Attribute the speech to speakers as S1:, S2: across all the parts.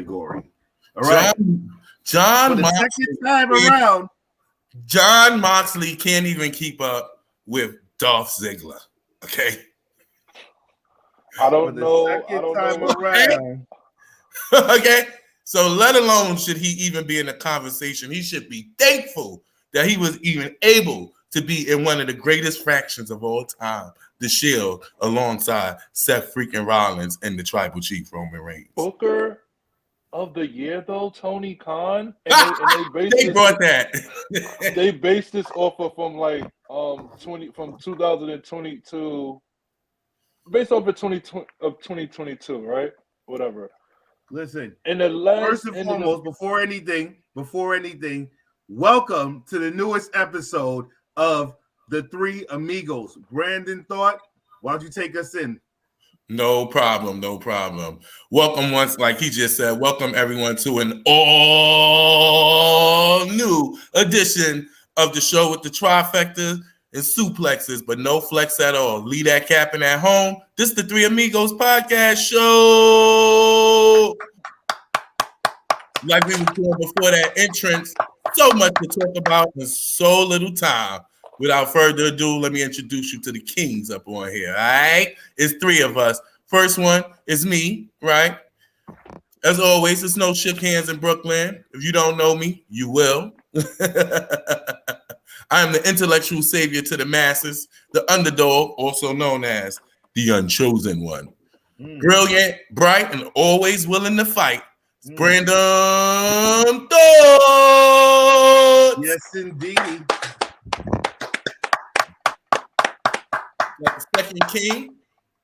S1: category. All right.
S2: John
S1: for the
S2: Moxley,
S1: second time around.
S2: John Moxley can't even keep up with Dolph Ziggler. Okay.
S3: I don't know.
S1: Around.
S2: Okay. So let alone should he even be in the conversation. He should be thankful that he was even able to be in one of the greatest factions of all time, the Shield, alongside Seth freaking Rollins and the Tribal Chief Roman Reigns.
S3: Booker of the year, though, Tony Khan.
S2: They brought that.
S3: They based this off of from 2022, based off of 2022, right? Whatever.
S1: Listen.
S3: And the last,
S1: first and foremost, before anything, welcome to the newest episode of the Three Amigos. Brandon Thought, why don't you take us in?
S2: No problem. Welcome like he just said, welcome everyone to an all new edition of the show with the trifecta and suplexes, but no flex at all. Leave that capping at home. This is the Three Amigos podcast show. Like we were doing before that entrance, so much to talk about in so little time. Without further ado, let me introduce you to the kings up on here, all right? It's three of us. First one is me, right? As always, it's no shook hands in Brooklyn. If you don't know me, you will. I am the intellectual savior to the masses, the underdog, also known as the unchosen one. Brilliant, bright, and always willing to fight. Brandon Thought.
S1: Yes, indeed.
S2: Like the second king,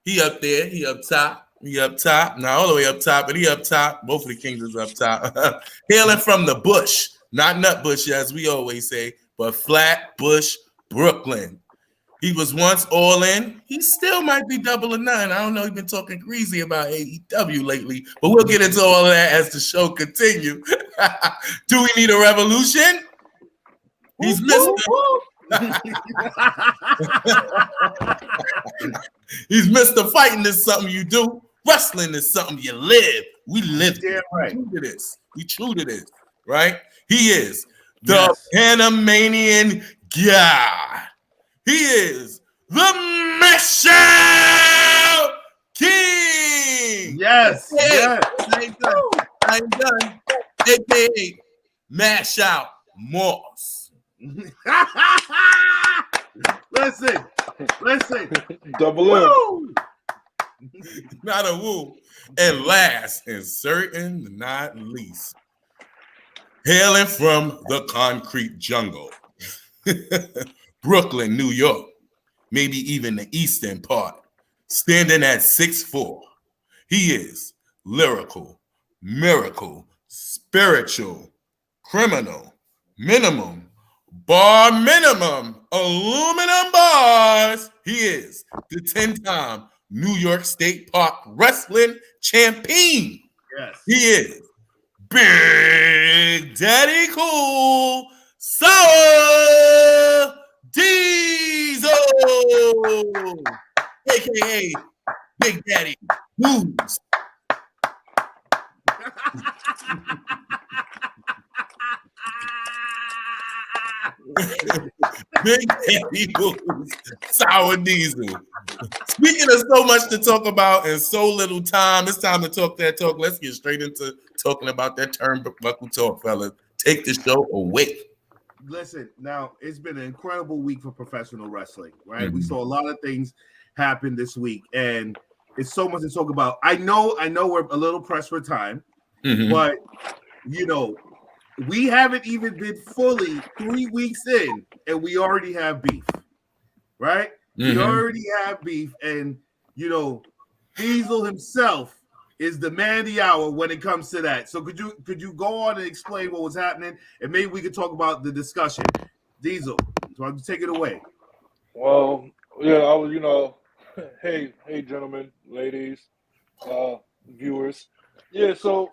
S2: he up there, he up top, not all the way up top, but he up top. Both of the kings is up top. Hailing from the bush, not nut bush, as we always say, but Flatbush, Brooklyn. He was once all in. He still might be double or none. I don't know. He's been talking greasy about AEW lately, but we'll get into all of that as the show continues. Do we need a revolution? He's Mr. He's Mr. Fighting is something you do. Wrestling is something you live. We live
S1: it. Right.
S2: We true to this, right? He is the Panamanian guy. He is the Michelle King.
S1: Yes.
S2: I ain't done. AKA Mash Out Moss.
S1: Listen.
S3: Double M.
S2: Not a woo. And last, and certain not least, hailing from the concrete jungle, Brooklyn, New York, maybe even the eastern part, standing at 6'4". He is lyrical, miracle, spiritual, criminal, minimum, bar minimum, aluminum bars. He is the 10-time New York State Park Wrestling Champion.
S1: Yes.
S2: He is Big Daddy Cool Sour Diesel, a.k.a. Big Daddy Moves. Big Daddy Moves, Sour Diesel. Speaking of so much to talk about in so little time, it's time to talk that talk. Let's get straight into talking about that turnbuckle talk, fellas. Take the show away.
S1: Listen, now it's been an incredible week for professional wrestling, right? We saw a lot of things happen this week, and it's so much to talk about. I know we're a little pressed for time, but we haven't even been fully 3 weeks in, and we already have beef, right? We already have beef, and Diesel himself is the man of the hour when it comes to that. So could you go on and explain what was happening, and maybe we could talk about the discussion. Diesel, so I'll take it away.
S3: Well, yeah, I was, hey, gentlemen, ladies, viewers. Yeah, so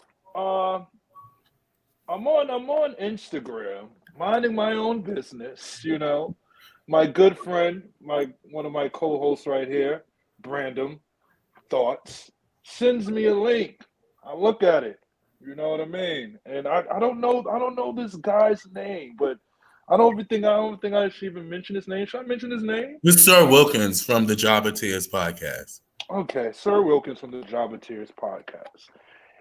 S3: I'm on Instagram, minding my own business, My good friend, one of my co-hosts right here, Brandon Thoughts, sends me a link. I look at it. You know what I mean? And I don't know this guy's name, but I don't think I should even mention his name. Should I mention his name?
S2: It's Sir Wilkins from the Jabba Tears podcast.
S3: Okay, Sir Wilkins from the Jabba Tears podcast.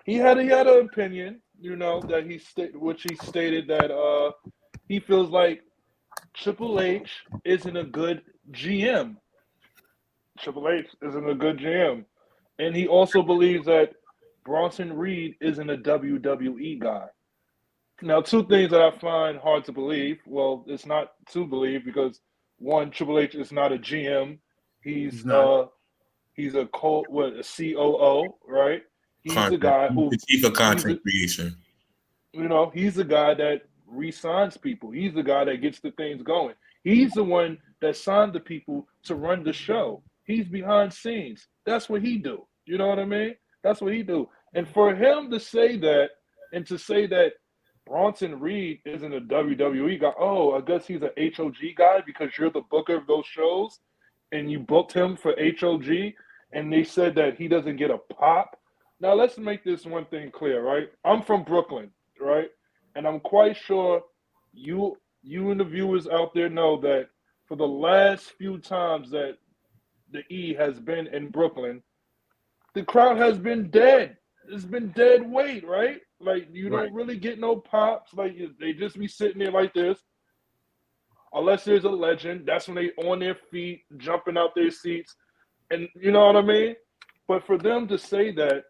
S3: He had an opinion, that he stated that he feels like Triple H isn't a good GM. Triple H isn't a good GM. And he also believes that Bronson Reed isn't a WWE guy. Now, two things that I find hard to believe. Well, it's not to believe because one, Triple H is not a GM. He's a COO, right? He's the guy who
S2: the chief of content creation.
S3: He's the guy that re-signs people. He's the guy that gets the things going. He's the one that signed the people to run the show. He's behind scenes. That's what he do. You know what I mean? That's what he do. And for him to say that, and to say that Bronson Reed isn't a WWE guy, I guess he's an HOG guy because you're the booker of those shows and you booked him for HOG and they said that he doesn't get a pop. Now, let's make this one thing clear, right? I'm from Brooklyn, right? And I'm quite sure you and the viewers out there know that for the last few times that the E has been in Brooklyn, the crowd has been dead. It's been dead weight, right? Like, you don't really get no pops. Like, they just be sitting there like this. Unless there's a legend. That's when they on their feet, jumping out their seats. And you know what I mean? But for them to say that,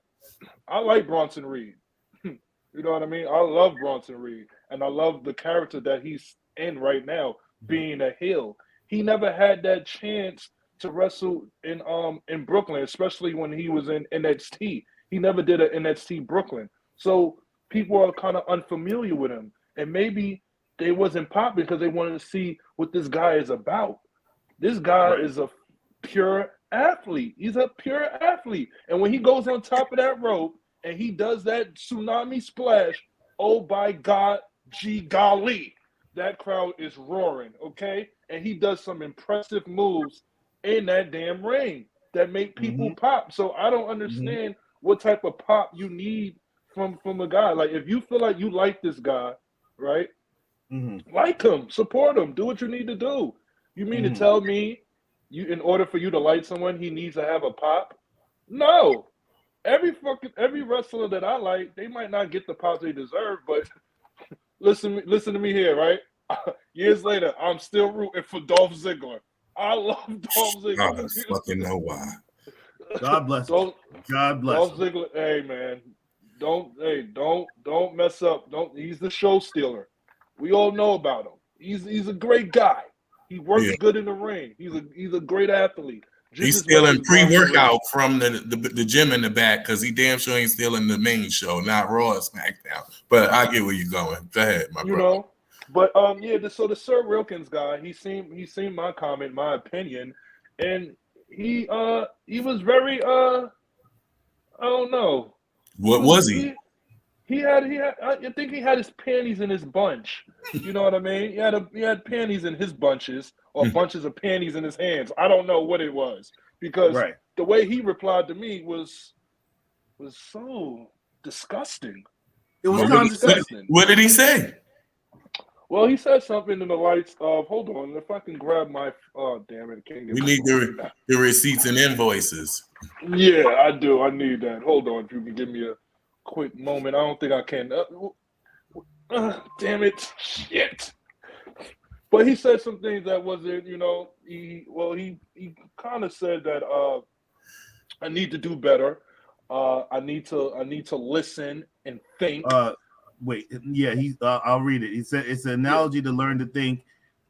S3: I like Bronson Reed. You know what I mean? I love Bronson Reed. And I love the character that he's in right now, being a heel. He never had that chance to wrestle in Brooklyn, especially when he was in NXT. He never did an NXT Brooklyn. So people are kind of unfamiliar with him. And maybe they wasn't popping because they wanted to see what this guy is about. This guy is a pure athlete. He's a pure athlete. And when he goes on top of that rope and he does that tsunami splash, oh, by God, gee golly, that crowd is roaring, okay? And he does some impressive moves in that damn ring that make people pop. So I don't understand what type of pop you need from a guy. Like, if you feel like you like this guy, right? Like him, support him, do what you need to do. You mean to tell me in order for you to like someone, he needs to have a pop? No. Every wrestler that I like, they might not get the pop they deserve, but listen to me here, right? Years later, I'm still rooting for Dolph Ziggler. I love Dolph Ziggler.
S2: I fucking know why.
S1: God bless him. God bless
S3: Dolph Ziggler. Hey, man, don't mess up. He's the show stealer. We all know about him. He's a great guy. He works good in the ring. He's a great athlete.
S2: He's stealing pre-workout from the gym in the back because he damn sure ain't stealing the main show, not Raw or SmackDown. But I get where you're going. Go ahead, my brother.
S3: But so the Sir Wilkins guy, he seen my comment, my opinion, and he was very I don't know.
S2: What was he?
S3: He had I think he had his panties in his bunch. You know what I mean? He had panties in his bunches or bunches of panties in his hands. I don't know what it was because the way he replied to me was so disgusting.
S1: It was disgusting.
S2: What did he say?
S3: Well, he said something in the lights of, hold on, if I can grab my, oh, damn it.
S2: We need the receipts and invoices.
S3: Yeah, I do. I need that. Hold on, if you can give me a quick moment. I don't think I can. Damn it. Shit. But he said some things that wasn't, he kind of said that I need to do better. I need to listen and think.
S1: I'll read it. He said it's an analogy to learn to think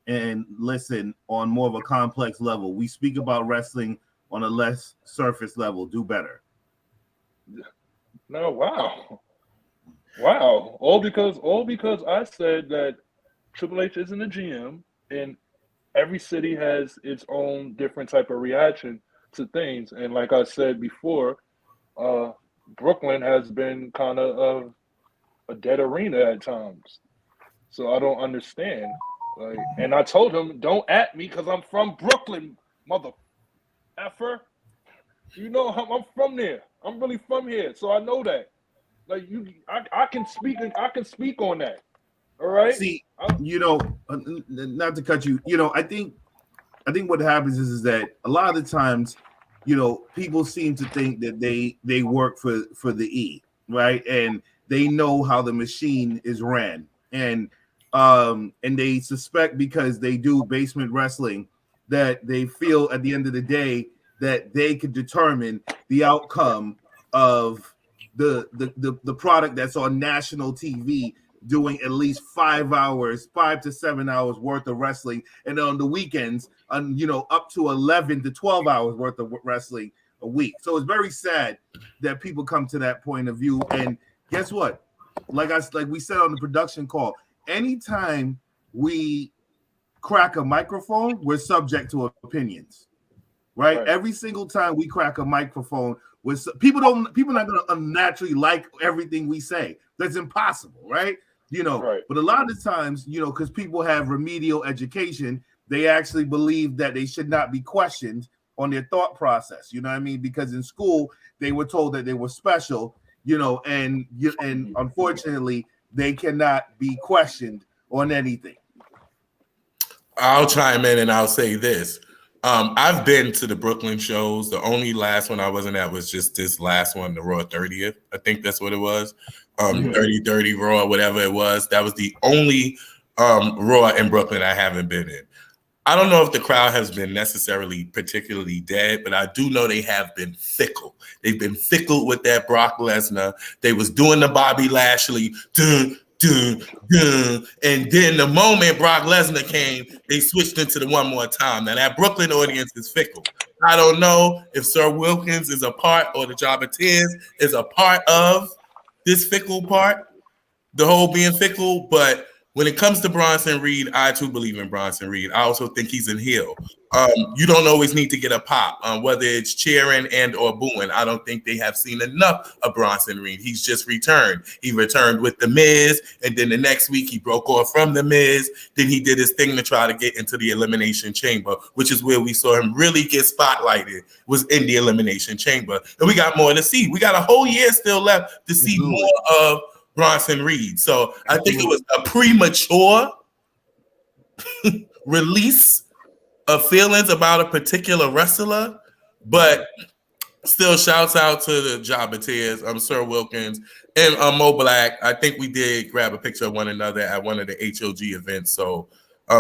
S1: and listen on more of a complex level. We speak about wrestling on a less surface level. Do better.
S3: No, wow. All because I said that Triple H isn't a GM and every city has its own different type of reaction to things. And like I said before, Brooklyn has been kind of a dead arena at times. So I don't understand. Like, and I told him, don't at me because I'm from Brooklyn, mother effer. You know I'm from there. I'm really from here, so I know that. Like I can speak on that. All right.
S1: See, not to cut you. I think what happens is that a lot of the times, people seem to think that they work for the E, right? And they know how the machine is ran, and they suspect because they do basement wrestling that they feel at the end of the day that they could determine the outcome of the product that's on national TV doing at least 5 to 7 hours worth of wrestling, and on the weekends, up to 11 to 12 hours worth of wrestling a week. So it's very sad that people come to that point of view. And guess what? Like we said on the production call, anytime we crack a microphone, we're subject to opinions, right? Every single time we crack a microphone, people are not going to unnaturally like everything we say. That's impossible, right? But a lot of the times, because people have remedial education, they actually believe that they should not be questioned on their thought process. You know what I mean? Because in school, they were told that they were special, and unfortunately, they cannot be questioned on anything.
S2: I'll chime in and I'll say this. I've been to the Brooklyn shows. The only last one I wasn't at was just this last one, the Raw 30th. I think that's what it was. 30 Raw, whatever it was. That was the only Raw in Brooklyn I haven't been in. I don't know if the crowd has been necessarily particularly dead, but I do know they have been fickle. They've been fickle with that Brock Lesnar. They was doing the Bobby Lashley, and then the moment Brock Lesnar came, they switched into the one more time. Now that Brooklyn audience is fickle. I don't know if Sir Wilkins is a part, or the Jobber-Tears is a part of this fickle part, the whole being fickle, but when it comes to Bronson Reed, I too believe in Bronson Reed. I also think he's in heel. You don't always need to get a pop, whether it's cheering and or booing. I don't think they have seen enough of Bronson Reed. He's just returned. He returned with The Miz, and then the next week he broke off from The Miz. Then he did his thing to try to get into the Elimination Chamber, which is where we saw him really get spotlighted, was in the Elimination Chamber. And we got more to see. We got a whole year still left to see more of Bronson Reed. So I think it was a premature release of feelings about a particular wrestler, but still shouts out to the Jobber-Tears, Sir Wilkins, and Mo Black. I think we did grab a picture of one another at one of the HOG events. So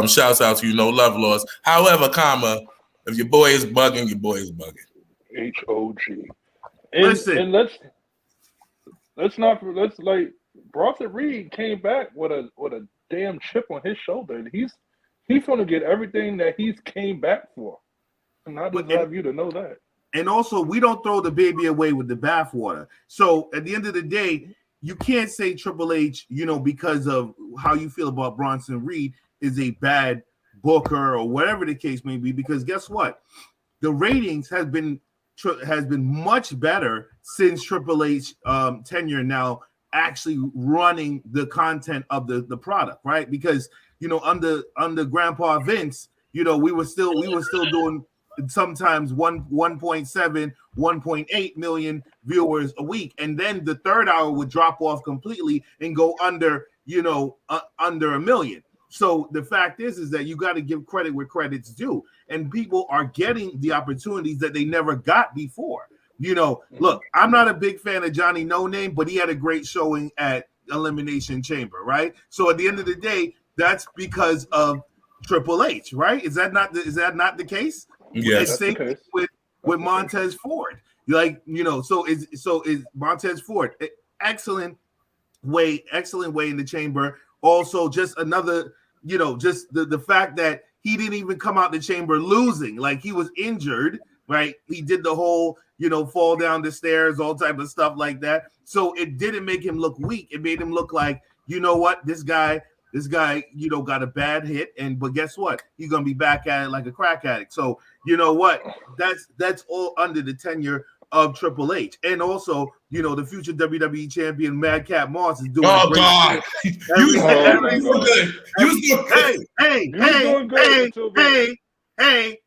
S2: shouts out to you, no love lost. However, if your boy is bugging, your boy is bugging.
S3: HOG. And let's Bronson Reed came back with a damn chip on his shoulder, and he's going to get everything that he's came back for. And I just have you to know that.
S1: And also, we don't throw the baby away with the bathwater. So at the end of the day, you can't say Triple H, because of how you feel about Bronson Reed, is a bad booker or whatever the case may be. Because guess what? The ratings has been much better since Triple H tenure now, actually running the content of the product, right? Because under Grandpa Vince, we were still doing sometimes 1.7, 1.8 million viewers a week, and then the third hour would drop off completely and go under a million. So the fact is that you got to give credit where credit's due, and people are getting the opportunities that they never got before. Look, I'm not a big fan of Johnny No Name, but he had a great showing at Elimination Chamber, right? So at the end of the day, that's because of Triple H, right? Is that not the case?
S2: Yes.
S1: Same with Montez Ford. So is Montez Ford excellent way in the chamber. Also, just another, just the fact that he didn't even come out the chamber losing, like he was injured. Right, he did the whole, fall down the stairs, all type of stuff like that. So it didn't make him look weak. It made him look like, what, this guy, got a bad hit, but guess what? He's gonna be back at it like a crack addict. So what? That's all under the tenure of Triple H, and also, the future WWE champion Madcap Moss is doing. Oh God! Hey!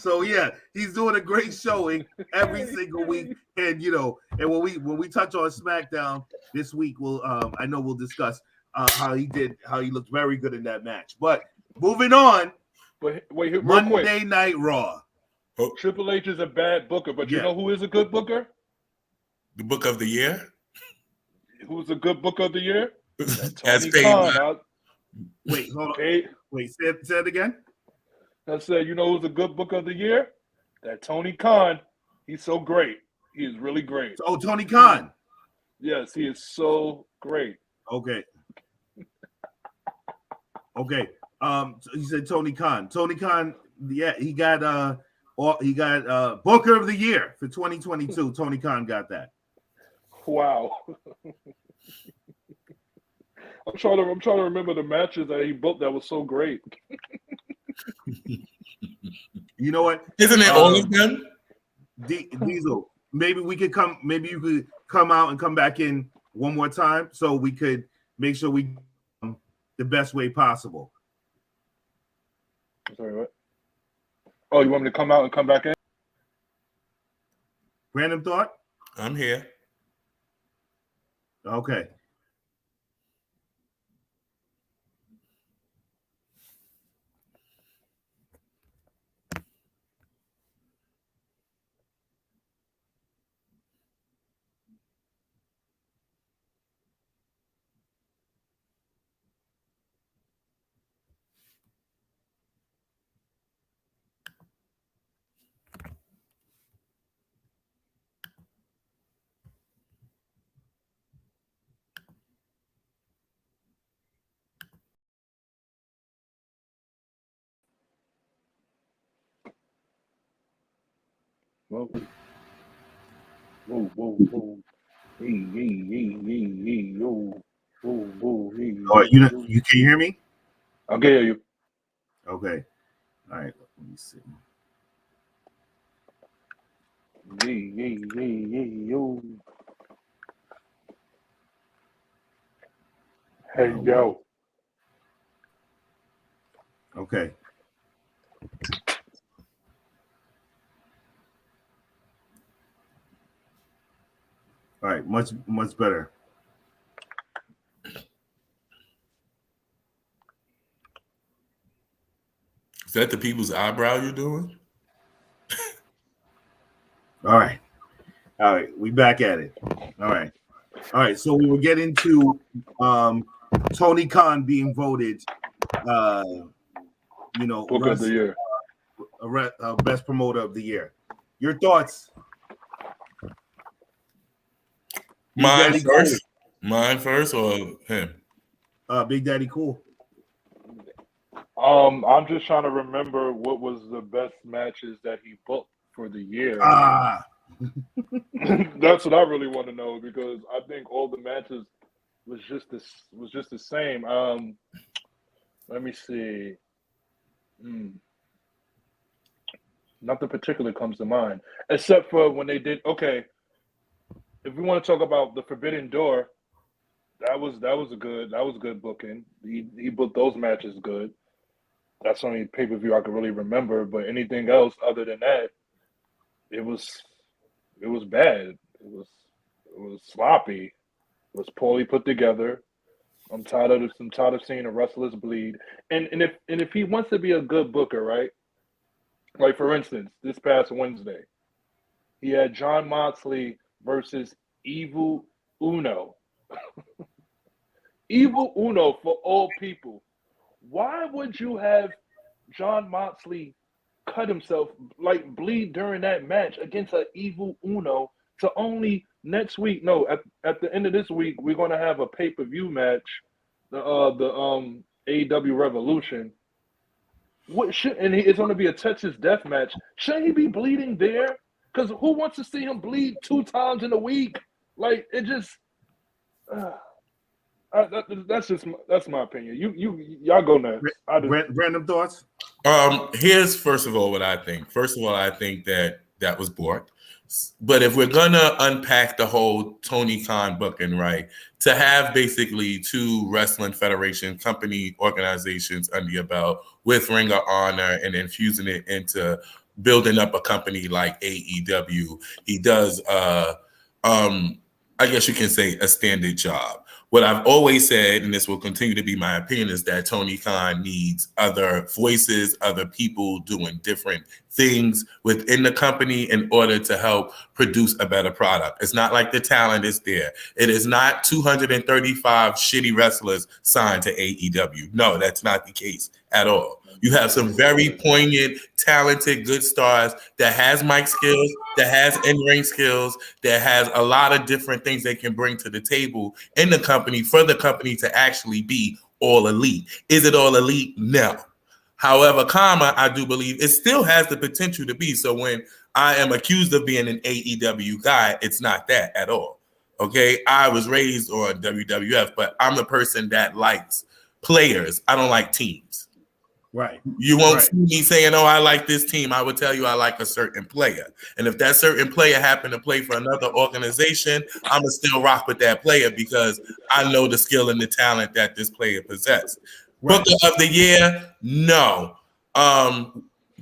S1: So yeah, he's doing a great showing every single week. And and when we touch on SmackDown this week, I know we'll discuss how he looked very good in that match. But moving on,
S3: but wait, real
S1: Monday
S3: quick.
S1: Night Raw.
S3: Triple H is a bad booker, but you know who is a good booker?
S2: The book of the year.
S3: Who's a good book of the year?
S2: As paid.
S1: Wait, hold on. Wait, say it again.
S3: I said, you know who's a good book of the year? That Tony Khan. He's so great. He is really great.
S1: Oh, Tony Khan.
S3: Yes, he is so great.
S1: Okay. Okay. You said Tony Khan. Tony Khan, yeah, he got Booker of the Year for 2022. Tony Khan got that.
S3: Wow. I'm trying to remember the matches that he booked that was so great.
S1: You know what?
S2: Isn't it all of them?
S1: Diesel. Maybe you could come out and come back in one more time so we could make sure we the best way possible.
S3: Sorry, what? Oh, you want me to come out and come back in?
S1: Random thought?
S2: I'm here.
S1: Okay.
S3: Whoa. Hey, yo. Whoa, hey.
S1: All right, you can hear me?
S3: I can hear you.
S1: Okay. All right, let me see.
S3: Yo. Hey, yo.
S1: Okay. All right, much better.
S2: Is that the people's eyebrow you're doing?
S1: All right, we back at it. All right. So we were getting to Tony Khan being voted,
S3: Book of the year,
S1: best promoter of the year. Your thoughts?
S2: Mine first, or him?
S1: Big Daddy Cool.
S3: I'm just trying to remember what was the best matches that he booked for the year. That's what I really want to know, because I think all the matches was just the same. Let me see. Nothing particular comes to mind, except for when they did. Okay, if we want to talk about the Forbidden Door, that was good booking. He booked those matches good. That's the only pay-per-view I can really remember. But anything else other than that, it was bad. It was sloppy. It was poorly put together. I'm tired of seeing the wrestlers bleed. And if he wants to be a good booker, right? Like, for instance, this past Wednesday, he had John Moxley versus Evil Uno. Evil Uno, for all people. Why would you have John Moxley cut himself, like bleed during that match against an Evil Uno, to only next week? No, at the end of this week, we're going to have a pay-per-view match, the AEW Revolution. It's going to be a Texas death match. Shouldn't he be bleeding there? Because who wants to see him bleed 2 times in a week? Like, it just... that's my opinion. Y'all go next.
S1: Random thoughts.
S2: Here's first of all what I think. First of all, I think that was bored. But if we're gonna unpack the whole Tony Khan booking, right, to have basically 2 wrestling federation company organizations under your belt with Ring of Honor and infusing it into building up a company like AEW. He does, I guess you can say, a standard job. What I've always said, and this will continue to be my opinion, is that Tony Khan needs other voices, other people doing different things within the company in order to help produce a better product. It's not like the talent is there. It is not 235 shitty wrestlers signed to AEW. No, that's not the case at all. You have some very poignant, talented, good stars that has mic skills, that has in-ring skills, that has a lot of different things they can bring to the table in the company for the company to actually be all elite. Is it all elite? No. However, I do believe it still has the potential to be. So when I am accused of being an AEW guy, it's not that at all. Okay, I was raised on WWF, but I'm the person that likes players. I don't like teams.
S1: Right.
S2: You won't see me saying, oh, I like this team. I would tell you I like a certain player. And if that certain player happened to play for another organization, I'm going to still rock with that player because I know the skill and the talent that this player possesses. Right. Booker of the Year, no.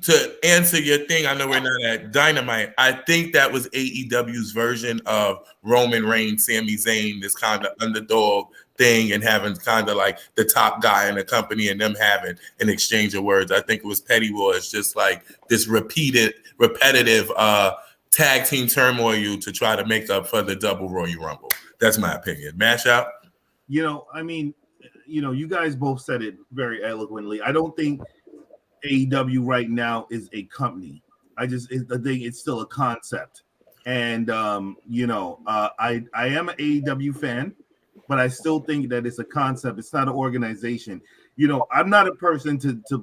S2: To answer your thing, I know we're not at Dynamite. I think that was AEW's version of Roman Reigns, Sami Zayn, this kind of underdog thing, and having kind of like the top guy in the company and them having an exchange of words. I think it was Petty Wars, just like this repetitive tag team turmoil to try to make up for the double Royal Rumble. That's my opinion. Mashup?
S1: I mean, you guys both said it very eloquently. I don't think AEW right now is a company. I think it's still a concept. And, I am an AEW fan, but I still think that it's a concept. It's not an organization. I'm not a person to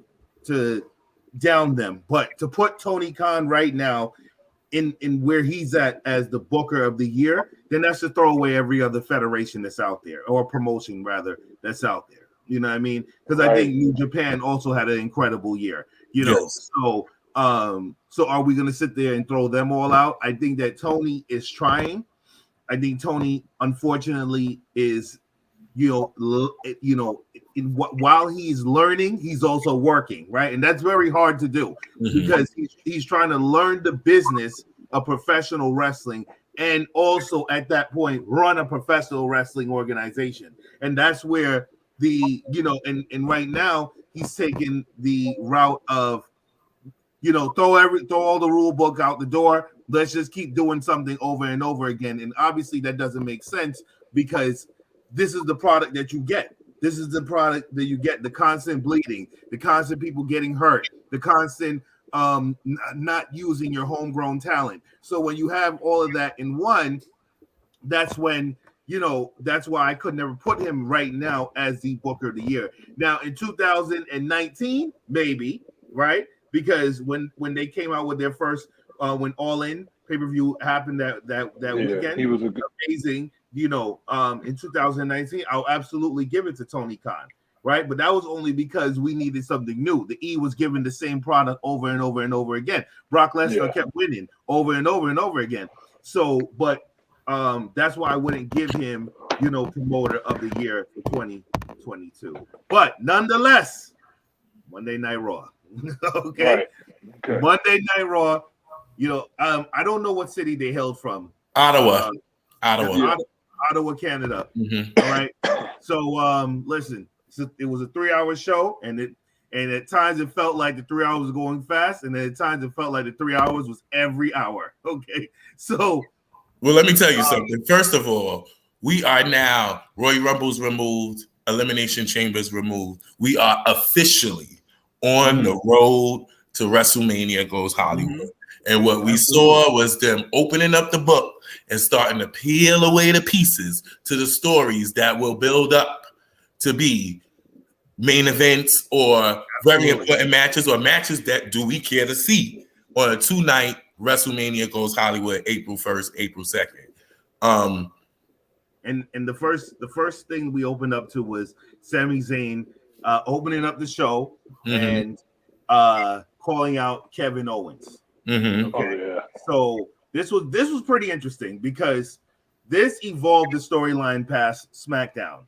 S1: down them, but to put Tony Khan right now in where he's at as the Booker of the Year, then that's to throw away every other federation that's out there, or promotion rather, that's out there. You know what I mean? Because I think New Japan also had an incredible year. Yes. So are we going to sit there and throw them all out? I think that Tony is trying. I think Tony, unfortunately, is, while he's learning, he's also working, right? And that's very hard to do because he's trying to learn the business of professional wrestling and also at that point run a professional wrestling organization. And that's where and right now he's taking the route of, throw all the rule book out the door. Let's just keep doing something over and over again. And obviously that doesn't make sense because this is the product that you get. This is the product that you get, the constant bleeding, the constant people getting hurt, the constant not using your homegrown talent. So when you have all of that in one, that's when, that's why I could never put him right now as the Booker of the Year. Now in 2019, maybe, right? Because when they came out with their first when All In pay-per-view happened that weekend,
S3: he was
S1: amazing. In 2019, I'll absolutely give it to Tony Khan, right? But that was only because we needed something new. The E was given the same product over and over and over again. Brock Lesnar kept winning over and over and over again. So, but that's why I wouldn't give him, promoter of the year for 2022. But nonetheless, Monday Night Raw. Okay. Monday Night Raw. I don't know what city they hailed from.
S2: Ottawa,
S1: Canada. All right. So listen, it was a 3-hour show, and at times it felt like the 3 hours was going fast, and at times it felt like the 3 hours was every hour. Okay. So
S2: well, let me tell you something. First of all, we are now Royal Rumble's removed, Elimination Chambers removed. We are officially on the road to WrestleMania Goes Hollywood. And what we saw was them opening up the book and starting to peel away the pieces to the stories that will build up to be main events or very important matches or matches that do we care to see on a 2-night WrestleMania Goes Hollywood, April 1st, April 2nd.
S1: And the first thing we opened up to was Sami Zayn opening up the show and calling out Kevin Owens. Okay. So this was pretty interesting because this evolved the storyline past SmackDown,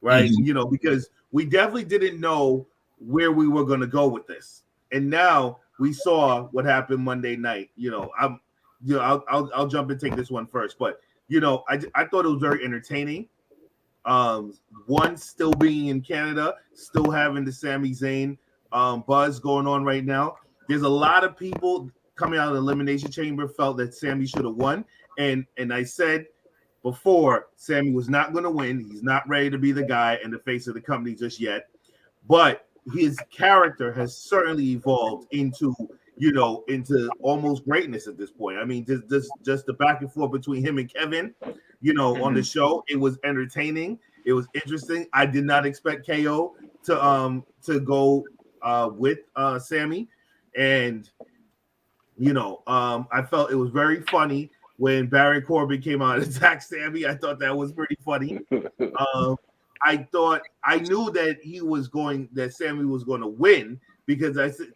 S1: right? Because we definitely didn't know where we were going to go with this. And now we saw what happened Monday night. I'll jump and take this one first, but I thought it was very entertaining. One still being in Canada, still having the Sami Zayn buzz going on right now. There's a lot of people coming out of the Elimination Chamber felt that Sami should have won, and I said before, Sami was not going to win. He's not ready to be the guy and the face of the company just yet, but his character has certainly evolved into almost greatness at this point. I mean, just the back and forth between him and Kevin, on the show, it was entertaining. It was interesting. I did not expect KO to go with Sami, and I felt it was very funny when Baron Corbin came out and attacked Sami. I thought that was pretty funny. I knew that Sami was going to win, because I said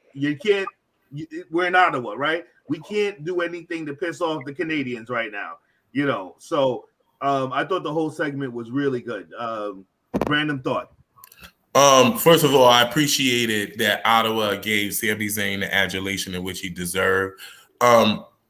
S1: we're in Ottawa, right? We can't do anything to piss off the Canadians right now, So I thought the whole segment was really good. Random thought.
S2: First of all, I appreciated that Ottawa gave Sami Zayn the adulation in which he deserved.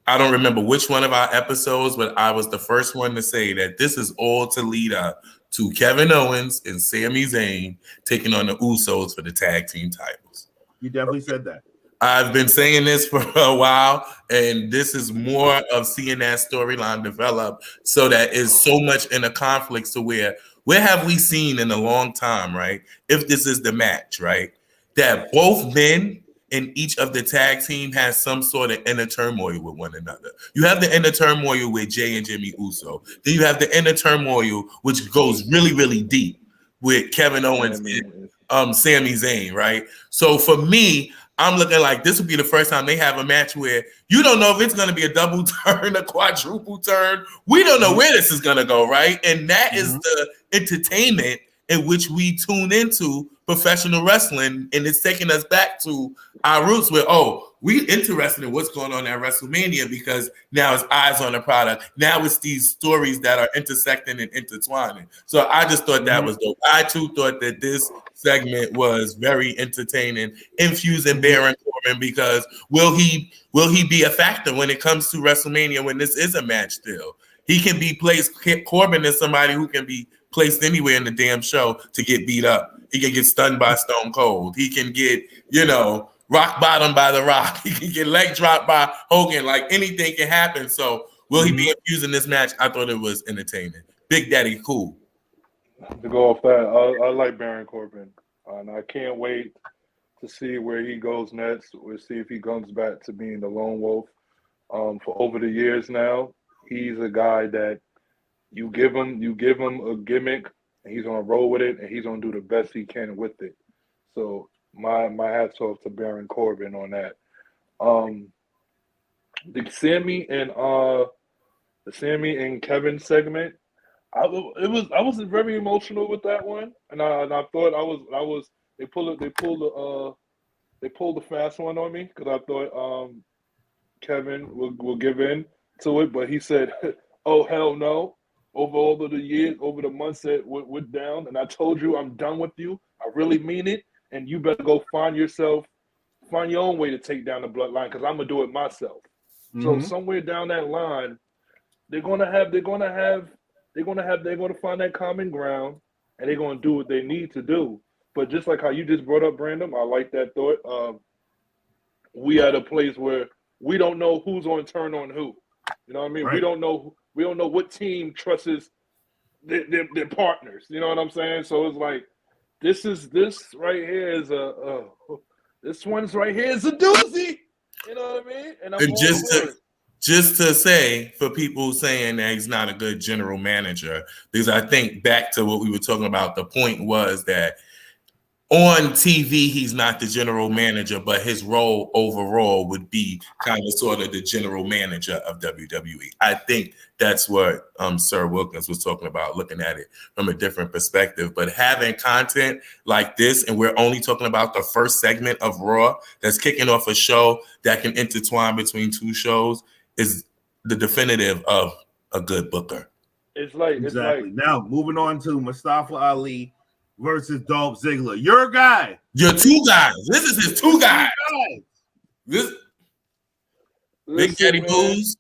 S2: I don't remember which one of our episodes, but I was the first one to say that this is all to lead up to Kevin Owens and Sami Zayn taking on the Usos for the tag team titles.
S1: You definitely said that.
S2: I've been saying this for a while, and this is more of seeing that storyline develop, so that is so much in a conflict to where have we seen in a long time, right? If this is the match, right? That both men in each of the tag team has some sort of inner turmoil with one another. You have the inner turmoil with Jay and Jimmy Uso. Then you have the inner turmoil, which goes really, really deep with Kevin Owens and Sami Zayn, right? So for me, I'm looking like this would be the first time they have a match where you don't know if it's going to be a double turn, a quadruple turn. We don't know where this is going to go, right? And that is the entertainment in which we tune into professional wrestling, and it's taking us back to our roots where, we interested in what's going on at WrestleMania, because now it's eyes on the product. Now it's these stories that are intersecting and intertwining. So I just thought that was dope. I too thought that this segment was very entertaining, infusing Baron Corbin, because will he be a factor when it comes to WrestleMania when this is a match still? He can be placed. Corbin is somebody who can be placed anywhere in the damn show to get beat up. He can get stunned by Stone Cold. He can get, rock bottom by The Rock. He can get leg dropped by Hogan. Like, anything can happen. So will he be infused in this match? I thought it was entertaining. Big Daddy, cool.
S3: To go off that, I like Baron Corbin. And I can't wait to see where he goes next. We'll see if he comes back to being the lone wolf. For over the years now, he's a guy that you give him a gimmick, and he's gonna roll with it, and he's gonna do the best he can with it. So my hats off to Baron Corbin on that. The Sami and Kevin segment, I was very emotional with that one, and I thought they pulled the fast one on me, because I thought Kevin will give in to it, but he said, "Oh hell no." Over all of the years, over the months that went down, and I told you I'm done with you. I really mean it, and you better go find your own way to take down the bloodline, because I'm gonna do it myself. So somewhere down that line, they're gonna find that common ground, and they're gonna do what they need to do. But just like how you just brought up, Brandon, I like that thought. We at a place where we don't know who's going to turn on who. You know what I mean? Right. We don't know what team trusts their partners. You know what I'm saying? So it's like this right here is this one's right here is a doozy. You know what I mean? And
S2: just to say, for people saying that he's not a good general manager, because I think back to what we were talking about, the point was that on TV, he's not the general manager, but his role overall would be kind of sort of the general manager of WWE. I think that's what Sir Wilkins was talking about, looking at it from a different perspective. But having content like this, and we're only talking about the first segment of Raw that's kicking off a show that can intertwine between two shows, is the definitive of a good booker.
S1: Exactly. Now, moving on to Mustafa Ali versus Dolph Ziggler. Your guy.
S2: Your two guys. This is his two guys. This Big
S3: Listen,
S2: Daddy
S3: man,
S2: Booze.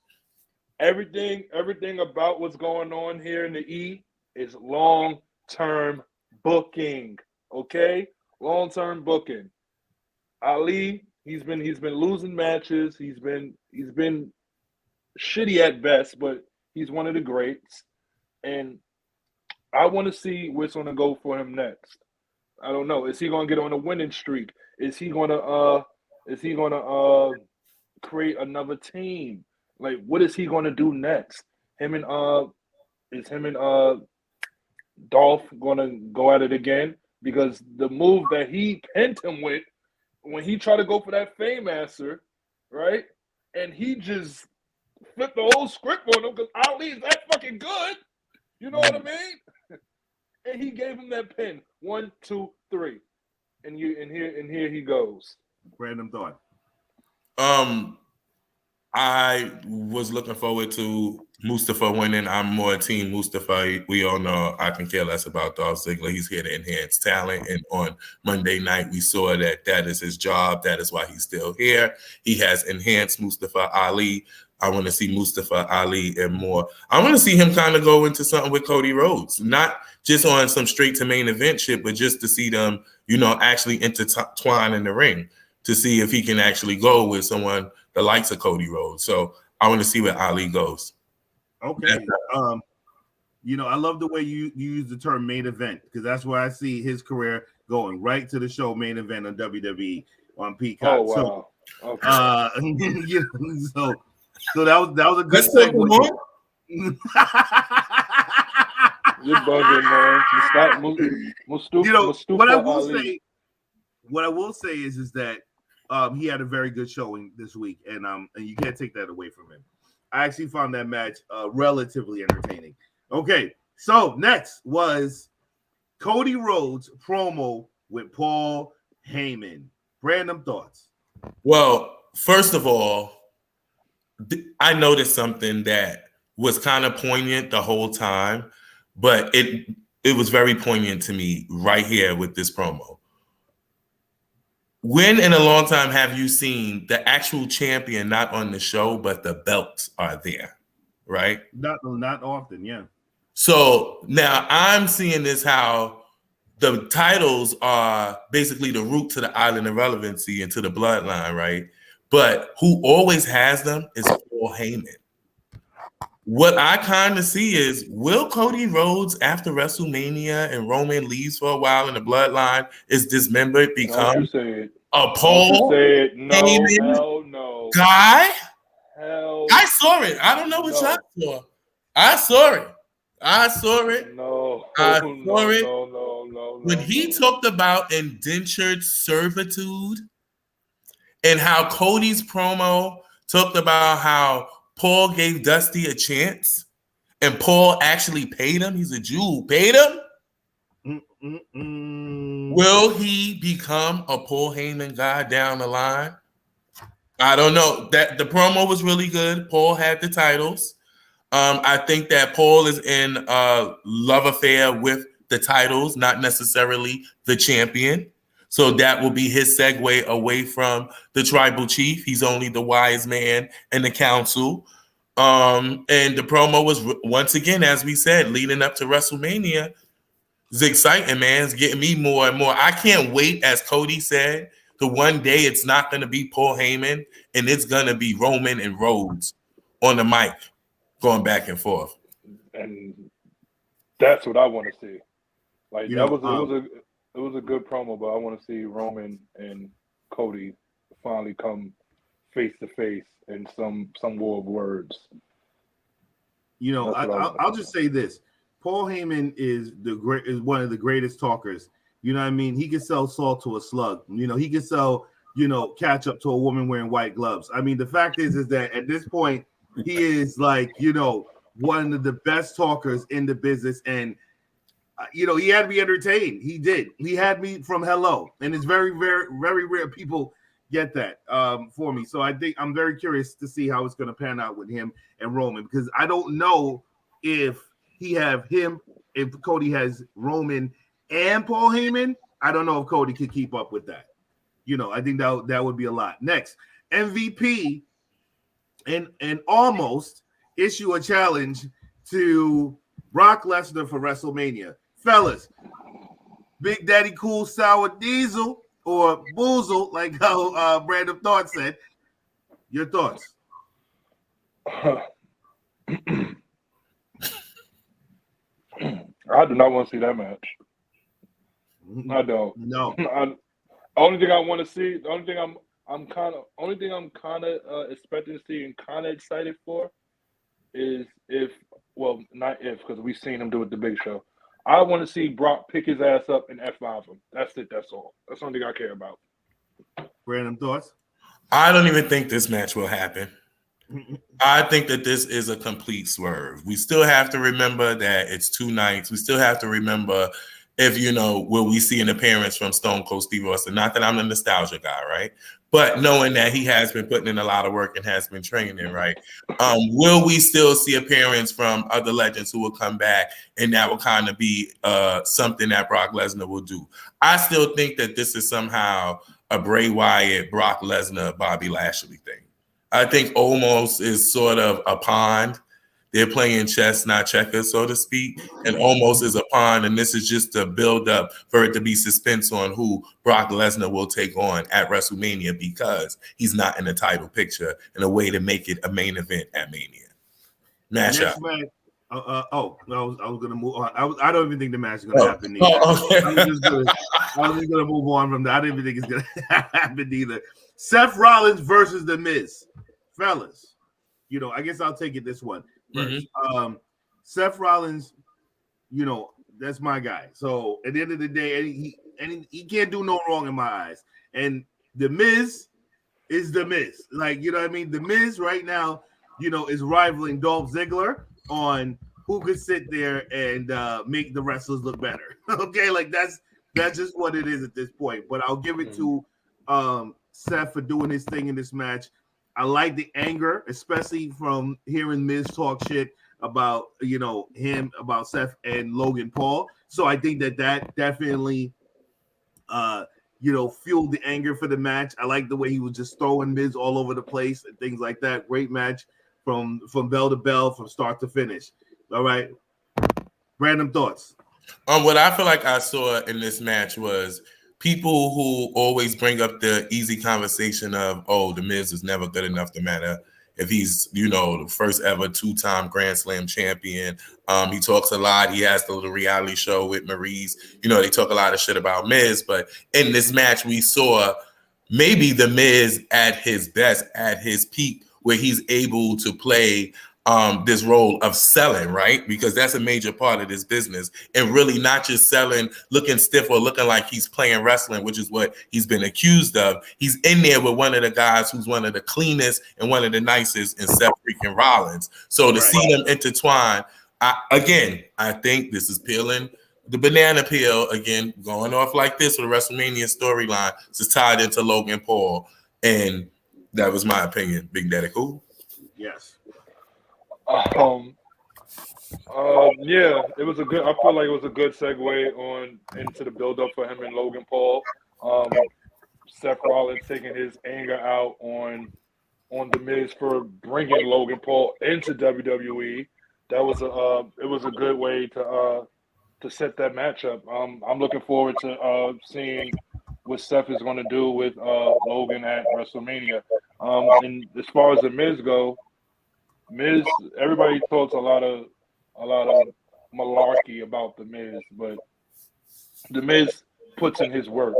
S3: everything about what's going on here in the E is long-term booking. Okay, long-term booking. Ali, he's been losing matches. He's been shitty at best, but he's one of the greats. And I want to see what's going to go for him next. I don't know. Is he going to get on a winning streak? Is he going to create another team? Like, what is he going to do next? Him and Dolph going to go at it again? Because the move that he pinned him with when he tried to go for that Fame-Master, right? And he just flipped the whole script on him because Ali's that fucking good. You know what I mean? And he gave him that pin. 1, 2, 3. And here he goes.
S1: Random thought.
S2: I was looking forward to Mustafa winning. I'm more team Mustafa. We all know I can care less about Dolph Ziggler. He's here to enhance talent. And on Monday night, we saw that is his job. That is why he's still here. He has enhanced Mustafa Ali. I want to see Mustafa Ali and more. I want to see him kind of go into something with Cody Rhodes, not just on some straight to main event shit, but just to see them, actually intertwine in the ring to see if he can actually go with someone the likes of Cody Rhodes. So I want to see where Ali goes.
S1: Okay. I love the way you use the term main event because that's where I see his career going right to the show main event on WWE on Peacock.
S3: Oh wow.
S1: So, okay. So that was a good segue.
S3: You're bugging, man.
S1: What I will say is that he had a very good showing this week, and you can't take that away from him. I actually found that match relatively entertaining. Okay, so next was Cody Rhodes promo with Paul Heyman. Random thoughts.
S2: Well, first of all, I noticed something that was kind of poignant the whole time, but it was very poignant to me right here with this promo. When in a long time have you seen the actual champion not on the show, but the belts are there, right?
S1: Not often, yeah.
S2: So now I'm seeing this how the titles are basically the route to the island of relevancy and to the bloodline, right? But who always has them is Paul Heyman. What I kind of see is, will Cody Rhodes, after WrestleMania and Roman leaves for a while and the bloodline is dismembered, become a Paul Heyman guy? I saw it. I don't know what y'all saw. I saw it. I saw it. When he talked about indentured servitude and how Cody's promo talked about how Paul gave Dusty a chance and Paul actually paid him. He's a Jew. Paid him. Will he become a Paul Heyman guy down the line? I don't know. That the promo was really good. Paul had the titles. I think that Paul is in a love affair with the titles, not necessarily the champion. So that will be his segue away from the tribal chief. He's only the wise man in the council. And the promo was, once again, as we said, leading up to WrestleMania. It's exciting, man. It's getting me more and more. I can't wait, as Cody said, to one day it's not going to be Paul Heyman and it's going to be Roman and Rhodes on the mic going back and forth.
S3: And that's what I want to see. Like, it was a good promo, but I want to see Roman and Cody finally come face to face in some war of words.
S1: I'll just say this: Paul Heyman is one of the greatest talkers. You know what I mean? He can sell salt to a slug. He can sell ketchup to a woman wearing white gloves. I mean, the fact is that at this point he is like one of the best talkers in the business, and he had me entertained. He did. He had me from hello, and it's very, very, very rare people get that for me. So I think I'm very curious to see how it's going to pan out with him and Roman, because I don't know if Cody has Roman and Paul Heyman. I don't know if Cody could keep up with that. I think that would be a lot. Next, MVP and almost issue a challenge to Brock Lesnar for WrestleMania. Fellas, Big Daddy Cool Sour Diesel or Boozle, like how Brandon Thought said. Your thoughts?
S3: I do not want to see that match. I don't.
S1: No.
S3: Only thing I want to see, the only thing I'm kind of expecting to see and kind of excited for is not if, because we've seen him do it the Big Show. I want to see Brock pick his ass up and F5 him. That's it. That's all. That's the only thing I care about.
S1: Random thoughts?
S2: I don't even think this match will happen. I think that this is a complete swerve. We still have to remember that it's 2 nights. We still have to remember if, will we see an appearance from Stone Cold Steve Austin? Not that I'm a nostalgia guy, right? But knowing that he has been putting in a lot of work and has been training, right? Will we still see appearance from other legends who will come back, and that will kind of be something that Brock Lesnar will do? I still think that this is somehow a Bray Wyatt, Brock Lesnar, Bobby Lashley thing. I think almost is sort of a pond. They're playing chess, not checkers, so to speak, and almost is a pond. And this is just to build up for it to be suspense on who Brock Lesnar will take on at WrestleMania, because he's not in the title picture, and a way to make it a main event at Mania. Match up.
S1: I was gonna move on. I don't even think the match is gonna happen either.
S2: Okay.
S1: I was just gonna move on from that. I don't even think it's gonna happen either. Seth Rollins versus The Miz. Fellas, I guess I'll take it this one first. Mm-hmm. Seth Rollins, that's my guy. So at the end of the day, he can't do no wrong in my eyes. And The Miz is The Miz. Like, you know what I mean? The Miz right now, is rivaling Dolph Ziggler on who could sit there and make the wrestlers look better. Okay, like that's just what it is at this point. But I'll give it to Seth for doing his thing in this match. I like the anger, especially from hearing Miz talk shit about him, about Seth and Logan Paul. So I think that definitely fueled the anger for the match. I like the way he was just throwing Miz all over the place and things like that. Great match from bell to bell, from start to finish. All right. Random thoughts.
S2: What I feel like I saw in this match was people who always bring up the easy conversation of, The Miz is never good enough, no matter if he's, the first ever 2-time Grand Slam champion. He talks a lot. He has the little reality show with Maurice. They talk a lot of shit about Miz, but in this match, we saw maybe The Miz at his best, at his peak, where he's able to play this role of selling, right? Because that's a major part of this business, and really not just selling, looking stiff or looking like he's playing wrestling, which is what he's been accused of. He's in there with one of the guys who's one of the cleanest and one of the nicest in Seth freaking Rollins. So to see them intertwine, I think this is peeling the banana peel again, going off like this with a WrestleMania storyline. It's tied into Logan Paul, and that was my opinion. Big Daddy Cool.
S1: Yes.
S3: Yeah, it was a good. I feel like it was a good segue into the build up for him and Logan Paul. Seth Rollins taking his anger out on The Miz for bringing Logan Paul into WWE. That was it was a good way to set that matchup. I'm looking forward to seeing what Seth is going to do with Logan at WrestleMania. And as far as The Miz go, Miz, everybody talks a lot of malarkey about The Miz, but The Miz puts in his work.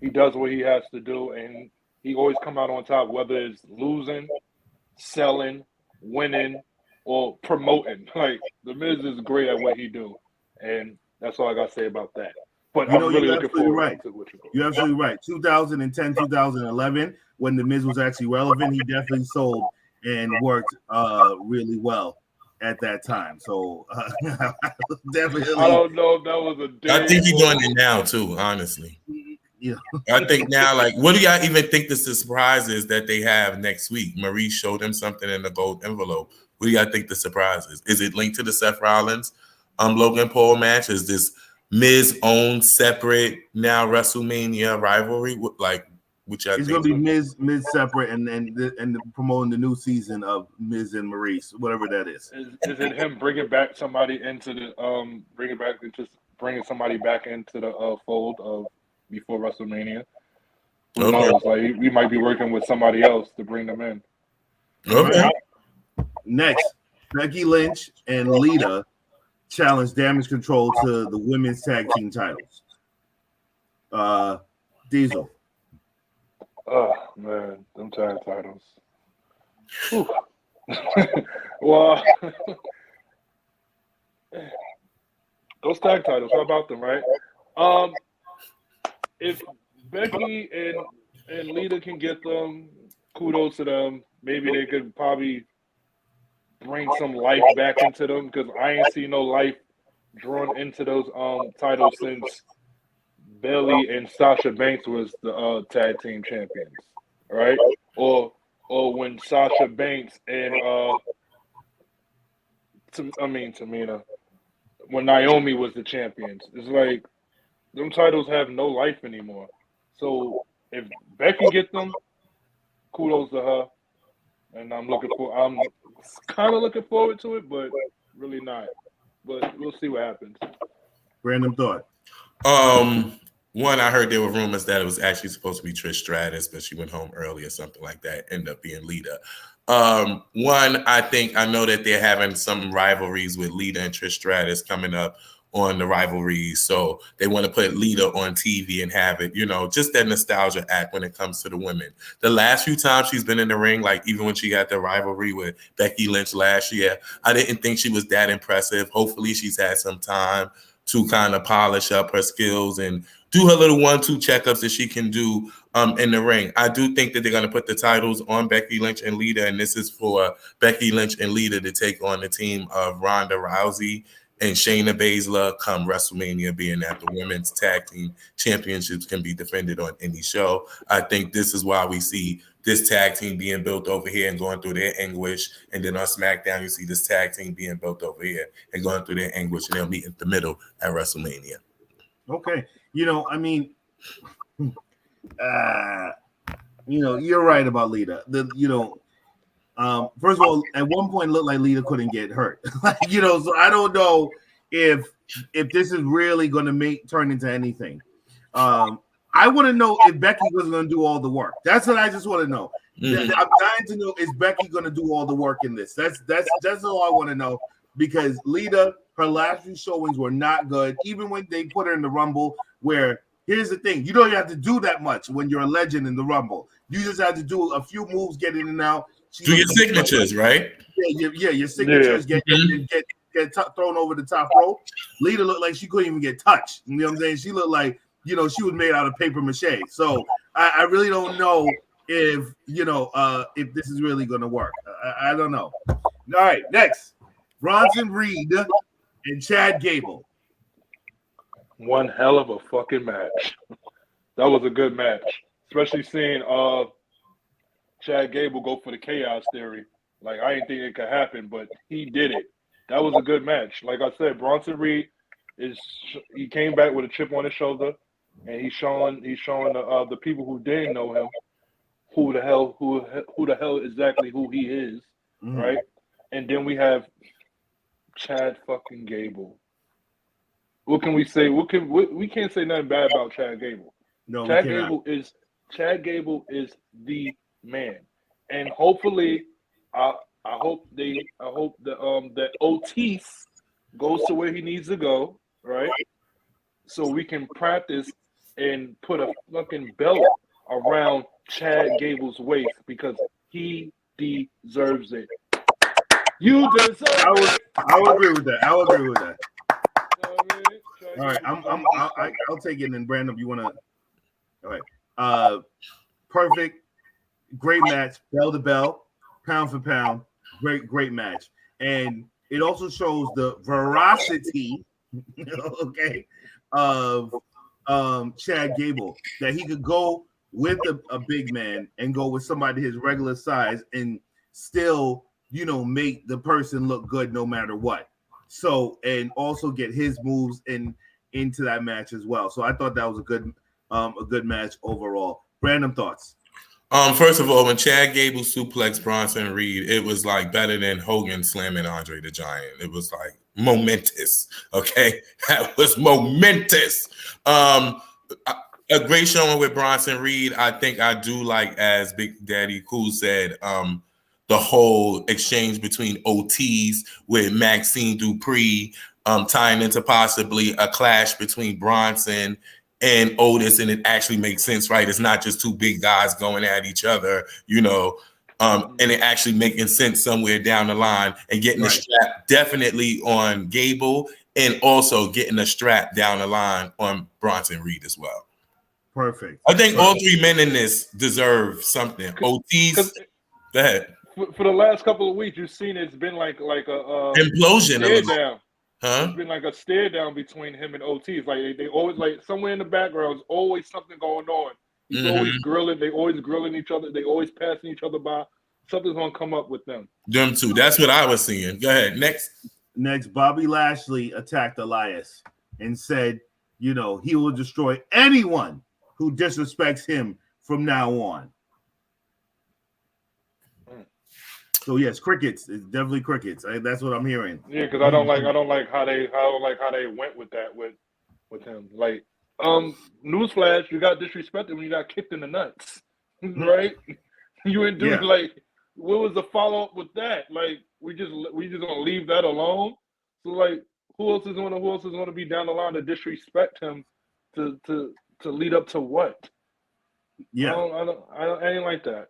S3: He does what he has to do, and he always come out on top, whether it's losing, selling, winning, or promoting. Like, The Miz is great at what he do, and that's all I got to say about that. But I'm really looking forward to what you're going.
S1: You're absolutely right. 2010, 2011, when The Miz was actually relevant, he definitely sold and worked really well at that time. So definitely.
S3: I don't know if that was a.
S2: I think he's doing it now too. Honestly,
S1: yeah.
S2: I think now, like, what do y'all even think the surprise is that they have next week? Maurice showed him something in the gold envelope. What do y'all think the surprise is? Is it linked to the Seth Rollins, Logan Paul match? Is this Miz own separate now WrestleMania rivalry? Like, which I
S1: it's
S2: think
S1: going to be Miz separate, and promoting the new season of Miz and Maurice, whatever that is.
S3: Is it him bringing back somebody into the bringing somebody back into the fold of before WrestleMania? Who knows? Like we might be working with somebody else to bring them in.
S2: Okay.
S1: Right. Next, Becky Lynch and Lita challenge Damage Control to the women's tag team titles. Diesel.
S3: Oh man, them tag titles. Well, those tag titles. How about them, right? If Becky and Lita can get them, kudos to them. Maybe they could probably bring some life back into them because I ain't seen no life drawn into those titles since Bayley and Sasha Banks was the tag team champions, right? Or when Sasha Banks and Tamina, when Naomi was the champions. It's like them titles have no life anymore. So if Becky get them, kudos to her. And I'm kind of looking forward to it, but really not. But we'll see what happens.
S1: Random thought.
S2: One, I heard there were rumors that it was actually supposed to be Trish Stratus, but she went home early or something like that. Ended up being Lita. One, I know that they're having some rivalries with Lita and Trish Stratus coming up on the rivalries. So they want to put Lita on TV and have it, just that nostalgia act when it comes to the women. The last few times she's been in the ring, like even when she got the rivalry with Becky Lynch last year, I didn't think she was that impressive. Hopefully she's had some time to kind of polish up her skills and do her little 1-2 checkups that she can do in the ring. I do think that they're going to put the titles on Becky Lynch and Lita, and this is for Becky Lynch and Lita to take on the team of Ronda Rousey and Shayna Baszler come WrestleMania, being that the women's tag team championships can be defended on any show. I think this is why we see this tag team being built over here and going through their anguish. And then on SmackDown, you see this tag team being built over here and going through their anguish, and they'll meet in the middle at WrestleMania.
S1: Okay. You're right about Lita. First of all, at one point it looked like Lita couldn't get hurt. So I don't know if this is really going to turn into anything. I want to know if Becky was going to do all the work. That's what I just want to know. Mm-hmm. I'm dying to know, is Becky going to do all the work in this? That's all I want to know, because Lita, her last few showings were not good. Even when they put her in the Rumble, where here's the thing, you don't have to do that much when you're a legend in the Rumble. You just have to do a few moves, get in and out.
S2: Do your signatures, right?
S1: Yeah, your signatures get thrown over the top rope. Lita looked like she couldn't even get touched. You know what I'm saying? She looked like, she was made out of paper mache. So I really don't know if this is really going to work. I don't know. All right, next, Bronson Reed and Chad Gable.
S3: One hell of a fucking match. That was a good match, especially seeing Chad Gable go for the chaos theory. Like, I didn't think it could happen, but he did it. That was a good match. Like I said, Bronson Reed he came back with a chip on his shoulder, and he's showing the people who didn't know him who the hell exactly who he is, right? And then we have Chad fucking Gable. What can we say? We can't say nothing bad about Chad Gable.
S1: No,
S3: Chad Gable is the man, and hopefully, I hope that Otis goes to where he needs to go, right? So we can practice and put a fucking belt around Chad Gable's waist, because he deserves it. You deserve it.
S1: I would agree with that. All right, I'll take it. And Brandon, you want to? All right, perfect, great match, bell to bell, pound for pound, great match, and it also shows the veracity, okay, of Chad Gable, that he could go with a big man and go with somebody his regular size and still, make the person look good no matter what. So, and also get his moves into that match as well. So I thought that was a good match overall. Random thoughts.
S2: First of all, when Chad Gable suplexed Bronson Reed, it was like better than Hogan slamming Andre the Giant. It was like momentous. Okay, that was momentous. A great showing with Bronson Reed. I think I do like, as Big Daddy Cool said, the whole exchange between OTs with Maxine Dupree, tying into possibly a clash between Bronson and Otis, and it actually makes sense, right? It's not just two big guys going at each other, and it actually making sense somewhere down the line, and getting the strap definitely on Gable, and also getting the strap down the line on Bronson Reed as well.
S1: Perfect.
S2: I think all three men in this deserve something. OTs, go ahead.
S3: For the last couple of weeks, you've seen it's been like a
S2: implosion,
S3: stare down.
S2: Huh?
S3: It's been like a stare down between him and OT. It's like they always, like, somewhere in the background is always something going on. He's always grilling. They always grilling each other. They always passing each other by. Something's gonna come up with them.
S2: Them two. That's what I was seeing. Go ahead. Next,
S1: Bobby Lashley attacked Elias and said, he will destroy anyone who disrespects him from now on. So yes, crickets. It's definitely crickets. That's what I'm hearing.
S3: Yeah, because I don't like how they went with that with him. Like, newsflash, you got disrespected when you got kicked in the nuts, right? You didn't do like, what was the follow up with that? Like, we just gonna leave that alone? So like, who else is gonna be down the line to disrespect him to lead up to what?
S1: Yeah,
S3: I ain't like that.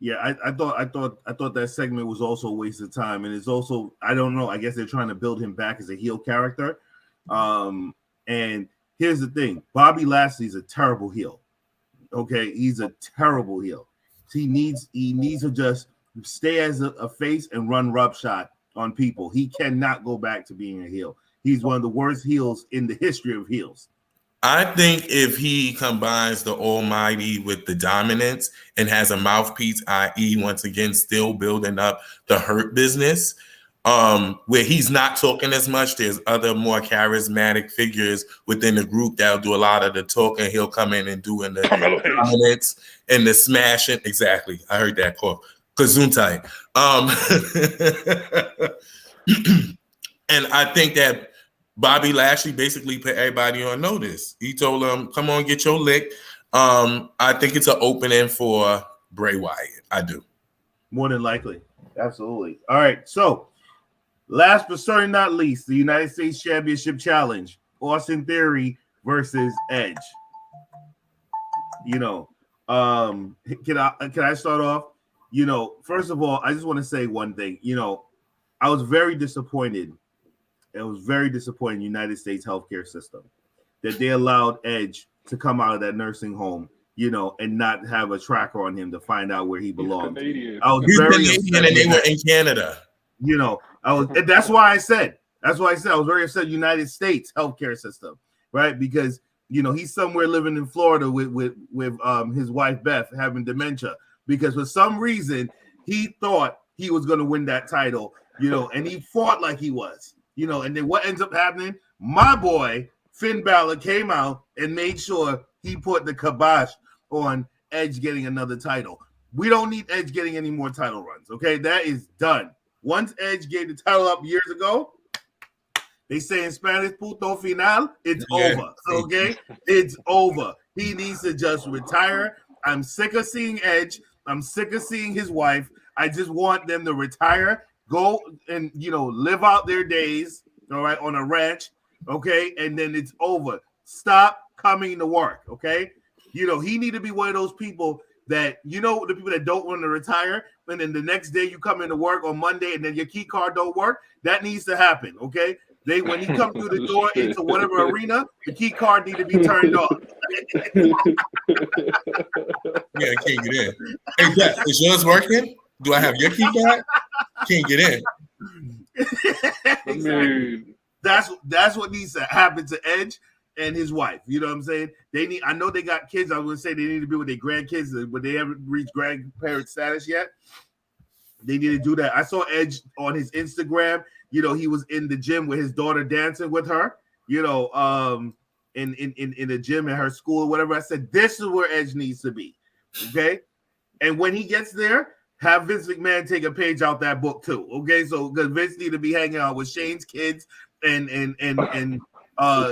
S1: Yeah, I thought that segment was also a waste of time, and it's also, I don't know, I guess they're trying to build him back as a heel character. And here's the thing: Bobby Lashley's a terrible heel. Okay, he's a terrible heel. He needs to just stay as a face and run roughshod on people. He cannot go back to being a heel. He's one of the worst heels in the history of heels.
S2: I think if he combines the almighty with the dominance and has a mouthpiece, i.e., once again, still building up the Hurt business, where he's not talking as much, there's other more charismatic figures within the group that'll do a lot of the talking. He'll come in and do in the dominance and the smashing. Exactly. I heard that call. Gesundheit. And I think that Bobby Lashley basically put everybody on notice. He told them, come on, get your lick. I think it's an opening for Bray Wyatt. I do.
S1: More than likely. Absolutely. All right. So, last but certainly not least, the United States Championship Challenge. Austin Theory versus Edge. Can I start off? First of all, I just want to say one thing. I was very disappointed. It was very disappointing, United States healthcare system, that they allowed Edge to come out of that nursing home, and not have a tracker on him to find out where he belonged.
S2: I was very upset, and they were in Canada.
S1: That's why I said I was very upset. United States healthcare system, right? Because he's somewhere living in Florida with his wife Beth having dementia, because for some reason he thought he was going to win that title, and he fought like he was. And then what ends up happening? My boy, Finn Balor, came out and made sure he put the kibosh on Edge getting another title. We don't need Edge getting any more title runs, okay? That is done. Once Edge gave the title up years ago, they say in Spanish, punto final, it's over, okay? It's over. He needs to just retire. I'm sick of seeing Edge. I'm sick of seeing his wife. I just want them to retire. Go and live out their days, all right, on a ranch, okay, and then it's over. Stop coming to work, okay? He need to be one of those people that the people that don't want to retire, and then the next day you come into work on Monday, and then your key card don't work. That needs to happen, okay? When he comes through the door into whatever arena, the key card need to be turned off.
S2: Yeah, I can't get in. Hey, Jeff, is yours working? Do I have your key card? Can't get in.
S1: Exactly. That's what needs to happen to Edge and his wife. You know what I'm saying? I know they got kids. I was gonna say they need to be with their grandkids, but they haven't reached grandparent status yet. They need to do that. I saw Edge on his Instagram. He was in the gym with his daughter dancing with her. in the gym at her school or whatever. I said, this is where Edge needs to be. Okay. And when he gets there, have Vince McMahon take a page out that book too. Okay. So because Vince need to be hanging out with Shane's kids and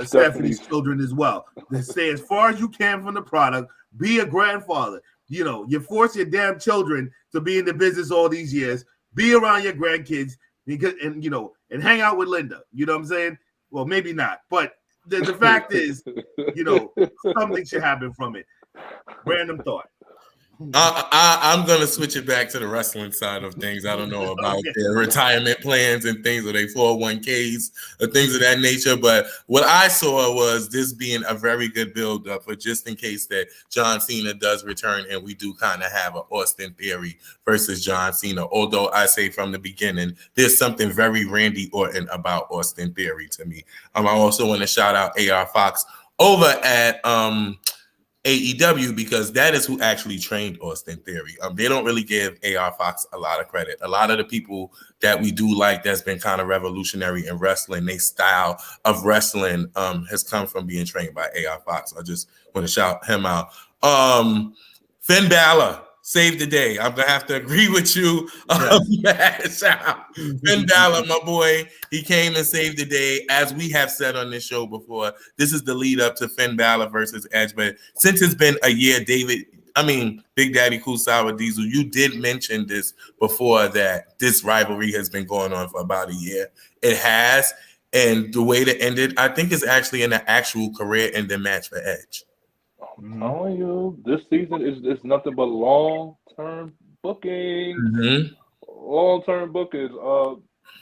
S1: Stephanie's children as well. Stay as far as you can from the product. Be a grandfather. You know, you force your damn children to be in the business all these years. Be around your grandkids and hang out with Linda. You know what I'm saying? Well, maybe not, but the fact is, something should happen from it. Random thought.
S2: I'm going to switch it back to the wrestling side of things. I don't know about their retirement plans and things, or their 401ks or things of that nature. But what I saw was this being a very good build-up for just in case that John Cena does return and we do kind of have an Austin Theory versus John Cena. Although I say from the beginning, there's something very Randy Orton about Austin Theory to me. I also want to shout out AR Fox over at AEW, because that is who actually trained Austin Theory. They don't really give AR Fox a lot of credit. A lot of the people that we do like that's been kind of revolutionary in wrestling, their style of wrestling has come from being trained by AR Fox. I just want to shout him out. Finn Balor saved the day. I'm going to have to agree with you. Finn Balor, my boy, he came and saved the day. As we have said on this show before, this is the lead up to Finn Balor versus Edge. But since it's been a year, Big Daddy Cool Sour Diesel, you did mention this before, that this rivalry has been going on for about a year. It has. And the way to end it, I think, is actually in an actual career-ending match for Edge.
S3: I'm telling you, this season is nothing but long-term bookings.
S2: Mm-hmm.
S3: Long-term bookings.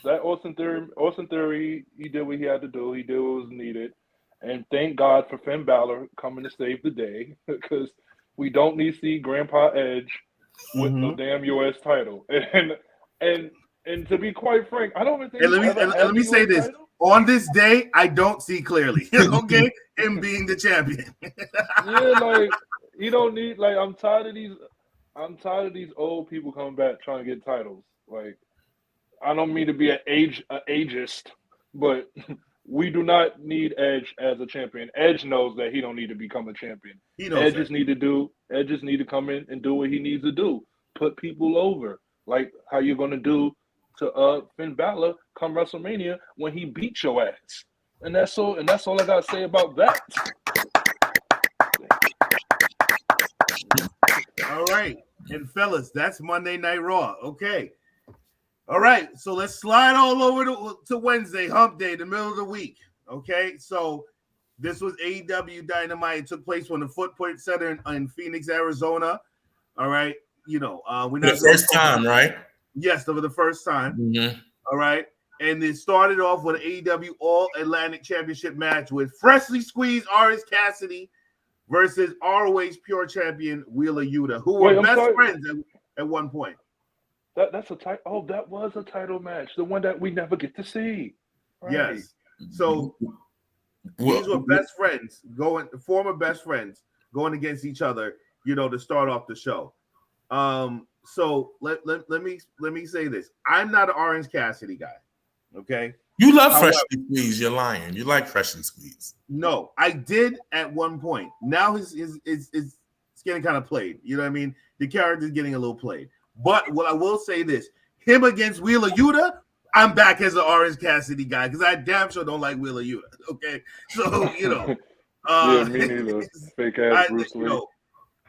S3: That Austin Theory, he did what he had to do. He did what was needed. And thank God for Finn Balor coming to save the day, because we don't need to see Grandpa Edge with the damn U.S. title. And to be quite frank, I don't even think.
S1: Let me say this. Title. On this day, I don't see clearly. Okay, him being the champion.
S3: You don't need. I'm tired of these old people coming back trying to get titles. I don't mean to be an ageist, but we do not need Edge as a champion. Edge knows that he don't need to become a champion. Edge just need to come in and do what he needs to do. Put people over, like how you're gonna do to Finn Balor come WrestleMania when he beats your ass. And that's all I gotta say about that.
S1: All right. And fellas, that's Monday Night Raw. Okay. All right. So let's slide all over to Wednesday, hump day, the middle of the week. Okay. So this was AEW Dynamite. It took place on the Footprint Center in Phoenix, Arizona. All right. We're not
S2: the first time, right?
S1: Yes, for the first time.
S2: Mm-hmm.
S1: All right. And it started off with an AEW All-Atlantic Championship match with freshly squeezed Orange Cassidy versus ROH Pure Champion Wheeler Yuta, who were best friends at one point.
S3: That's a title. Oh, that was a title match. The one that we never get to see. Right.
S1: Yes. So these were best friends, former best friends going against each other, to start off the show. So let me say this. I'm not an Orange Cassidy guy. Okay.
S2: You love freshly squeezed. You're lying. You like freshly squeezed.
S1: No, I did at one point. Now his getting kind of played. You know what I mean? The character's getting a little played. But what I will say this: him against Wheeler Yuta, I'm back as an Orange Cassidy guy because I damn sure don't like Wheeler Yuta. Okay, so
S3: yeah, me neither. Fake ass Bruce Lee.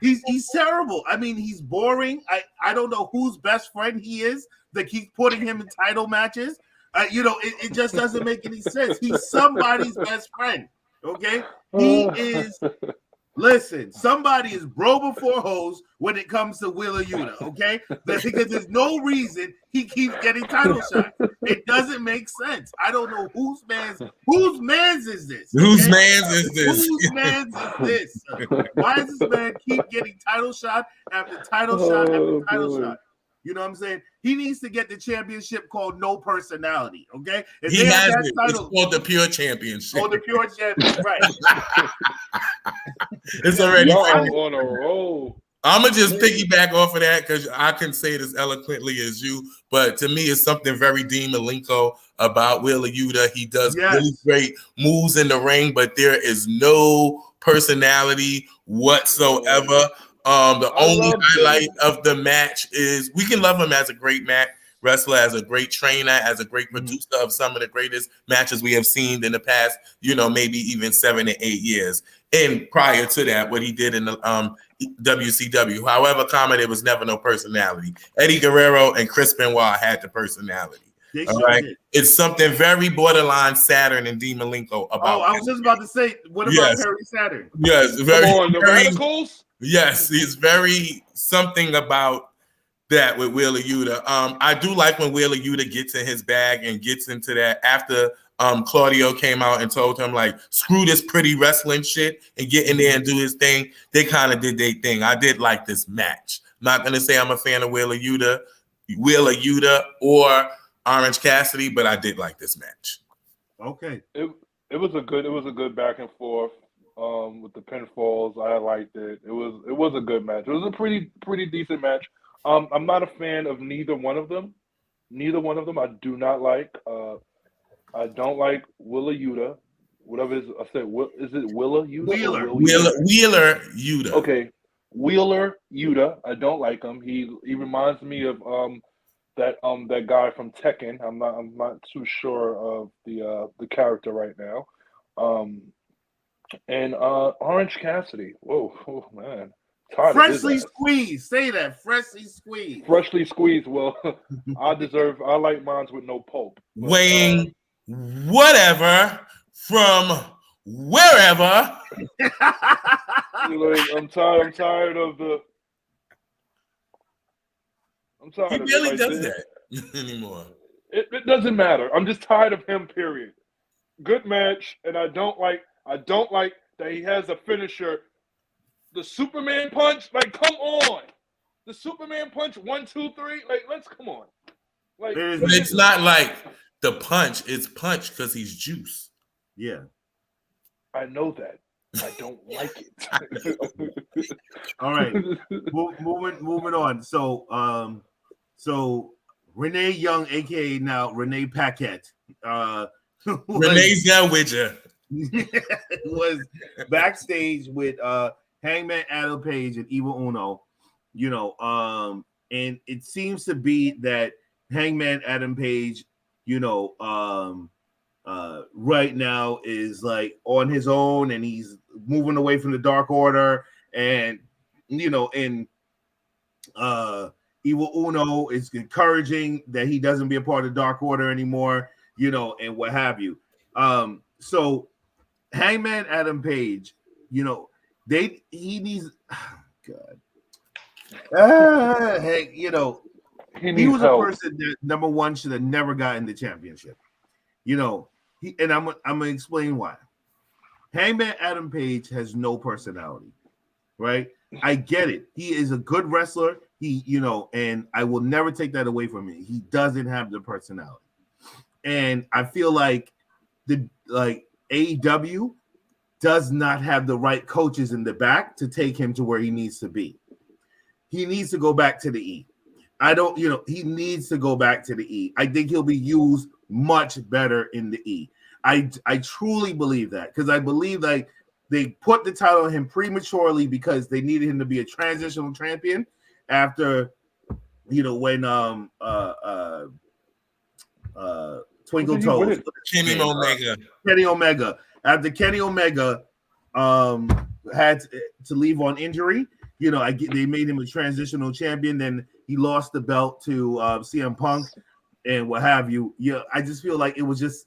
S1: He's terrible. I mean, he's boring. I don't know whose best friend he is that keeps putting him in title matches. It just doesn't make any sense. He's somebody's best friend. Okay, he is. Listen, somebody is bro before hoes when it comes to Wheeler Yuta, okay? Because there's no reason he keeps getting title shots. It doesn't make sense. I don't know whose man's is this? Okay?
S2: Whose man's is this?
S1: Whose man's is this? Why does this man keep getting title shot after title shot after title shot? You know what I'm saying? He needs to get the championship called No Personality, okay?
S2: He has it. It's called the Pure Championship.
S1: Oh, the Pure Championship, right.
S2: It's already
S3: on a roll.
S2: I'm going to just piggyback off of that because I can say it as eloquently as you, but to me, it's something very Dean Malenko about Wheeler Yuta. He does
S1: Yes.
S2: really great moves in the ring, but there is no personality whatsoever. The only highlight of the match is we can love him as a great wrestler, as a great trainer, as a great producer of some of the greatest matches we have seen in the past, maybe even 7 to 8 years. And prior to that, what he did in the WCW. However, it was never no personality. Eddie Guerrero and Chris Benoit had the personality.
S1: They sure did.
S2: It's something very borderline Saturn and Dean Malenko about.
S1: I was just about to say, what about Perry Saturn?
S2: Yes,
S3: Come on, the Radicals?
S2: Yes, he's very something about that with Wheeler Yuta. I do like when Wheeler Yuta gets in his bag and gets into that after Claudio came out and told him, like, screw this pretty wrestling shit and get in there and do his thing. They kind of did their thing. I did like this match. Not going to say I'm a fan of Wheeler Yuta or Orange Cassidy, but I did like this match.
S1: Okay.
S3: It was a good back and forth with the pinfalls. I liked it. It was a good match. It was a pretty decent match. I'm not a fan of neither one of them. I do not like. I don't like Wheeler Yuta. Whatever it is, I said, is it Wheeler Yuta?
S2: Wheeler Yuta.
S3: Okay, Wheeler Yuta. I don't like him. He reminds me of that guy from Tekken. I'm not too sure of the character right now. And Orange Cassidy. Whoa, man.
S1: Freshly squeezed. Say that. Freshly squeezed.
S3: Freshly squeezed. Well, I like mines with no pulp.
S2: Weighing whatever from wherever.
S3: I'm tired of the.
S2: He really does that anymore.
S3: It doesn't matter. I'm just tired of him. Period. Good match, and I don't like that he has a finisher. The Superman punch, like, come on. The Superman punch, 1, 2, 3, like, let's come on. Like,
S2: it's not like the punch. It's punch because he's juice.
S1: Yeah,
S3: I know that. I don't like it.
S1: All right, moving on. So Renee Young, aka now Renee Paquette,
S2: Renee Zellweger
S1: was backstage with Hangman Adam Page and Evil Uno, and it seems to be that Hangman Adam Page, right now is like on his own, and he's moving away from the Dark Order, and Evil Uno is encouraging that he doesn't be a part of the Dark Order anymore, and what have you. So Hangman Adam Page, he needs God. He was help. A person that number one should have never gotten the championship. I'm gonna explain why. Hangman Adam Page has no personality, right? I get it. He is a good wrestler. And I will never take that away from him. He doesn't have the personality. And I feel like AEW does not have the right coaches in the back to take him to where he needs to be. He needs to go back to the E. He needs to go back to the E. I think he'll be used much better in the E. I truly believe that, because I believe like they put the title on him prematurely because they needed him to be a transitional champion after when Twinkle Toes
S2: Kenny
S1: Omega after Kenny Omega had to leave on injury. They made him a transitional champion. Then he lost the belt to CM Punk and what have you. I just feel like it was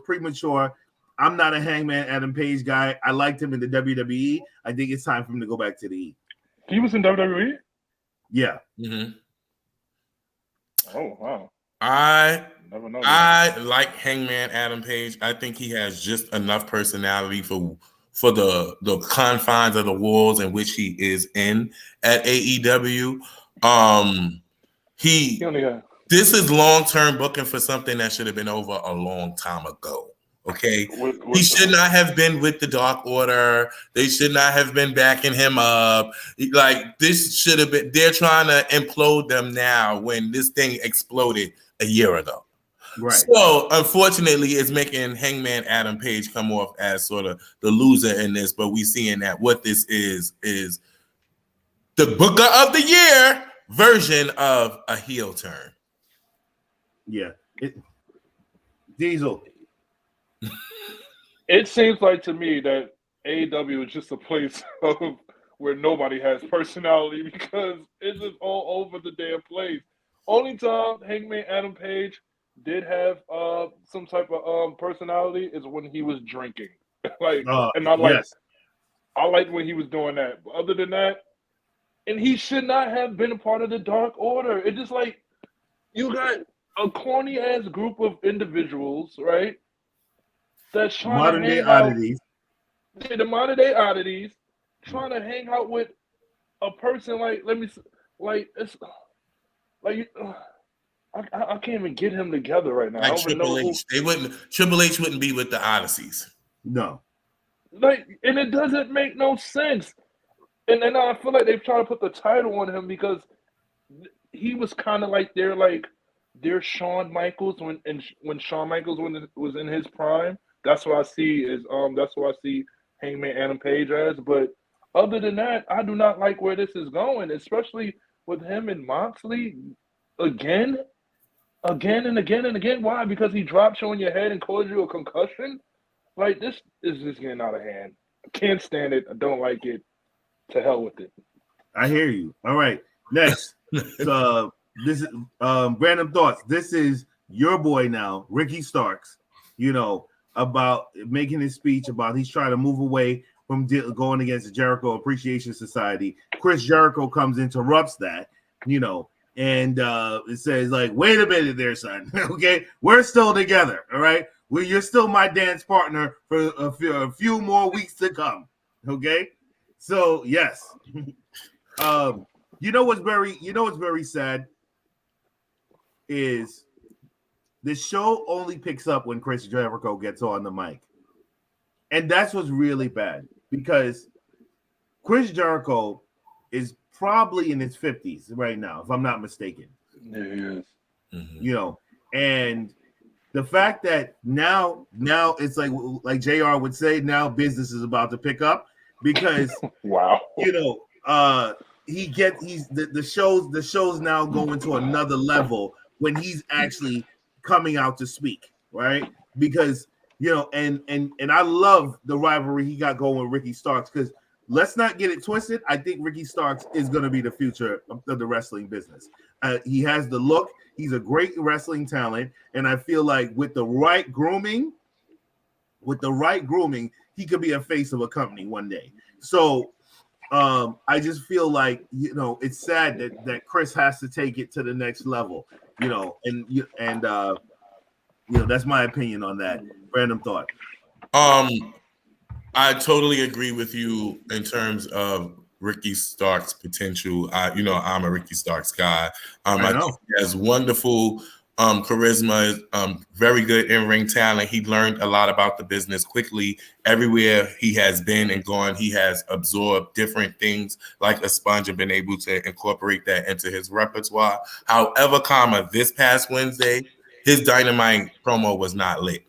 S1: premature. I'm not a Hangman Adam Page guy. I liked him in the WWE. I think it's time for him to go back to the E.
S3: He was in WWE?
S1: Yeah.
S2: Mm-hmm.
S3: Oh, wow.
S2: I like Hangman Adam Page. I think he has just enough personality for the confines of the walls in which he is in at AEW. This is long-term booking for something that should have been over a long time ago. Okay, he should not have been with the Dark Order. They should not have been backing him up. Like, this should have been. They're trying to implode them now when this thing exploded a year ago.
S1: Right.
S2: So unfortunately, it's making Hangman Adam Page come off as sort of the loser in this, but we seeing that what this is the Booker of the Year version of a heel turn.
S1: Yeah. Diesel.
S3: It seems like to me that AEW is just a place where nobody has personality because it's just all over the damn place. Only time Hangman Adam Page did have some type of personality is when he was drinking. And I liked when he was doing that. But other than that, and he should not have been a part of the Dark Order. It's just like you got a corny ass group of individuals, right? That's trying
S1: modern
S3: to
S1: day
S3: hang
S1: oddities.
S3: out. The modern day oddities trying to hang out with a person I can't even get him together right now.
S2: Like Triple H, Triple H wouldn't be with the Odysseys.
S1: No.
S3: And it doesn't make no sense. And then I feel like they've tried to put the title on him because he was kind of like their Shawn Michaels when Shawn Michaels was in his prime. That's what I see Hangman Adam Page as. But other than that, I do not like where this is going, especially with him and Moxley again and again and again. Why? Because he dropped you on your head and caused you a concussion? Like, this is just getting out of hand. I can't stand it. I don't like it. To hell with it.
S1: I hear you. All right. Next. So this is random thoughts. This is your boy now, Ricky Starks, about making his speech about he's trying to move away from going against the Jericho Appreciation Society. Chris Jericho comes, interrupts that, and it says, like, wait a minute there, son. Okay, we're still together. All right. Well, you're still my dance partner for a few more weeks to come. Okay. So yes. What's very sad is the show only picks up when Chris Jericho gets on the mic. And that's what's really bad because Chris Jericho is probably in his 50s right now, if I'm not mistaken.
S3: Yeah, he is.
S1: Mm-hmm. And the fact that now it's like JR would say, now business is about to pick up because
S3: wow.
S1: The show's now going to another level when he's actually coming out to speak, right? Because and I love the rivalry he got going with Ricky Starks because let's not get it twisted. I think Ricky Starks is going to be the future of the wrestling business. He has the look. He's a great wrestling talent, and I feel like with the right grooming, he could be a face of a company one day. So I just feel like it's sad that Chris has to take it to the next level, and that's my opinion on that. Random thought.
S2: I totally agree with you in terms of Ricky Starks' potential. I'm a Ricky Starks guy. I think he has wonderful charisma, very good in-ring talent. He learned a lot about the business quickly. Everywhere he has been and gone, he has absorbed different things like a sponge and been able to incorporate that into his repertoire. However, this past Wednesday, his Dynamite promo was not lit.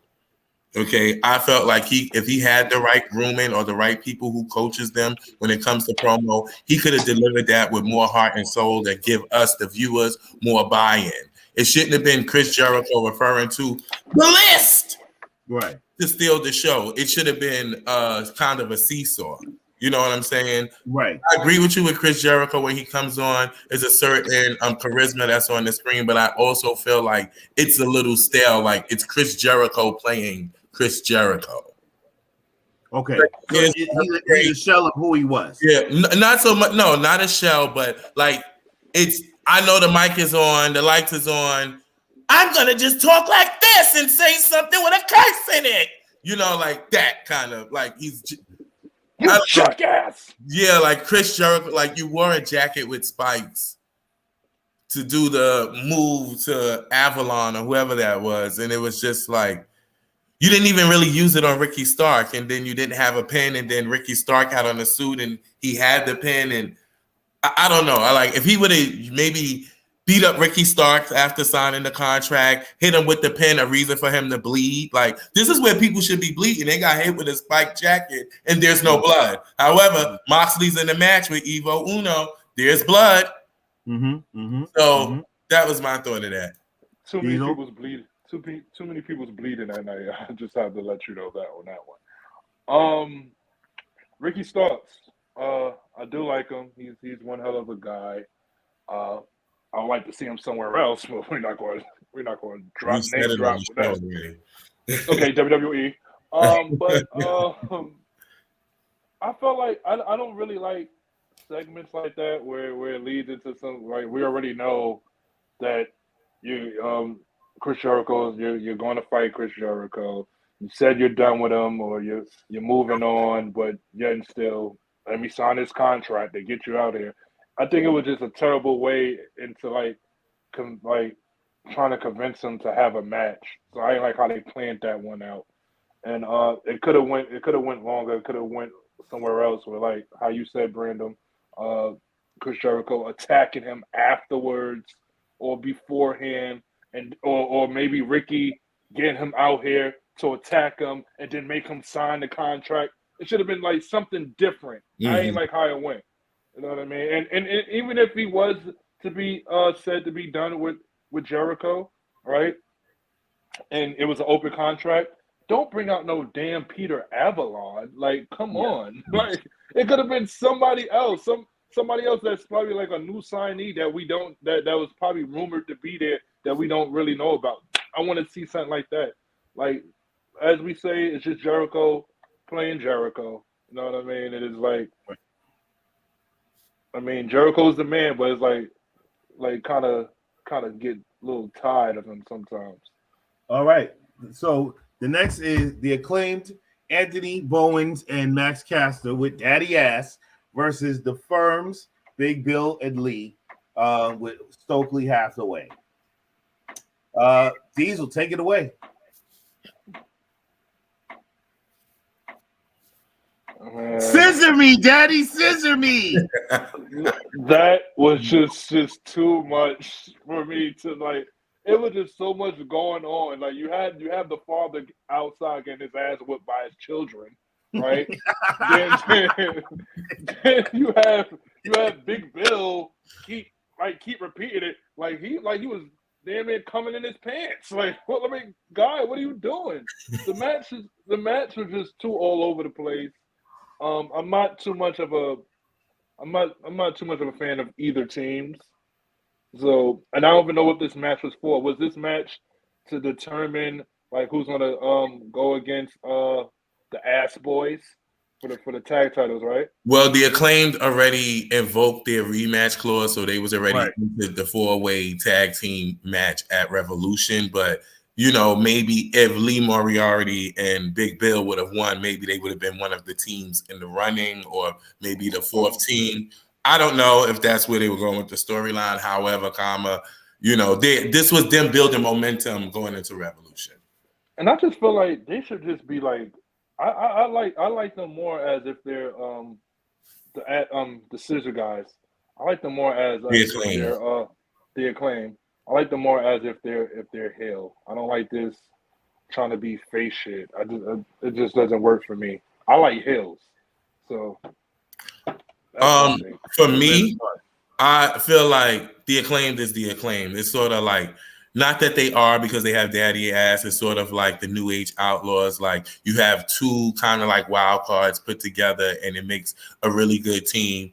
S2: Okay, I felt like if he had the right grooming or the right people who coaches them when it comes to promo, he could have delivered that with more heart and soul that give us, the viewers, more buy-in. It shouldn't have been Chris Jericho referring to the list,
S1: right,
S2: to steal the show. It should have been kind of a seesaw. You know what I'm saying?
S1: Right.
S2: I agree with you with Chris Jericho when he comes on. There's a certain charisma that's on the screen, but I also feel like it's a little stale. Like it's Chris Jericho playing Chris Jericho.
S1: Okay. So he's a shell of who he was.
S2: Yeah, not so much. No, not a shell, but like I know the mic is on, the lights is on. I'm gonna just talk like this and say something with a curse in it. Like that kind of like he's.
S3: You jackass.
S2: Yeah, like Chris Jericho, like you wore a jacket with spikes to do the move to Avalon or whoever that was, and it was just like you didn't even really use it on Ricky Stark, and then you didn't have a pin, and then Ricky Stark had on the suit and he had the pin, and I don't know. I like if he would have maybe beat up Ricky Starks after signing the contract, hit him with the pin, a reason for him to bleed. Like, this is where people should be bleeding. They got hit with a spiked jacket and there's no blood. However, Moxley's in the match with Evo Uno. There's blood. So that was my thought of that.
S3: Too many people's bleeding. Too many people's bleeding that night. I just have to let you know that on that one. Ricky Starks. I do like him. He's one hell of a guy. I would like to see him somewhere else, but we're not going to drop name drop for that. Okay, WWE. But I felt like I don't really like segments like that where it leads into some, like, we already know that you Chris Jericho, you're going to fight Chris Jericho. You said you're done with him, or you're moving on, but yet and still, let me sign this contract to get you out here. I think it was just a terrible way into like trying to convince him to have a match. So I ain't like how they planned that one out. And it could have went longer. It could have went somewhere else, where, like how you said, Brandon, Chris Jericho attacking him afterwards or beforehand, and or maybe Ricky getting him out here to attack him and then make him sign the contract. It should have been like something different. I ain't like how it went. You know what I mean? And even if he was to be said to be done with Jericho, right? And it was an open contract, don't bring out no damn Peter Avalon. Like, come on. Like, it could have been somebody else. Somebody else that's probably like a new signee that we don't that was probably rumored to be there that we don't really know about. I want to see something like that. Like, as we say, it's just Jericho playing Jericho. You know what I mean? It is like, I mean, Jericho's the man, but it's like kind of get a little tired of him sometimes.
S1: All right. So the next is the Acclaimed, Anthony Bowens and Max Caster with Daddy Ass versus the Firms, Big Bill and Lee, with Stokely Hathaway. Diesel, take it away. Scissor me, Daddy, scissor me.
S3: That was just too much for me to like. It was just so much going on. Like, you have the father outside getting his ass whipped by his children, right? then you have Big Bill keep repeating it like he was damn it coming in his pants. Like, what? I mean, guy, what are you doing? The match was just too all over the place. I'm not too much of a fan of either teams. So, and I don't even know what this match was for. Was this match to determine like who's gonna go against the Ass Boys for the tag titles, right?
S2: Well, the Acclaimed already invoked their rematch clause, so they was already into the 4-way tag team match at Revolution. But you know, maybe if Lee Moriarty and Big Bill would have won, maybe they would have been one of the teams in the running, or maybe the fourth team. I don't know if that's where they were going with the storyline. However, you know, this was them building momentum going into Revolution.
S3: And I just feel like they should just be like, I like them more as if they're the Scissor guys. I like them more as the Acclaim. I like them more as if they're heel. I don't like this trying to be face shit. It just doesn't work for me. I like heels. So
S2: for me, I feel like the Acclaimed is the Acclaimed. It's sort of like, not that they are because they have Daddy Ass. It's sort of like the New Age Outlaws. Like, you have two kind of like wild cards put together, and it makes a really good team.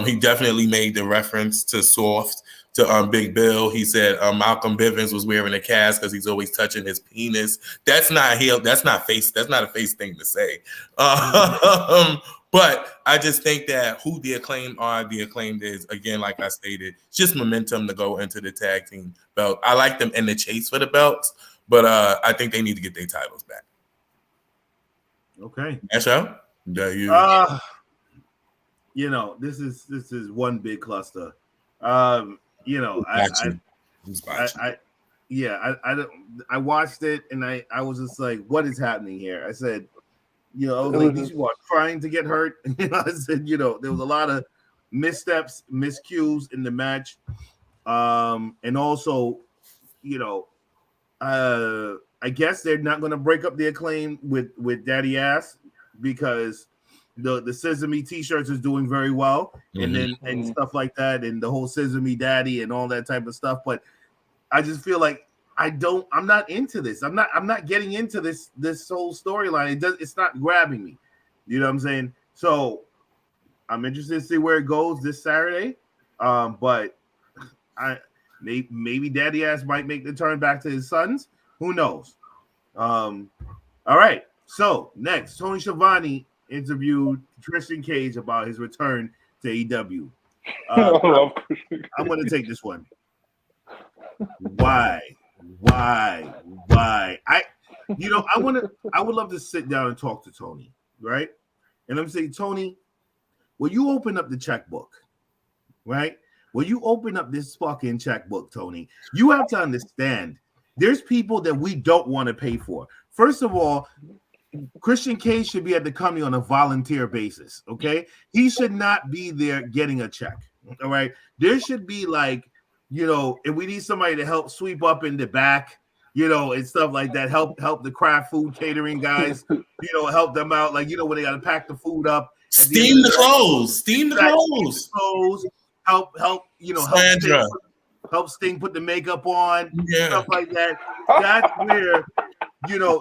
S2: He definitely made the reference to Soft, to Big Bill. He said Malcolm Bivens was wearing a cast because he's always touching his penis. That's not heel. That's not face. That's not a face thing to say. But I just think that who the Acclaimed is, again, like I stated, just momentum to go into the tag team belt. I like them in the chase for the belts, but I think they need to get their titles back.
S1: Okay.
S2: That's how?
S1: You know, this is one big cluster. You know, I watched it and I was just like, what is happening here? I said, you know, I was like, these people are trying to get hurt. You know, I said, you know, there was a lot of missteps, miscues in the match. And also, you know, I guess they're not going to break up the Acclaim with Daddy Ass because the Sesame T-shirts is doing very well, and then and stuff like that, and the whole Sesame Daddy and all that type of stuff. But I just feel like I'm not into this. I'm not getting into this whole storyline. It's not grabbing me. You know what I'm saying? So I'm interested to see where it goes this Saturday. But maybe Daddy Ass might make the turn back to his sons. Who knows? All right. So next, Tony Schiavone interviewed Christian Cage about his return to AEW. I'm going to take this one. Why? I would love to sit down and talk to Tony, right? And I'm saying, Tony, will you open up the checkbook, right? Will you open up this fucking checkbook, Tony? You have to understand, there's people that we don't want to pay for. First of all, Christian Cage should be at the company on a volunteer basis, okay? He should not be there getting a check, all right? There should be like, you know, if we need somebody to help sweep up in the back, you know, and stuff like that, help the craft food catering guys, you know, help them out, like, you know, when they got to pack the food up.
S2: Steam the clothes.
S1: Help, you know, help Sting put the makeup on, stuff like that.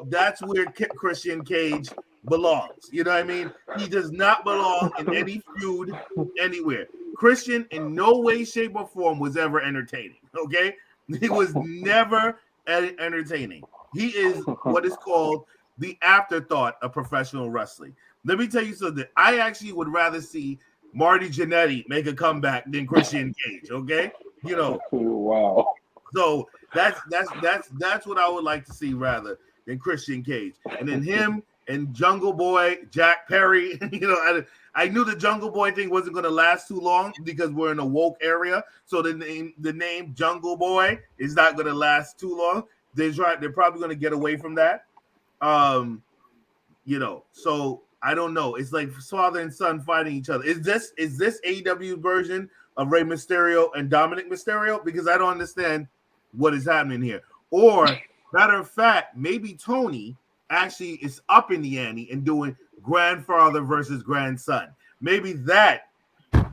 S1: That's where Christian Cage belongs. You know what I mean? He does not belong in any feud anywhere. Christian, in no way, shape, or form, was ever entertaining. Okay, he was never entertaining. He is what is called the afterthought of professional wrestling. Let me tell you something. I actually would rather see Marty Jannetty make a comeback than Christian Cage. Okay, you know.
S3: Wow.
S1: So that's what I would like to see rather than Christian Cage, and then him and Jungle Boy Jack Perry. You know, I knew the Jungle Boy thing wasn't going to last too long because we're in a woke area. So the name Jungle Boy is not going to last too long. They're probably going to get away from that. You know, so I don't know. It's like father and son fighting each other. Is this AEW version of Rey Mysterio and Dominic Mysterio? Because I don't understand what is happening here. Or matter of fact, maybe Tony actually is up in the ante and doing grandfather versus grandson. Maybe that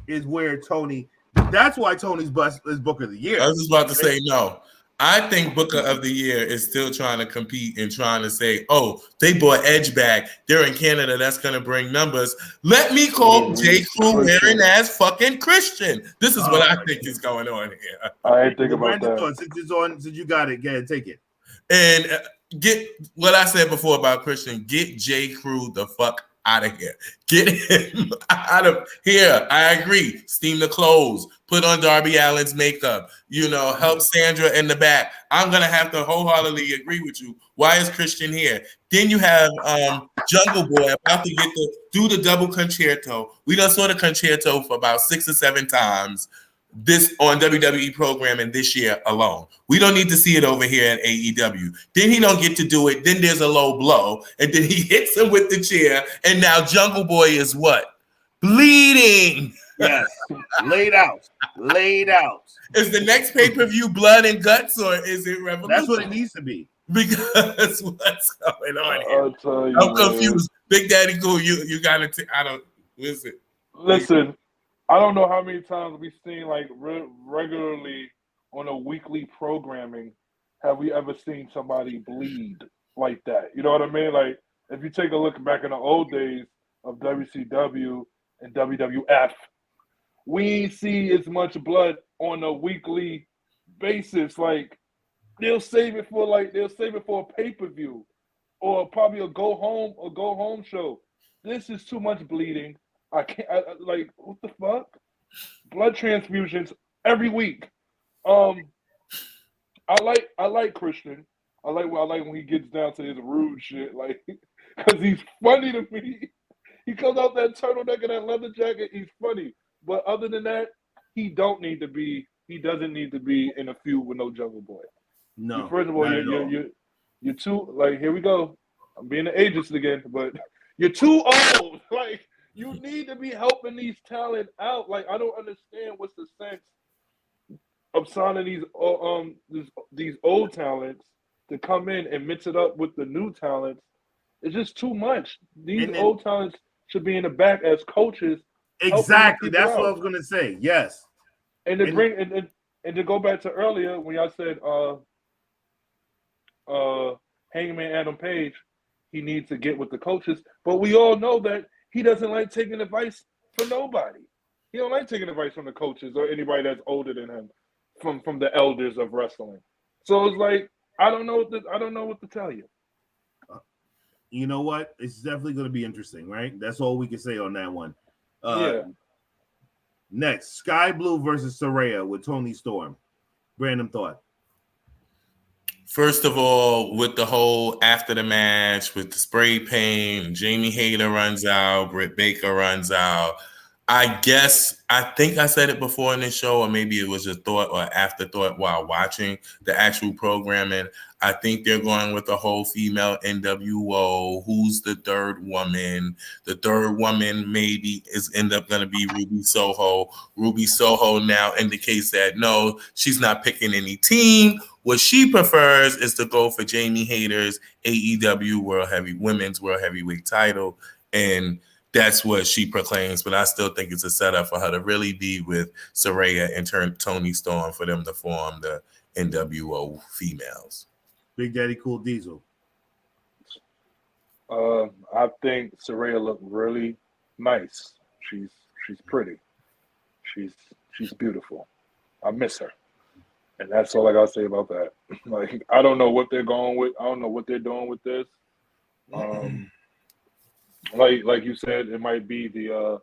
S1: is where Tony. That's why Tony's is Booker of the Year.
S2: I was just about to say no. I think Booker of the Year is still trying to compete and trying to say, oh, they brought Edge back. They're in Canada. That's going to bring numbers. Let me call J. Crew wearing as fucking Christian. This is what I think is going on here.
S3: I didn't think about that.
S1: Since you got it, go ahead, take it.
S2: And get what I said before about Christian. Get J. Crew the fuck out of here. Get him out of here. I agree. Steam the clothes. Put on Darby Allin's makeup. You know, help Sandra in the back. I'm going to have to wholeheartedly agree with you. Why is Christian here? Then you have Jungle Boy about to do the double concerto. We done saw the concerto for about 6 or 7 times this on WWE programming this year alone. We don't need to see it over here at AEW. Then he don't get to do it. Then there's a low blow, and then he hits him with the chair. And now Jungle Boy is what? Bleeding.
S1: Yes, laid out.
S2: Is the next pay-per-view blood and guts, or is it Revolution?
S1: That's what it needs to be.
S2: Because what's going on here? I'm confused. Big Daddy Cool, you gotta. I don't.
S3: Listen. I don't know how many times we've seen, like, regularly on a weekly programming, have we ever seen somebody bleed like that? You know what I mean? Like, if you take a look back in the old days of WCW and WWF, we ain't see as much blood on a weekly basis. Like, they'll save it for a pay-per-view or probably a go home show. This is too much bleeding. I can't like what the fuck? Blood transfusions every week. I like Christian. I like when he gets down to his rude shit, like because he's funny to me. He comes out that turtleneck and that leather jacket. He's funny, but other than that, he doesn't need to be in a feud with no Jungle Boy.
S1: No.
S3: First of all, you're too like here we go. I'm being an ageist again, but you're too old. Like. You need to be helping these talent out. Like, I don't understand what's the sense of signing these old talents to come in and mix it up with the new talents is just too much. These old talents should be in the back as coaches.
S1: Exactly. That's what I was gonna say. Yes.
S3: And to bring and to go back to earlier when y'all said Hangman Adam Page, he needs to get with the coaches, but we all know that he doesn't like taking advice from nobody. He don't like taking advice from the coaches or anybody that's older than him, from the elders of wrestling. So it's like I don't know what to tell you.
S1: You know what? It's definitely going to be interesting, right? That's all we can say on that one.
S3: Yeah.
S1: Next, Sky Blue versus Saraya with Tony Storm. Random thought.
S2: First of all, with the whole after the match, with the spray paint, Jamie Hayter runs out, Britt Baker runs out. I think I said it before in this show, or maybe it was a thought or afterthought while watching the actual programming. I think they're going with the whole female NWO. Who's the third woman? The third woman maybe end up going to be Ruby Soho. Ruby Soho now indicates that no, she's not picking any team. What she prefers is to go for Jamie Hayter's AEW Women's World Heavyweight title, and that's what she proclaims, but I still think it's a setup for her to really be with Saraya and Tony Storm for them to form the NWO females.
S1: Big Daddy Cool Diesel.
S3: I think Saraya looked really nice. She's pretty. She's beautiful. I miss her. And that's all I gotta say about that. Like I don't know what they're going with. I don't know what they're doing with this. Like you said, it might be the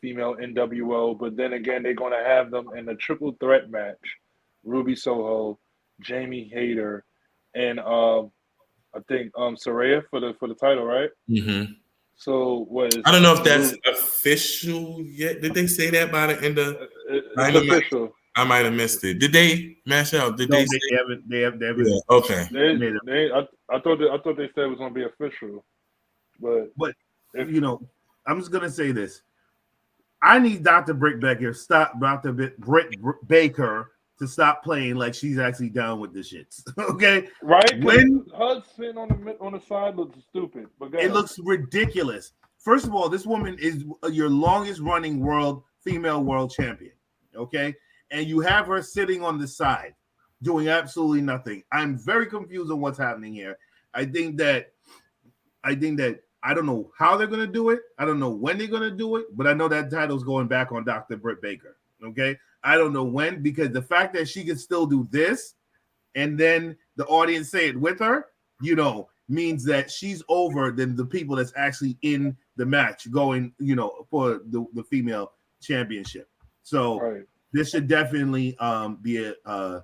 S3: female NWO, but then again, they're gonna have them in a triple threat match: Ruby Soho, Jamie Hayter, and I think Saraya for the title, right?
S2: Mm-hmm.
S3: So
S2: I don't know if that's official yet. Did they say that by the end of?
S3: It's official.
S2: I might have missed it. Did they mash out? Did they?
S1: They haven't.
S2: Yeah, okay.
S3: I thought they said it was gonna be official, but
S1: you know, I'm just gonna say this. I need Dr. Britt Baker to stop playing like she's actually down with the shits. Okay,
S3: right? When her sitting on the side looks stupid, but
S1: it looks ridiculous. First of all, this woman is your longest running female world champion. Okay, and you have her sitting on the side doing absolutely nothing. I'm very confused on what's happening here. I think that I don't know how they're going to do it. I don't know when they're going to do it, but I know that title's going back on Dr. Britt Baker. Okay. I don't know when, because the fact that she can still do this and then the audience say it with her, means that she's over than the people that's actually in the match going, for the female championship. So this should definitely be a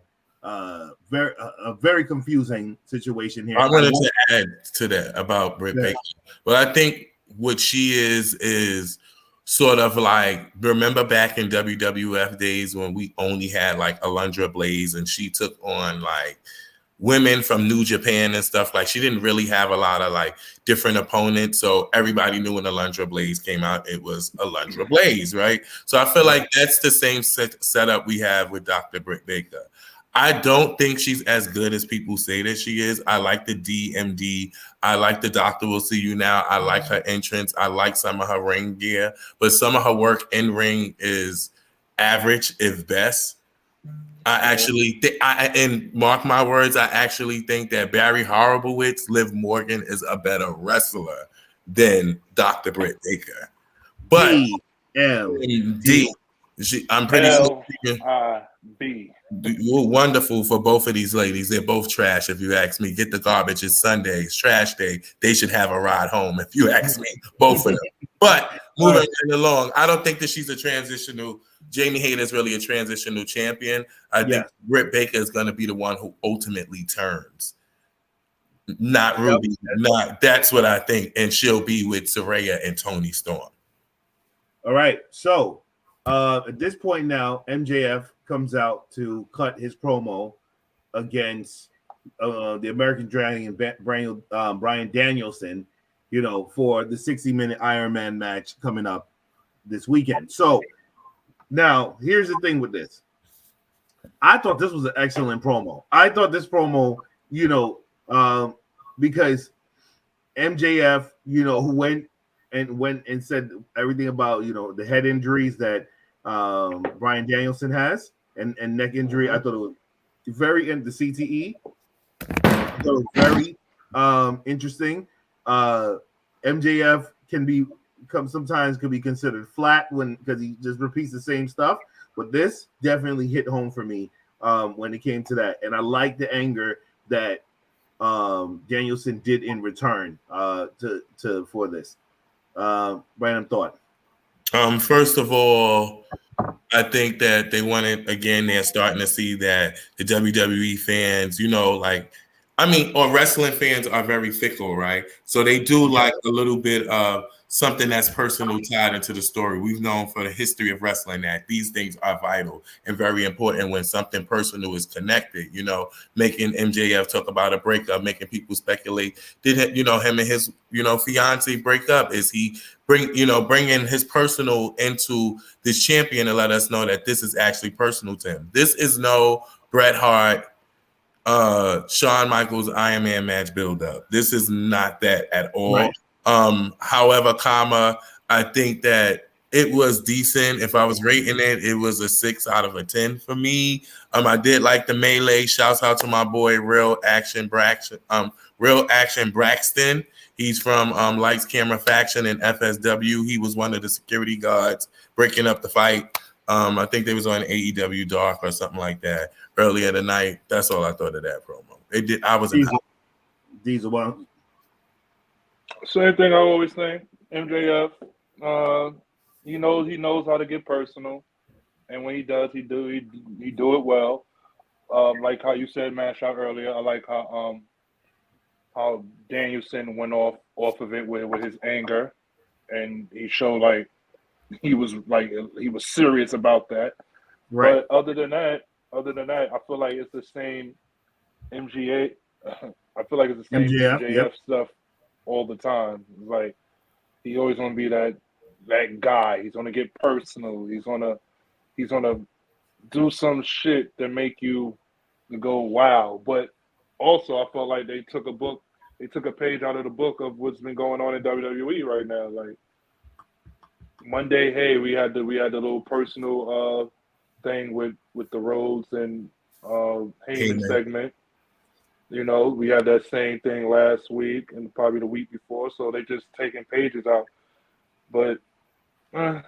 S1: very confusing situation here.
S2: I wanted to add to that about Britt Baker, but I think what she is sort of like, remember back in WWF days when we only had like Alundra Blaze and she took on like women from New Japan and stuff. Like she didn't really have a lot of like different opponents, so everybody knew when Alundra Blaze came out, it was Alundra Blaze, right? So I feel like that's the same setup we have with Dr. Britt Baker. I don't think she's as good as people say that she is. I like the DMD. I like the Doctor Will See You Now. I like her entrance. I like some of her ring gear, but some of her work in ring is average, if best. I actually and mark my words, I actually think that Barry Horowitz, Liv Morgan, is a better wrestler than Dr. Britt Baker. But D, I'm pretty sure.
S3: B.
S2: Wonderful for both of these ladies. They're both trash, if you ask me. Get the garbage. It's Sunday. It's trash day. They should have a ride home, if you ask me. Both of them. But moving along, I don't think that she's a transitional. Jamie Hayter is really a transitional champion. I think Britt Baker is going to be the one who ultimately turns. Not Ruby. That's what I think. And she'll be with Saraya and Tony Storm.
S1: All right. So at this point now, MJF comes out to cut his promo against the American Dragon, Bryan Danielson, for the 60-minute Iron Man match coming up this weekend. So now here's the thing with this. I thought this was an excellent promo. I thought this promo, because MJF, who went and said everything about the head injuries that Bryan Danielson has and neck injury. I thought it was very in the CTE. I thought it was very interesting. MJF sometimes can be considered flat because he just repeats the same stuff. But this definitely hit home for me when it came to that, and I like the anger that Danielson did in return for this. Random thought.
S2: First of all, I think that they wanted, again, they're starting to see that the WWE fans, or wrestling fans are very fickle, right? So they do like a little bit of something that's personal tied into the story. We've known for the history of wrestling that these things are vital and very important when something personal is connected, making MJF talk about a breakup, making people speculate. Did him and his, fiance break up? Is he bringing his personal into this champion to let us know that this is actually personal to him? This is no Bret Hart, Shawn Michaels Iron Man match build up. This is not that at all. Right. However, I think that it was decent. If I was rating it, it was a 6 out of a 10 for me. I did like the melee. Shouts out to my boy Real Action Braxton. He's from Lights Camera Faction and FSW. He was one of the security guards breaking up the fight. I think they was on AEW Dark or something like that earlier tonight. That's all I thought of that promo. It did. I was
S1: Diesel one.
S3: Same thing I always think. MJF, he knows how to get personal, and when he does, he do it well. Like how you said, Mash out earlier. I like how Danielson went off of it with his anger, and he showed he was serious about that. Right. But other than that, I feel like it's the same MGA. I feel like it's the same MJF stuff all the time. It's like he always want to be that guy. He's gonna get personal. He's gonna do some shit that make you go wow. But also, I felt like they took a page out of the book of what's been going on in WWE right now. Like Monday, hey, we had the little personal thing with the Rhodes and Heyman segment. We had that same thing last week and probably the week before. So they just taking pages out. But am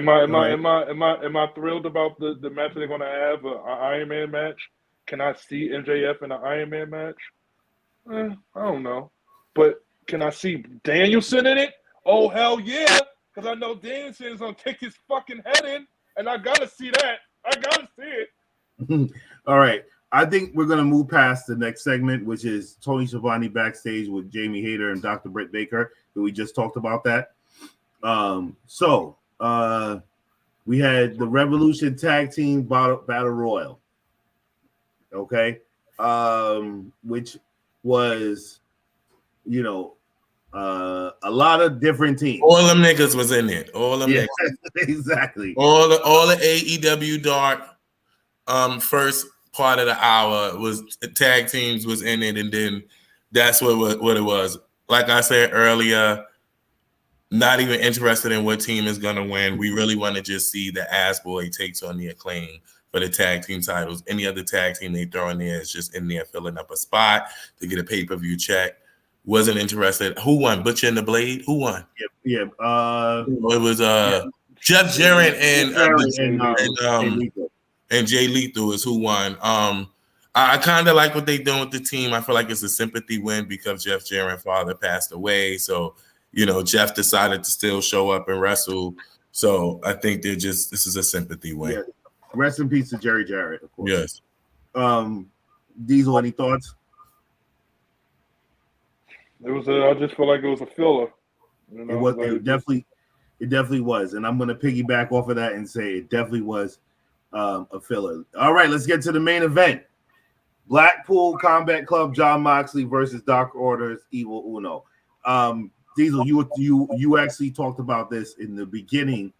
S3: I thrilled about the match they're gonna have, an Iron Man match? Can I see MJF in an Iron Man match? I don't know. But can I see Danielson in it? Oh hell yeah! Because I know Danielson is gonna kick his fucking head in, and I gotta see that. I gotta see it.
S1: All right. I think we're going to move past the next segment, which is Tony Schiavone backstage with Jamie Hayter and Dr. Britt Baker, who we just talked about that. So we had the Revolution Tag Team Battle Royal, okay, which was, a lot of different teams.
S2: All them niggas was in it. All them niggas.
S1: Exactly.
S2: All the AEW Dark first part of the hour was tag teams was in it, and then that's what it was. Like I said earlier, not even interested in what team is going to win. We really want to just see the Ass Boy takes on the Acclaim for the tag team titles. Any other tag team they throw in there is just in there filling up a spot to get a pay-per-view check. Wasn't interested. Who won? Butcher and the Blade? Who won?
S1: Yeah.
S2: It was Jeff Jarrett and Jay Lethal is who won. I kind of like what they doing with the team. I feel like it's a sympathy win because Jeff Jarrett's father passed away. So, Jeff decided to still show up and wrestle. So I think this is a sympathy win.
S1: Yeah. Rest in peace to Jerry Jarrett, of course.
S2: Yes.
S1: Diesel, any thoughts?
S3: I just feel like it was a filler.
S1: It definitely was. And I'm going to piggyback off of that and say it definitely was a filler. All right, let's get to the main event. Blackpool Combat Club, John Moxley versus Dark Order's Evil Uno. Diesel, you actually talked about this in the beginning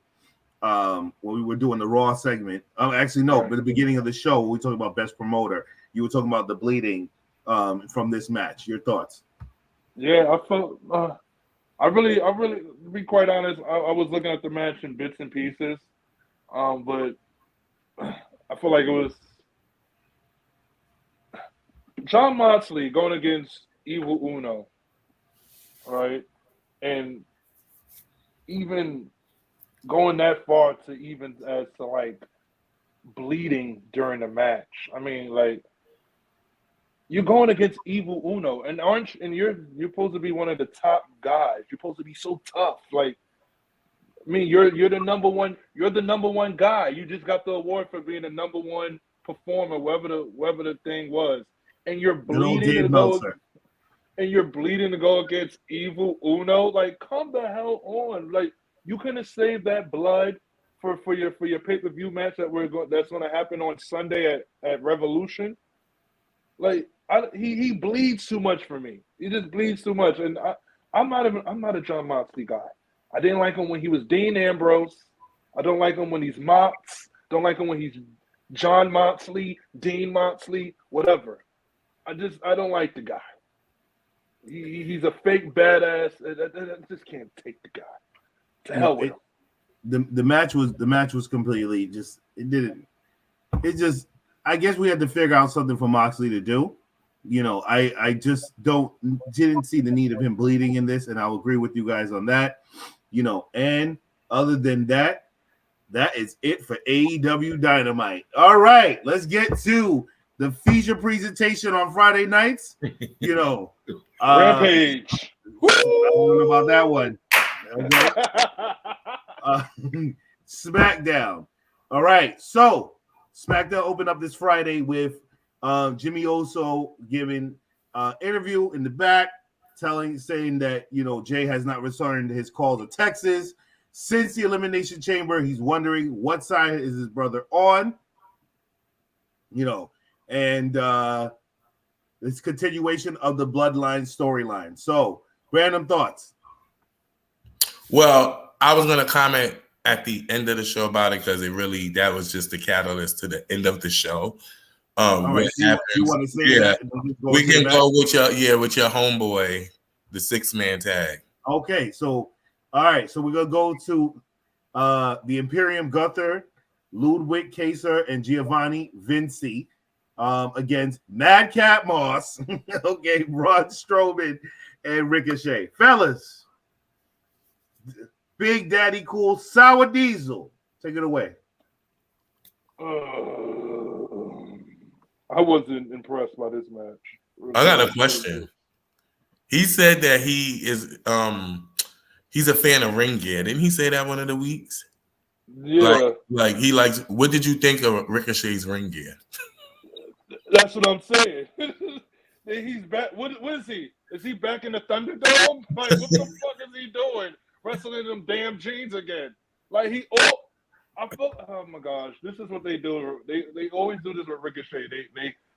S1: when we were doing the Raw segment. Actually, no, but the beginning of the show, we talked about best promoter. You were talking about the bleeding from this match. Your thoughts?
S3: Yeah, I felt. I really, to be quite honest, I was looking at the match in bits and pieces, but I feel like it was John Moxley going against Evil Uno, right? And even going that far to even as to like bleeding during the match. I mean, like you're going against Evil Uno, and you're supposed to be one of the top guys. You're supposed to be so tough. Like, I mean, you're the number one. You're the number one guy. You just got the award for being the number one performer, whatever the thing was, and you're bleeding to go. And you're bleeding to go against Evil Uno. Like, come the hell on! Like, you could have saved that blood for your pay-per-view match that's going to happen on Sunday at Revolution. Like, he bleeds too much for me. He just bleeds too much, and I'm not a John Moxley guy. I didn't like him when he was Dean Ambrose. I don't like him when he's Mox. Don't like him when he's John Moxley, Dean Moxley, whatever. I don't like the guy. He's a fake badass. I just can't take the guy. To hell with him.
S1: The match was completely just I guess we had to figure out something for Moxley to do. I just didn't see the need of him bleeding in this, and I'll agree with you guys on that. And other than that is it for AEW Dynamite. All right, let's get to the feature presentation on Friday nights.
S3: Rampage.
S1: I don't know about that one. Okay. SmackDown. All right, so SmackDown opened up this Friday with Jimmy Uso giving interview in the back, saying that Jay has not returned his call to Texas since the Elimination Chamber. He's wondering what side is his brother on. And it's continuation of the Bloodline storyline. So, random thoughts.
S2: Well, I was going to comment at the end of the show about it because that was just the catalyst to the end of the show.
S1: Right, you want to say that?
S2: We can go with your homeboy, the 6-man tag.
S1: Okay, so all right, so we're gonna go to the Imperium Gunther, Ludwig Kaiser, and Giovanni Vinci against Madcap Moss, okay, Braun Strowman, and Ricochet. Fellas, Big Daddy Cool, Sour Diesel, take it away.
S3: I wasn't impressed by this match.
S2: I got a question. He said that he is he's a fan of ring gear. Didn't he say that one of the weeks?
S3: Yeah.
S2: Like he likes. What did you think of Ricochet's ring gear?
S3: That's what I'm saying. He's back. What is he? Is he back in the Thunderdome? Like, what the fuck is he doing? Wrestling in them damn jeans again? Like I feel. Oh my gosh, this is what they do. They always do this with Ricochet.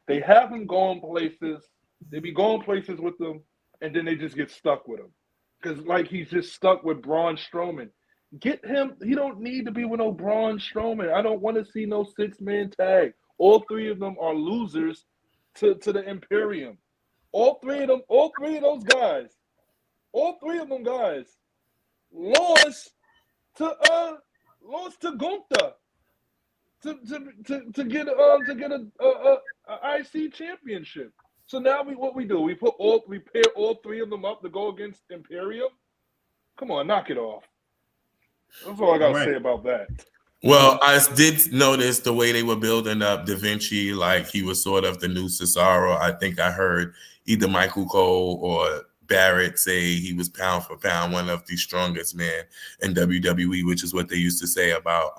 S3: They have him going places. They be going places with them, and then they just get stuck with him. Because like he's just stuck with Braun Strowman. Get him. He don't need to be with no Braun Strowman. I don't want to see no 6-man tag. All three of them are losers to the Imperium. All three of those guys lost to Gunther to get a IC championship. So now what we do? We pair all three of them up to go against Imperium. Come on, knock it off. That's all I gotta say about that.
S2: Well, I did notice the way they were building up Da Vinci, like he was sort of the new Cesaro. I think I heard either Michael Cole or Barrett say he was pound for pound one of the strongest men in WWE, which is what they used to say about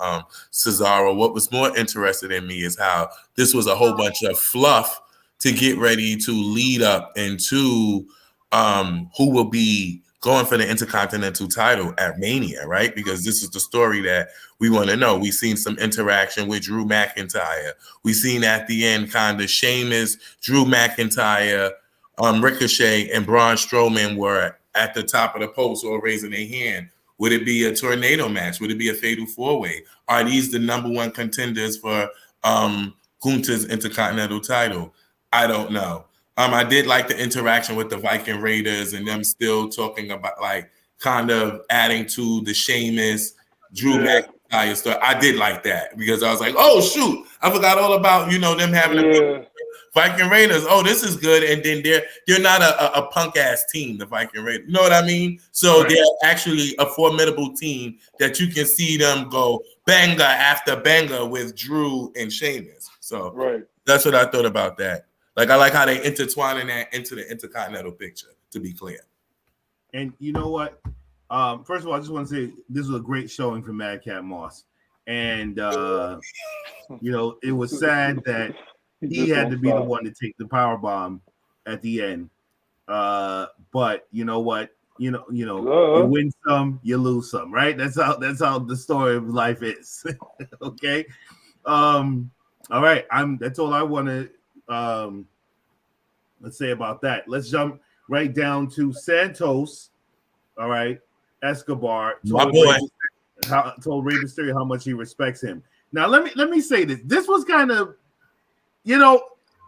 S2: Cesaro. What was more interested in me is how this was a whole bunch of fluff to get ready to lead up into who will be going for the Intercontinental title at Mania, right? Because this is the story that we want to know. We've seen some interaction with Drew McIntyre. We've seen at the end kind of Sheamus, Drew McIntyre, Ricochet, and Braun Strowman were at the top of the post or raising their hand Would it be a tornado match? Would it be a fatal 4-way? Are these the number one contenders for Gunther's Intercontinental title? I don't know. I did like the interaction with the Viking Raiders and them still talking about like kind of adding to the Sheamus, Drew McIntyre story. I did like that because I was like, oh shoot, I forgot all about them having a Viking Raiders. Oh, this is good. And then they're not a punk ass team, the Viking Raiders. You know what I mean? So they're actually a formidable team that you can see them go banger after banger with Drew and Sheamus. So that's what I thought about that. Like, I like how they intertwining that into the Intercontinental picture, to be clear.
S1: And you know what? First of all, I just want to say this was a great showing for Madcap Moss. And, it was sad that he had to be the one to take the power bomb at the end. But you know what? You win some, you lose some, right? That's how the story of life is. Okay. All right. That's all I want to let's say about that. Let's jump right down to Santos. All right, Escobar told Rey Mysterio how much he respects him. Now let me say this. This was kind of,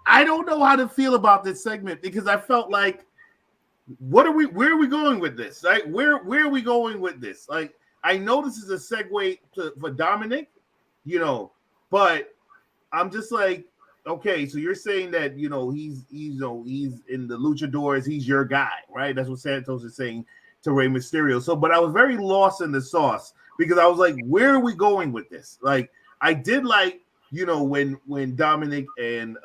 S1: I don't know how to feel about this segment because I felt like, where are we going with this? Like, where are we going with this? Like, I know this is a segue for Dominic, but I'm just like, okay, so you're saying that he's in the luchadors, he's your guy, right? That's what Santos is saying to Rey Mysterio. So, but I was very lost in the sauce because I was like, where are we going with this? Like, I did like, when Dominic and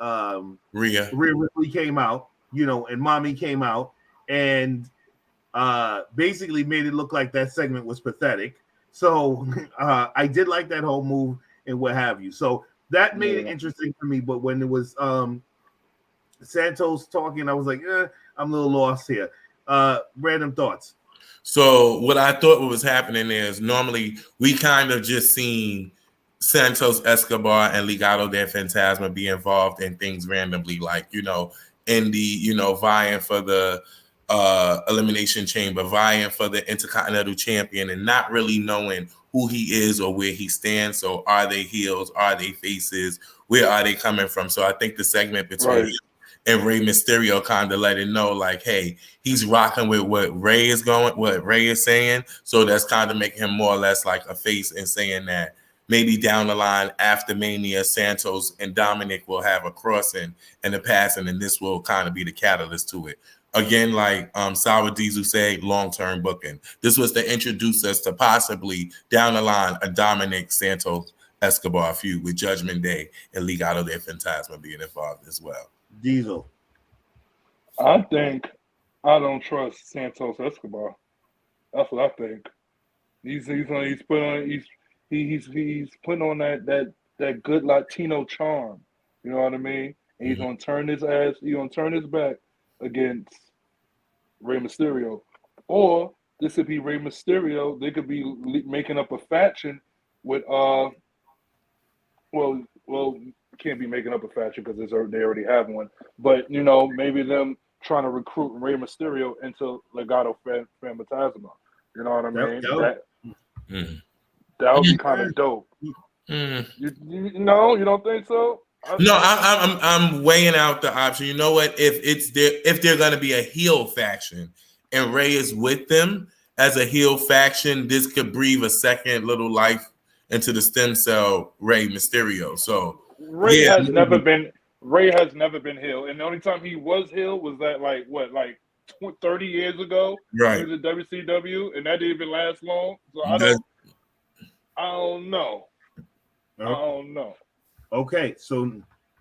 S1: Rhea Ripley came out, and Mommy came out and basically made it look like that segment was pathetic. So I did like that whole move and what have you. So that made it interesting for me. But when it was Santos talking, I was like, I'm a little lost here. Random thoughts.
S2: So what I thought was happening is normally we kind of just seen Santos Escobar and Legado del Fantasma be involved in things randomly, like, Indy, vying for the Elimination Chamber, vying for the Intercontinental Champion and not really knowing who he is or where he stands. So are they heels? Are they faces? Where are they coming from? So I think the segment between and Rey Mysterio kind of let it know, like, hey, he's rocking with what Rey is saying. So that's kind of making him more or less like a face and saying that maybe down the line after Mania, Santos and Dominic will have a crossing and a passing, and this will kind of be the catalyst to it. Again, like Sour Diesel said, long-term booking. This was to introduce us to possibly down the line a Dominic Santos Escobar feud with Judgment Day and Legado del Fantasma being involved as well.
S1: Diesel.
S3: I think I don't trust Santos Escobar. That's what I think. He's putting on that good Latino charm. You know what I mean? And he's gonna turn his ass. He's gonna turn his back against Rey Mysterio, or this could be Rey Mysterio. They could be making up a faction with can't be making up a faction because they already have one. But maybe them trying to recruit Rey Mysterio into Legado Fantasma. You know what I mean? That would be kind of dope. You don't think so?
S2: No, I'm weighing out the option. You know what? If they're going to be a heel faction and Rey is with them as a heel faction, this could breathe a second little life into the stem cell Rey Mysterio. So
S3: Rey has never been heel, and the only time he was heel was that 30 years ago.
S2: Right.
S3: He was at WCW, and that didn't even last long. So I don't know. I don't know.
S1: Okay, so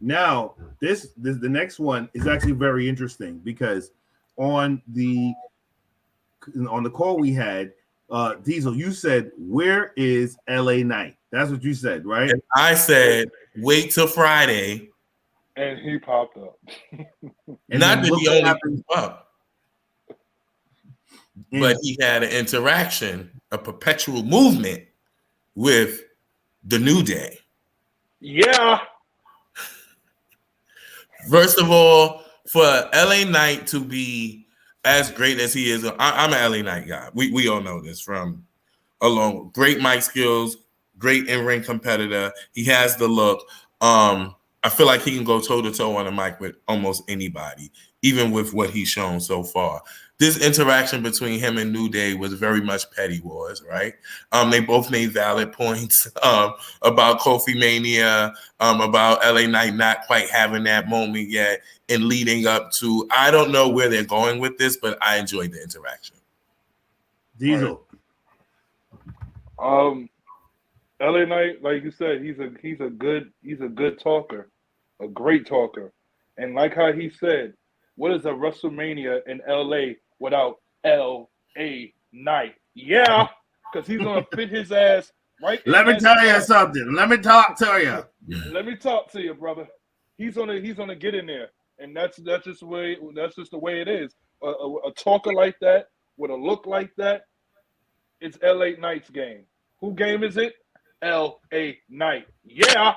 S1: now the next one is actually very interesting because on the call we had, Diesel, you said, where is LA Knight? That's what you said, right?
S2: And I said, wait till Friday.
S3: And he popped up.
S2: Not that he only popped up, but he had an interaction, a perpetual movement with the New Day.
S3: Yeah.
S2: First of all, for LA Knight to be as great as he is, I'm an LA Knight guy. We all know this from along. Great mic skills, great in-ring competitor. He has the look. I feel like he can go toe-to-toe on the mic with almost anybody, even with what he's shown so far. This interaction between him and New Day was very much petty wars, right? They both made valid points about Kofi Mania, about LA Knight not quite having that moment yet, and leading up to, I don't know where they're going with this, but I enjoyed the interaction.
S1: Diesel.
S3: Right. LA Knight, like you said, he's a good talker, a great talker. And like how he said, what is a WrestleMania in LA without LA Knight? Yeah, because he's gonna fit his ass right.
S1: Let me tell you something. Let me talk to you.
S3: Let me talk to you, brother. He's gonna get in there, and that's just the way it is. A talker like that with a look like that, it's LA Knight's game. Who game is it? LA Knight. Yeah.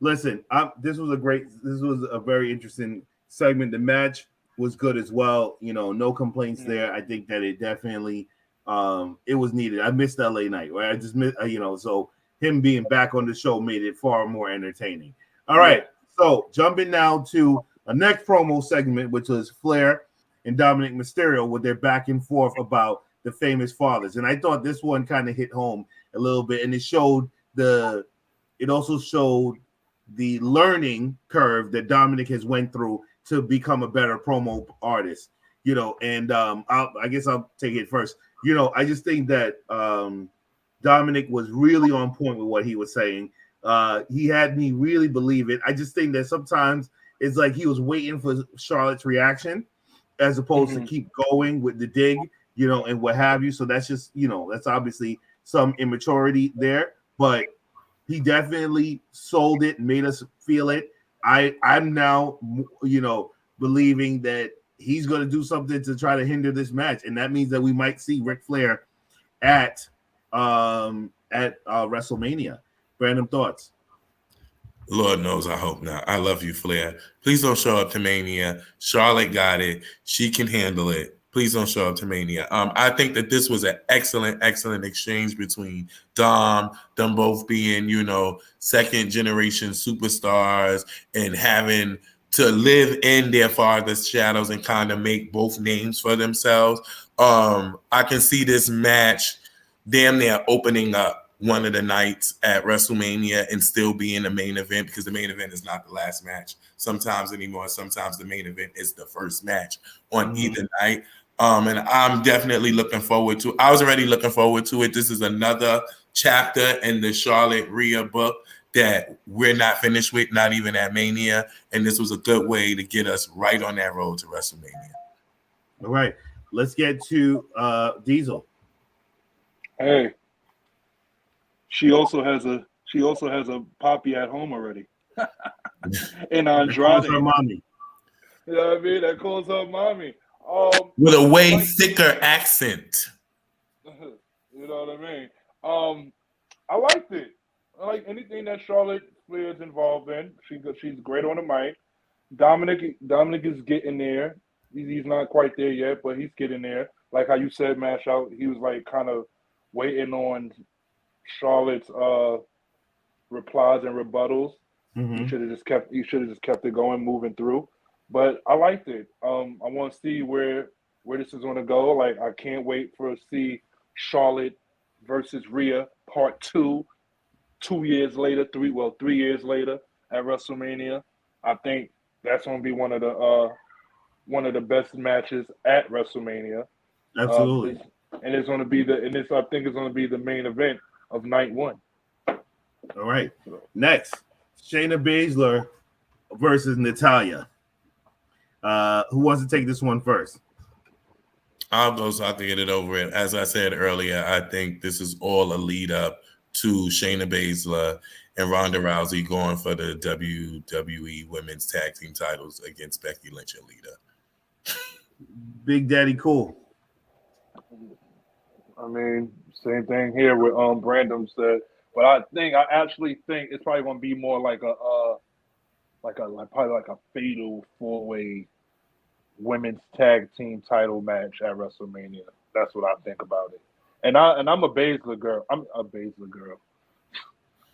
S1: Listen, this was a very interesting segment. The match was good as well. You know, no complaints there. I think that it definitely it was needed. I missed LA Knight, right? I just missed, so him being back on the show made it far more entertaining. All right. So jumping now to a next promo segment, which was Flair and Dominic Mysterio with their back and forth about the famous fathers. And I thought this one kind of hit home a little bit, and it also showed the learning curve that Dominic has went through to become a better promo artist, and I guess I'll take it first. I just think that Dominic was really on point with what he was saying. He had me really believe it. I just think that sometimes it's like he was waiting for Charlotte's reaction as opposed to keep going with the dig, and what have you. So that's just, that's obviously some immaturity there, but he definitely sold it, made us feel it. I'm now, believing that he's going to do something to try to hinder this match, and that means that we might see Ric Flair at WrestleMania. Random thoughts.
S2: Lord knows I hope not. I love you, Flair. Please don't show up to Mania. Charlotte got it. She can handle it. Please don't show up to Mania. I think that this was an excellent exchange between them both being, second generation superstars and having to live in their father's shadows and kind of make both names for themselves. I can see this match damn near opening up one of the nights at WrestleMania and still be in the main event, because the main event is not the last match sometimes anymore. Sometimes the main event is the first match on either night. And I'm definitely looking forward to. I was already looking forward to it. This is another chapter in the Charlotte Rhea book that we're not finished with, not even at Mania. And this was a good way to get us right on that road to WrestleMania.
S1: All right, let's get to Diesel.
S3: Hey, she also has a poppy at home already. And Andrade.
S1: Calls her mommy.
S3: You know what I mean? That calls her mommy.
S2: With a way thicker accent.
S3: You know what I mean? I liked it. I like anything that Charlotte Flair is involved in. She's great on the mic. Dominic is getting there. He's not quite there yet, but he's getting there. Like how you said, Mash Out, he was like kind of waiting on Charlotte's replies and rebuttals. He should have just kept it going, moving through. But I liked it. I want to see where this is going to go. Like, I can't wait to see Charlotte versus Rhea Part 2, 3 years later at WrestleMania. I think that's going to be one of the best matches at WrestleMania.
S1: Absolutely.
S3: And it's going to be I think it's going to be the main event of night one.
S1: All right. Next, Shayna Baszler versus Natalya. Who wants to take this one first?
S2: I'll go so I can get it over it. As I said earlier, I think this is all a lead up to Shayna Baszler and Ronda Rousey going for the WWE Women's Tag Team titles against Becky Lynch and Lita.
S1: Big Daddy Cool.
S3: I mean, same thing here with Brandon said, but I actually think it's probably going to be more like probably a fatal 4-way women's tag team title match at WrestleMania. That's what I think about it. And I'm a Baszler girl. I'm a Baszler girl.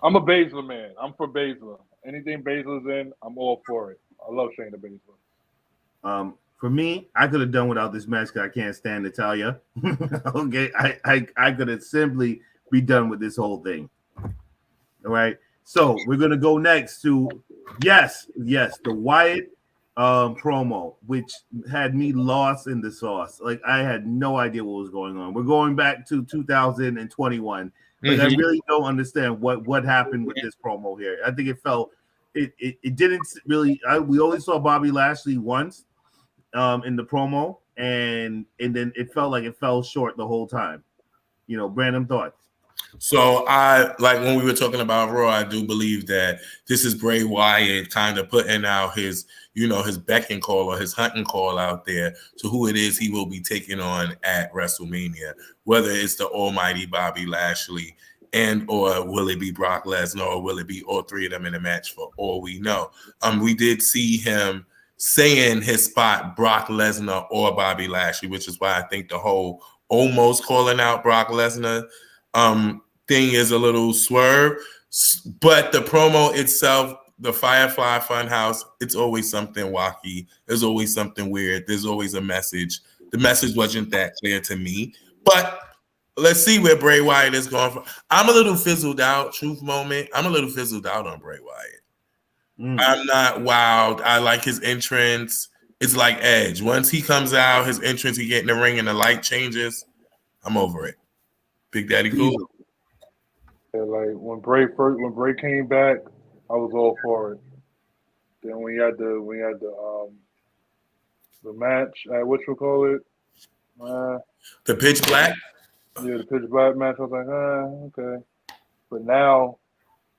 S3: I'm a Baszler man. I'm for Baszler. Anything Baszler's in, I'm all for it. I love Shayna Baszler.
S1: For me, I could have done without this match because I can't stand Natalia. Okay, I could have simply be done with this whole thing. All right. So we're gonna go next to yes, the Wyatt promo, which had me lost in the sauce. Like I had no idea what was going on. We're going back to 2021. Like I really don't understand what happened with this promo here. I think it didn't really. We only saw Bobby Lashley once in the promo, and then it felt like it fell short the whole time. You know, Brandon, thoughts?
S2: So I like when we were talking about Raw, I do believe that this is Bray Wyatt kind of putting out his, his beck call or his hunting call out there to who it is he will be taking on at WrestleMania, whether it's the almighty Bobby Lashley and or will it be Brock Lesnar or will it be all three of them in a match for all we know. We did see him saying his spot Brock Lesnar or Bobby Lashley, which is why I think the whole almost calling out Brock Lesnar thing is a little swerve, but the promo itself, the Firefly Funhouse, it's always something wacky. There's always something weird. There's always a message. The message wasn't that clear to me, but let's see where Bray Wyatt is going from. I'm a little fizzled out, truth moment. I'm a little fizzled out on Bray Wyatt. I'm not wowed. I like his entrance. It's like Edge. Once he comes out, his entrance, he get in the ring and the light changes. I'm over it. Big Daddy Cool.
S3: Yeah, like when Bray came back, I was all for it. Then we had the match at what you call it,
S2: the Pitch Black.
S3: Yeah, the Pitch Black match. I was like, okay. But now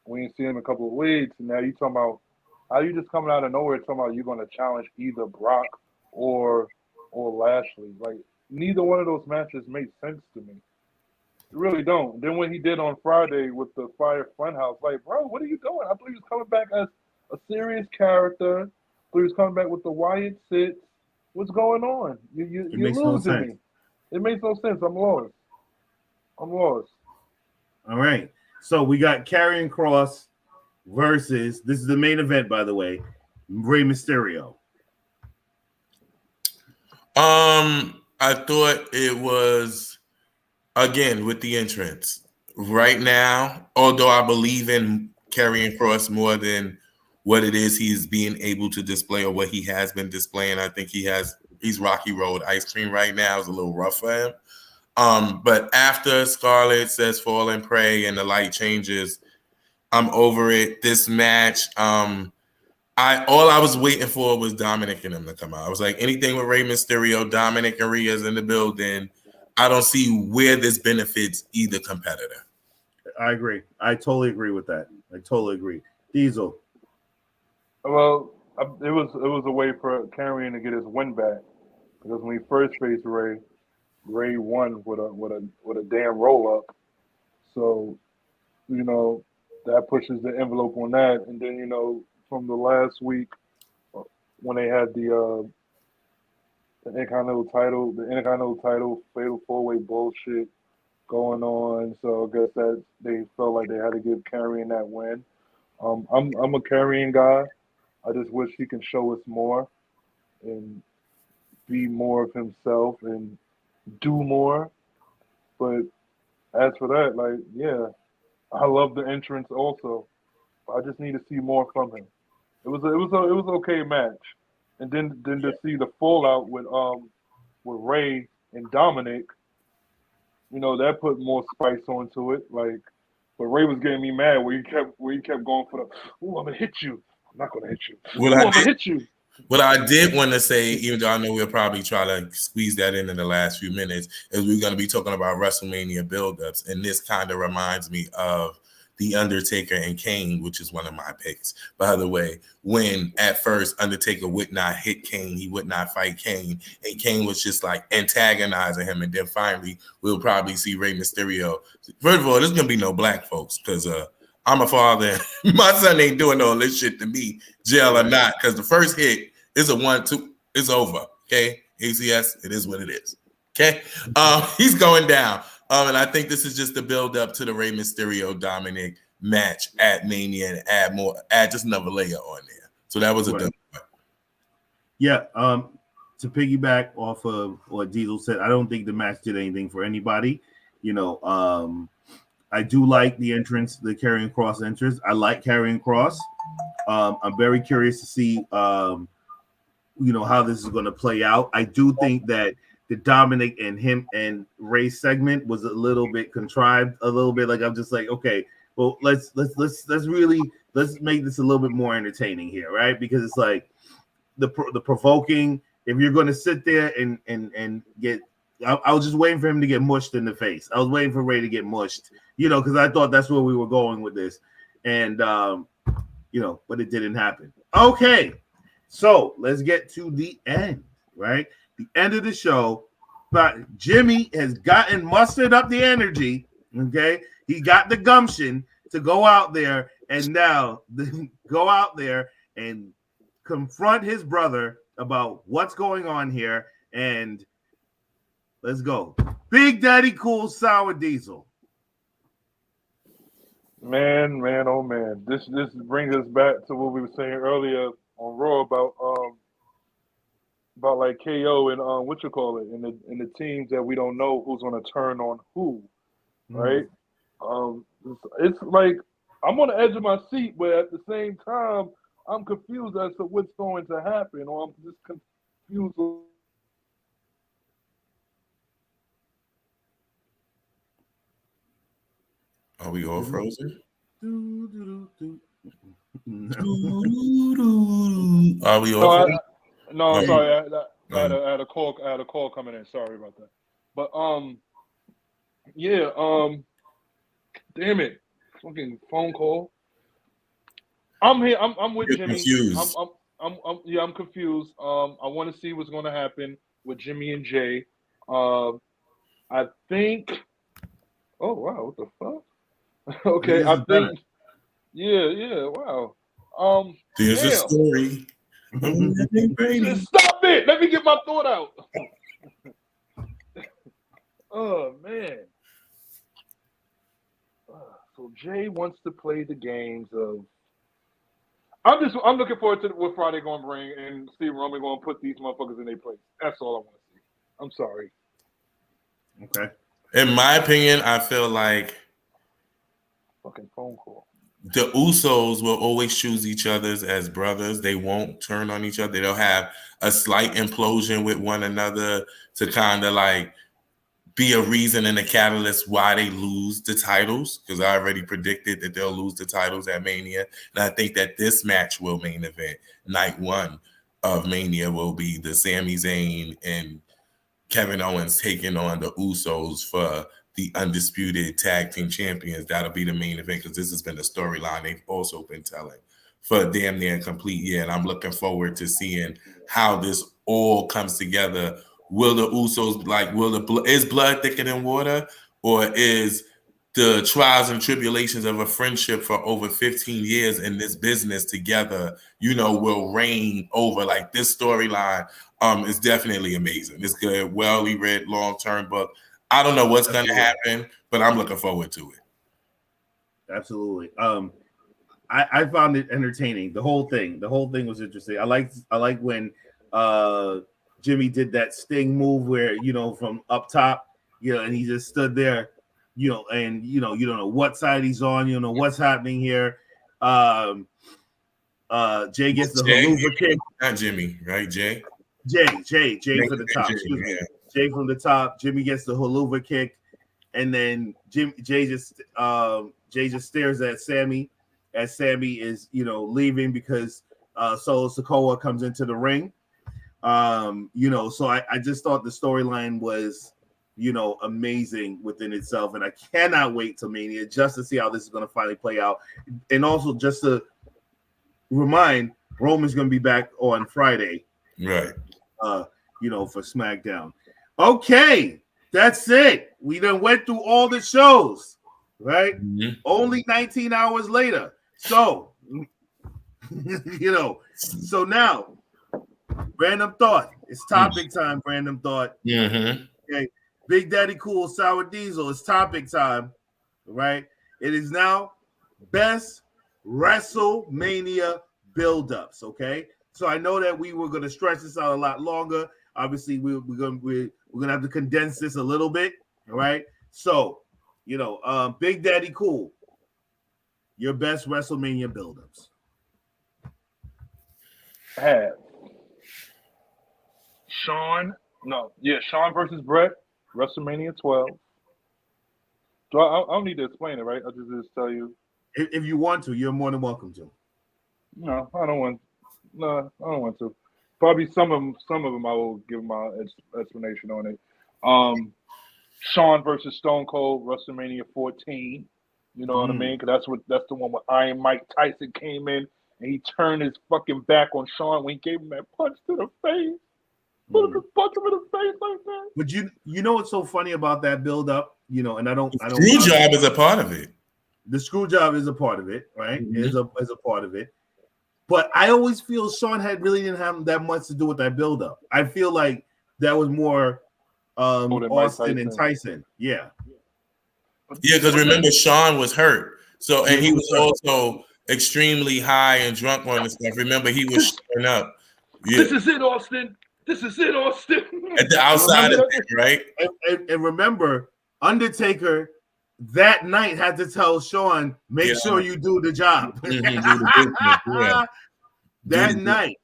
S3: we ain't seen him in a couple of weeks, and now you talking about how you just coming out of nowhere talking about you're going to challenge either Brock or Lashley. Like neither one of those matches made sense to me. Really don't. Then what he did on Friday with the Fire Funhouse, like, bro, what are you doing? I thought he was coming back as a serious character. I thought he was coming back with the Wyatt sits. What's going on? You're losing me. It makes no sense. I'm lost. All
S1: right. So we got Karrion Kross versus, this is the main event, by the way, Rey Mysterio.
S2: I thought it was, again, with the entrance. Right now, although I believe in Karrion Kross more than what it is he's being able to display or what he has been displaying, I think he's Rocky Road ice cream right now. It's a little rough for him. But after Scarlett says fall and pray and the light changes, I'm over it. This match, all I was waiting for was Dominic and him to come out. I was like, anything with Rey Mysterio, Dominic and Rhea's in the building, I don't see where this benefits either competitor.
S1: I agree. I totally agree with that. I totally agree. Diesel.
S3: Well, it was a way for Karrion to get his win back because when he first faced Rey won with a damn roll up. So, that pushes the envelope on that. And then, from the last week when they had the Intercontinental title, fatal four-way bullshit going on. So I guess that they felt like they had to give Karrion that win. I'm a Karrion guy. I just wish he can show us more and be more of himself and do more. But as for that, like, yeah, I love the entrance also. I just need to see more from him. It was an okay match. And then to see the fallout with Rey and Dominic, that put more spice onto it. Like, but Rey was getting me mad where he kept going for the, I'm gonna hit you. I'm not gonna hit you. I'm gonna hit you.
S2: What I did want to say, even though I know we'll probably try to squeeze that in the last few minutes, is we're going to be talking about WrestleMania buildups, and this kind of reminds me of The Undertaker and Kane, which is one of my picks. By the way, when at first Undertaker would not hit Kane, he would not fight Kane, and Kane was just like antagonizing him, and then finally we'll probably see Rey Mysterio. First of all, there's going to be no black folks because I'm a father. My son ain't doing all this shit to me, jail or not, because the first hit is a 1-2. It's over, okay? ACS, it is what it is, okay? He's going down. And I think this is just the build up to the Rey Mysterio Dominic match at Mania and add just another layer on there. So that was a good one.
S1: Yeah. To piggyback off of what Diesel said, I don't think the match did anything for anybody. I do like the entrance, the Karrion Kross entrance. I like Karrion Kross. I'm very curious to see, how this is going to play out. I do think that the Dominic and him and Ray segment was a little bit contrived, a little bit. Like I'm just like, okay, well, let's make this a little bit more entertaining here, right? Because it's like the provoking. If you're going to sit there and get, I was just waiting for him to get mushed in the face. I was waiting for Ray to get mushed, because I thought that's where we were going with this, and but it didn't happen. Okay, so let's get to the end, right? The end of the show. But Jimmy has mustered up the energy. Okay, he got the gumption to go out there and go out there and confront his brother about what's going on here. And let's go. Big Daddy Cool Sour Diesel.
S3: Man, oh man. This brings us back to what we were saying earlier on Raw about like KO and and the teams that we don't know who's gonna turn on who. Right? It's like I'm on the edge of my seat, but at the same time I'm confused as to what's going to happen, or I'm just confused.
S2: Are we all frozen? Are we all frozen?
S3: No, sorry. I had a call coming in. Sorry about that. But damn it, fucking phone call. I'm here. I'm with
S2: You're
S3: Jimmy.
S2: Confused.
S3: I'm confused. I want to see what's going to happen with Jimmy and Jay. I think. Oh wow, what the fuck? Okay, I think. Yeah. Wow.
S2: There's a story.
S3: Stop it! Let me get my thought out. Oh man. So Jay wants to play the games of. I'm looking forward to what Friday going to bring, and Steve Roman going to put these motherfuckers in their place. That's all I want to see. I'm sorry.
S1: Okay.
S2: In my opinion, I feel like
S3: fucking phone call.
S2: The Usos will always choose each other as brothers. They won't turn on each other. They'll have a slight implosion with one another to kind of like be a reason and a catalyst why they lose the titles, because I already predicted that they'll lose the titles at Mania. And I think that this match will main event. Night one of Mania will be the Sami Zayn and Kevin Owens taking on the Usos for the undisputed tag team champions. That'll be the main event, because this has been a storyline they've also been telling for damn near a complete year. And I'm looking forward to seeing how this all comes together. Will the Usos, is blood thicker than water, or is the trials and tribulations of a friendship for over 15 years in this business together, will reign over? Like, this storyline is definitely amazing. It's good, well-read, read, long-term book. I don't know what's going to happen, but I'm looking forward to it.
S1: Absolutely. I found it entertaining. The whole thing was interesting. I like when Jimmy did that Sting move where, from up top, and he just stood there, and you don't know what side he's on, you know what's happening here. Jay gets the haluva kick.
S2: Not Jimmy, right? Jay
S1: for the top. Jay from the top. Jimmy gets the haluva kick, and then Jay just stares at Sammy as Sammy is leaving because Solo Sikoa comes into the ring. So I just thought the storyline was amazing within itself, and I cannot wait till Mania just to see how this is going to finally play out, and also just to remind, Roman's going to be back on Friday,
S2: right?
S1: For SmackDown. Okay, that's it. We done went through all the shows, right? Mm-hmm. Only 19 hours later. So, so now, random thought. It's topic time, random thought.
S2: Mm-hmm.
S1: Okay. Big Daddy Cool, Sour Diesel. It's topic time, right? It is now best WrestleMania build-ups. Okay, so I know that we were going to stretch this out a lot longer. Obviously, we're gonna have to condense this a little bit. All right, so Big Daddy Cool, your best WrestleMania build-ups.
S3: Have Shawn versus Brett, WrestleMania 12. I don't need to explain it, right? I'll just tell you.
S1: If you want to, you're more than welcome to.
S3: No, I don't want to. Probably some of them I will give my explanation on it. Shawn versus Stone Cold, WrestleMania 14. You know what I mean? Because that's the one where Iron Mike Tyson came in and he turned his fucking back on Shawn when he gave him that punch to the face. Punch him in the face like that.
S1: But you know what's so funny about that build up? And I don't.
S2: Screw job is a part of it.
S1: The screw job is a part of it, right? Is a part of it. But I always feel Shawn really didn't have that much to do with that build up. I feel like that was more Austin and Tyson. Yeah.
S2: Yeah, because remember Shawn was hurt, and he was also extremely high and drunk on this stuff. Remember, he was showing up. Yeah.
S3: This is it, Austin. This is it, Austin.
S2: At the outside of it, right?
S1: And remember, Undertaker that night had to tell Shawn, make sure you do the job. That night,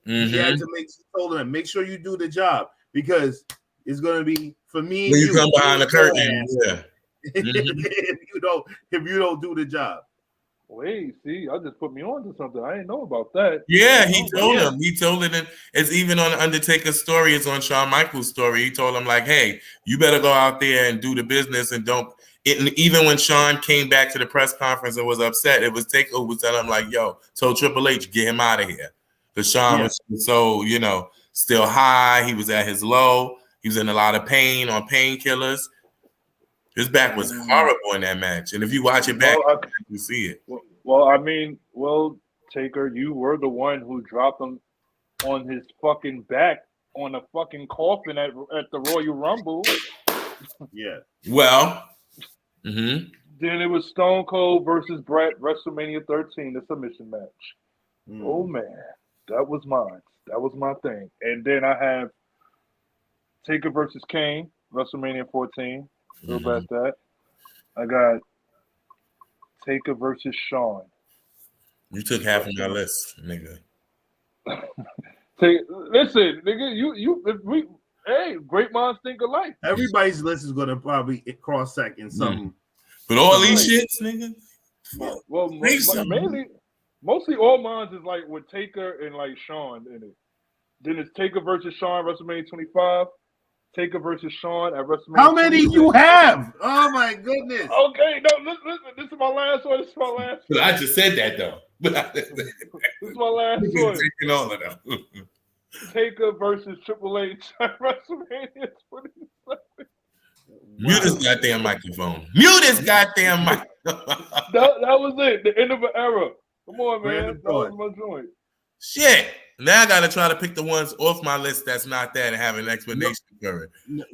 S1: he had to told him, make sure you do the job because it's going to be for me.
S2: When you come behind the curtain,
S1: if you don't do the job.
S3: Wait, see, I just put me on to something. I didn't know about that.
S2: Yeah, he told him. He told it. It's even on Undertaker's story. It's on Shawn Michaels' story. He told him like, "Hey, you better go out there and do the business and don't." And even when Shawn came back to the press conference and was upset, it was Taker who was telling him like, "Yo, told Triple H get him out of here," because Shawn was so still high. He was at his low. He was in a lot of pain on painkillers. His back was horrible in that match, and if you watch it back, you see it.
S3: Taker, you were the one who dropped him on his fucking back on a fucking coffin at the Royal Rumble.
S1: Yeah.
S2: Well.
S3: Then it was Stone Cold versus Brett, WrestleMania 13, the submission match. Oh man, that was mine. That was my thing. And then I have Taker versus Kane, WrestleMania 14. Feel about that. I got Taker versus Shawn.
S2: You took half of my list, nigga.
S3: Listen, nigga, great minds think alike.
S1: Everybody's list is gonna probably cross-check in some.
S2: But all these shits, nigga.
S3: Well, mostly all mine is like with Taker and like Shawn in it. Then it's Taker versus Shawn, WrestleMania 25. Taker versus Shawn at WrestleMania.
S1: How many you have? Oh my goodness.
S3: Okay, no, listen. This is my last one.
S2: I just said that though.
S3: This is my last one.
S2: Taking all of them.
S3: Taker versus Triple H at WrestleMania 27.
S2: Mute this goddamn microphone. Mute this goddamn mic.
S3: that was it. The end of an era. Come on, man. That was my joint.
S2: Shit. Now I gotta try to pick the ones off my list that's not that and have an explanation for it.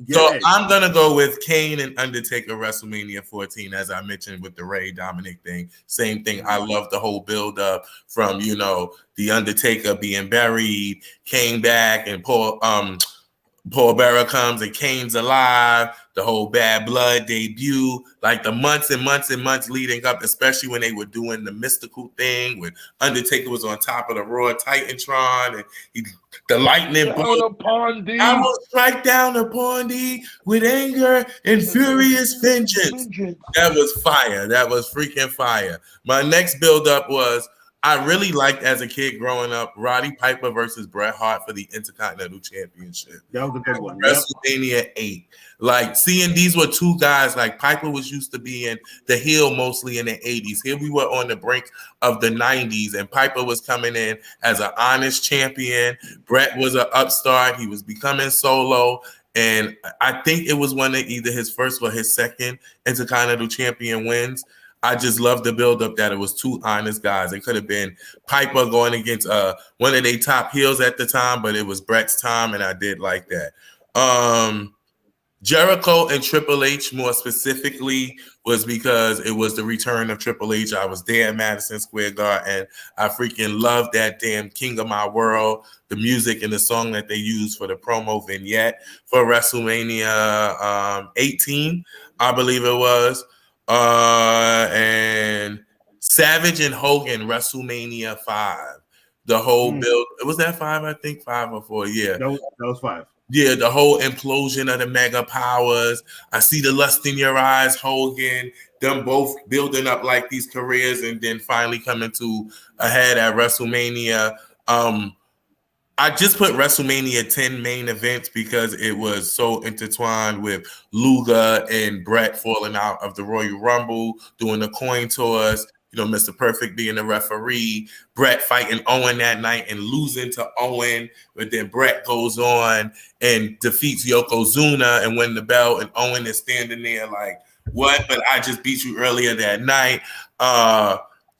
S2: So I'm gonna go with Kane and Undertaker WrestleMania 14, as I mentioned with the Ray Dominic thing. Same thing. I love the whole build up from the Undertaker being buried, came back, and Paul Bearer comes and Kane's alive. The whole Bad Blood debut, like the months and months and months leading up, especially when they were doing the mystical thing when Undertaker was on top of the Raw Titantron and the lightning bolt. I will strike down upon thee with anger and furious vengeance. That was fire. That was freaking fire. My next build up was I really liked as a kid growing up Roddy Piper versus Bret Hart for the Intercontinental Championship.
S1: That was a good one.
S2: WrestleMania 8. Like seeing these were two guys, like Piper was used to being the heel mostly in the 80s. Here we were on the brink of the 90s, and Piper was coming in as an honest champion. Bret was an upstart. He was becoming solo. And I think it was one of either his first or his second Intercontinental Champion wins. I just love the build-up that it was two honest guys. It could have been Piper going against one of their top heels at the time, but it was Bret's time, and I did like that. Jericho and Triple H more specifically was because it was the return of Triple H. I was there at Madison Square Garden. I freaking loved that damn King of My World, the music and the song that they used for the promo vignette for WrestleMania 18, I believe it was. And Savage and Hogan, WrestleMania 5. The whole build, was that 5? I think 5 or 4. Yeah.
S1: That was 5.
S2: Yeah, the whole implosion of the mega powers. I see the lust in your eyes, Hogan. Them both building up like these careers and then finally coming to a head at WrestleMania. I just put WrestleMania 10 main events because it was so intertwined with Luger and Brett falling out of the Royal Rumble, doing the coin toss. You know, Mr. Perfect being the referee, Brett fighting Owen that night and losing to Owen, but then Brett goes on and defeats Yokozuna and win the belt, and Owen is standing there like, what? But I just beat you earlier that night.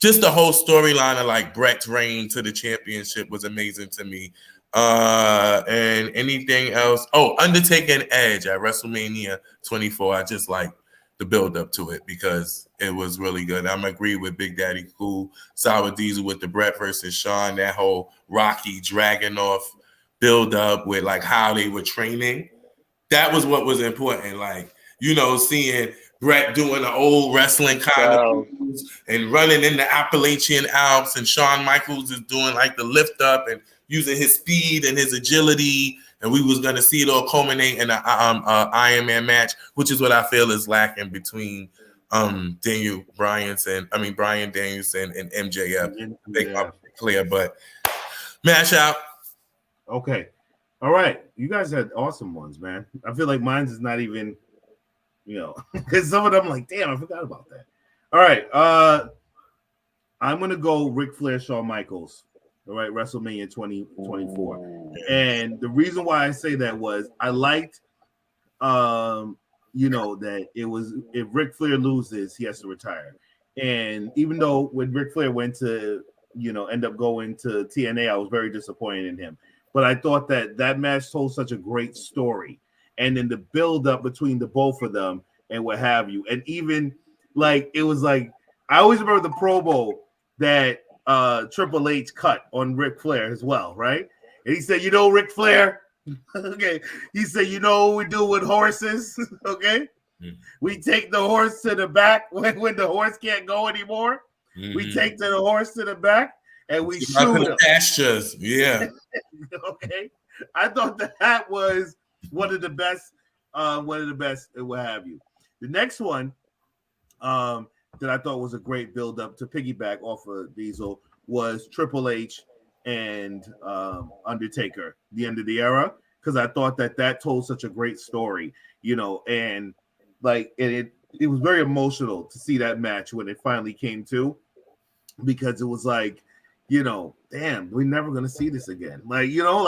S2: Just the whole storyline of like Brett's reign to the championship was amazing to me. And anything else? Oh, Undertaker and Edge at WrestleMania 24. I just like the build up to it because it was really good. I'm agree with Big Daddy Cool, Sour Diesel with the Brett versus Shawn, that whole Rocky dragging off build up with like how they were training. That was what was important. Like, you know, seeing Brett doing the old wrestling kind of moves and running in the Appalachian Alps, and Shawn Michaels is doing like the lift up and using his speed and his agility. And we was going to see it all culminate in an Iron Man match, which is what I feel is lacking between Brian Danielson and MJF.
S1: Yeah.
S2: Clear, but match out.
S1: Okay. All right. You guys had awesome ones, man. I feel like mine's is not even, you know, because some of them like, damn, I forgot about that. All right. I'm going to go Ric Flair, Shawn Michaels. All right, WrestleMania 2024. And the reason why I say that was I liked, you know, that it was if Ric Flair loses, he has to retire. And even though when Ric Flair went to, you know, end up going to TNA, I was very disappointed in him. But I thought that match told such a great story. And then the build up between the both of them and what have you. And even like, it was like, I always remember the promo that Triple H cut on Ric Flair as well, right? And he said, you know, Ric Flair, okay. He said, you know what we do with horses, okay? We take the horse to the back when the horse can't go anymore. We take the horse to the back and we shoot him.
S2: Pastures, yeah.
S1: Okay. I thought that was one of the best, and what have you. The next one, that I thought was a great build up to piggyback off of Diesel was Triple H and Undertaker, the end of the era, because I thought that told such a great story, you know, and like it was very emotional to see that match when it finally came to, because it was like, you know, damn, we're never gonna see this again. Like, you know,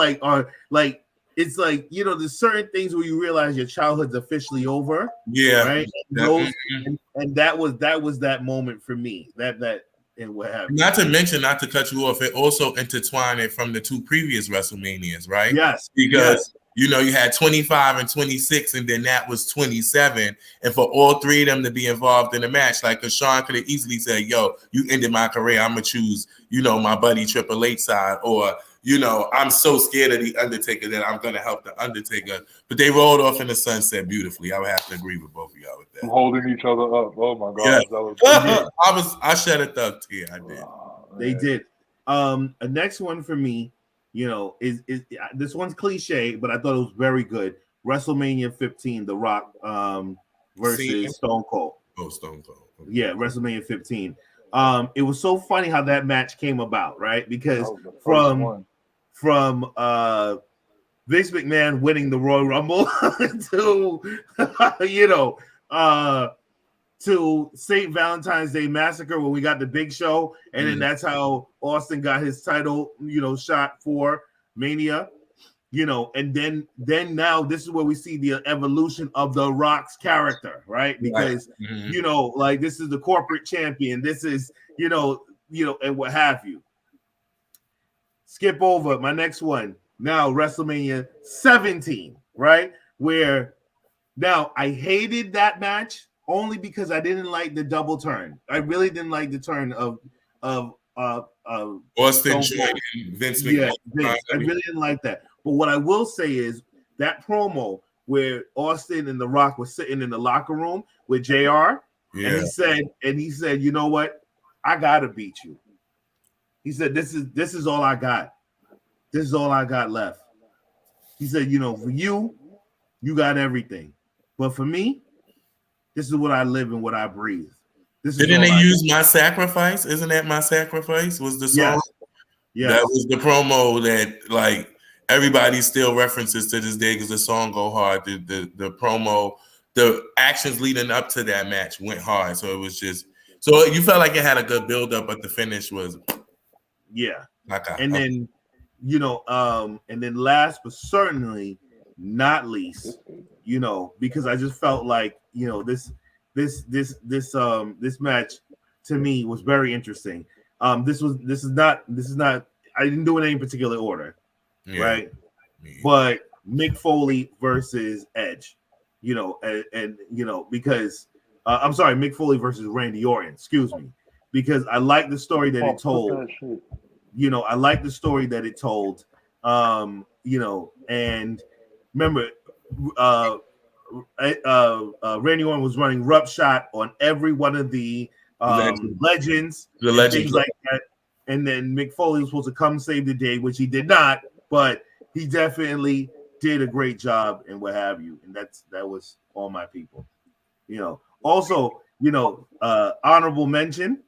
S1: like it's like, you know, there's certain things where you realize your childhood's officially over.
S2: Yeah.
S1: Right. And that was that moment for me. That and what happened.
S2: Not to mention, not to cut you off, it also intertwined it from the two previous WrestleManias, right?
S1: Yes.
S2: Because you know, you had 25 and 26, and then that was 27. And for all three of them to be involved in the match, like, because Shawn could have easily said, yo, you ended my career, I'm gonna choose, you know, my buddy Triple H side, or you know, I'm so scared of the Undertaker that I'm going to help the Undertaker. But they rolled off in the sunset beautifully. I would have to agree with both of y'all with that.
S3: Holding each other up. Oh, my God.
S2: Yes. I shed a thug tear. I did.
S1: They did. The next one for me, you know, is this one's cliche, but I thought it was very good. WrestleMania 15, The Rock versus Stone Cold.
S2: Oh, Stone Cold. Okay.
S1: Yeah, WrestleMania 15. It was so funny how that match came about, right? Because from Vince McMahon winning the Royal Rumble to you know to St. Valentine's Day Massacre when we got the Big Show, and then that's how Austin got his title, you know, shot for Mania, you know, and then now this is where we see the evolution of The Rock's character, right? Because you know, like, this is the corporate champion, this is, you know, and what have you. Skip over my next one. Now WrestleMania 17, right? Where Now, I hated that match only because I didn't like the double turn. I really didn't like the turn of
S2: Austin joining Vince McMahon.
S1: Yeah, Vince. I really didn't like that. But what I will say is that promo where Austin and The Rock were sitting in the locker room with JR, and he said, you know what? I gotta beat you. He said, this is all I got. This is all I got left. He said, you know, for you, you got everything. But for me, this is what I live and what I breathe.
S2: Didn't they use My Sacrifice? Isn't that My Sacrifice was the song?
S1: Yes.
S2: That was the promo that like everybody still references to this day because the song go hard. The promo, the actions leading up to that match went hard. So it was just so you felt like it had a good build up, but the finish was
S1: then you know, and then last but certainly not least, you know, because I just felt like, you know, this match to me was very interesting. This is not I didn't do it in any particular order, right? But Mick Foley versus Edge, you know, and you know, because I'm sorry, Mick Foley versus Randy Orton, excuse me, because I like the story that it told. You know, I like the story that it told. You know, and remember, Randy Orton was running roughshod on every one of the legends, things like that. And then Mick Foley was supposed to come save the day, which he did not, but he definitely did a great job and what have you. And that was all my people. You know, also, you know, honorable mention.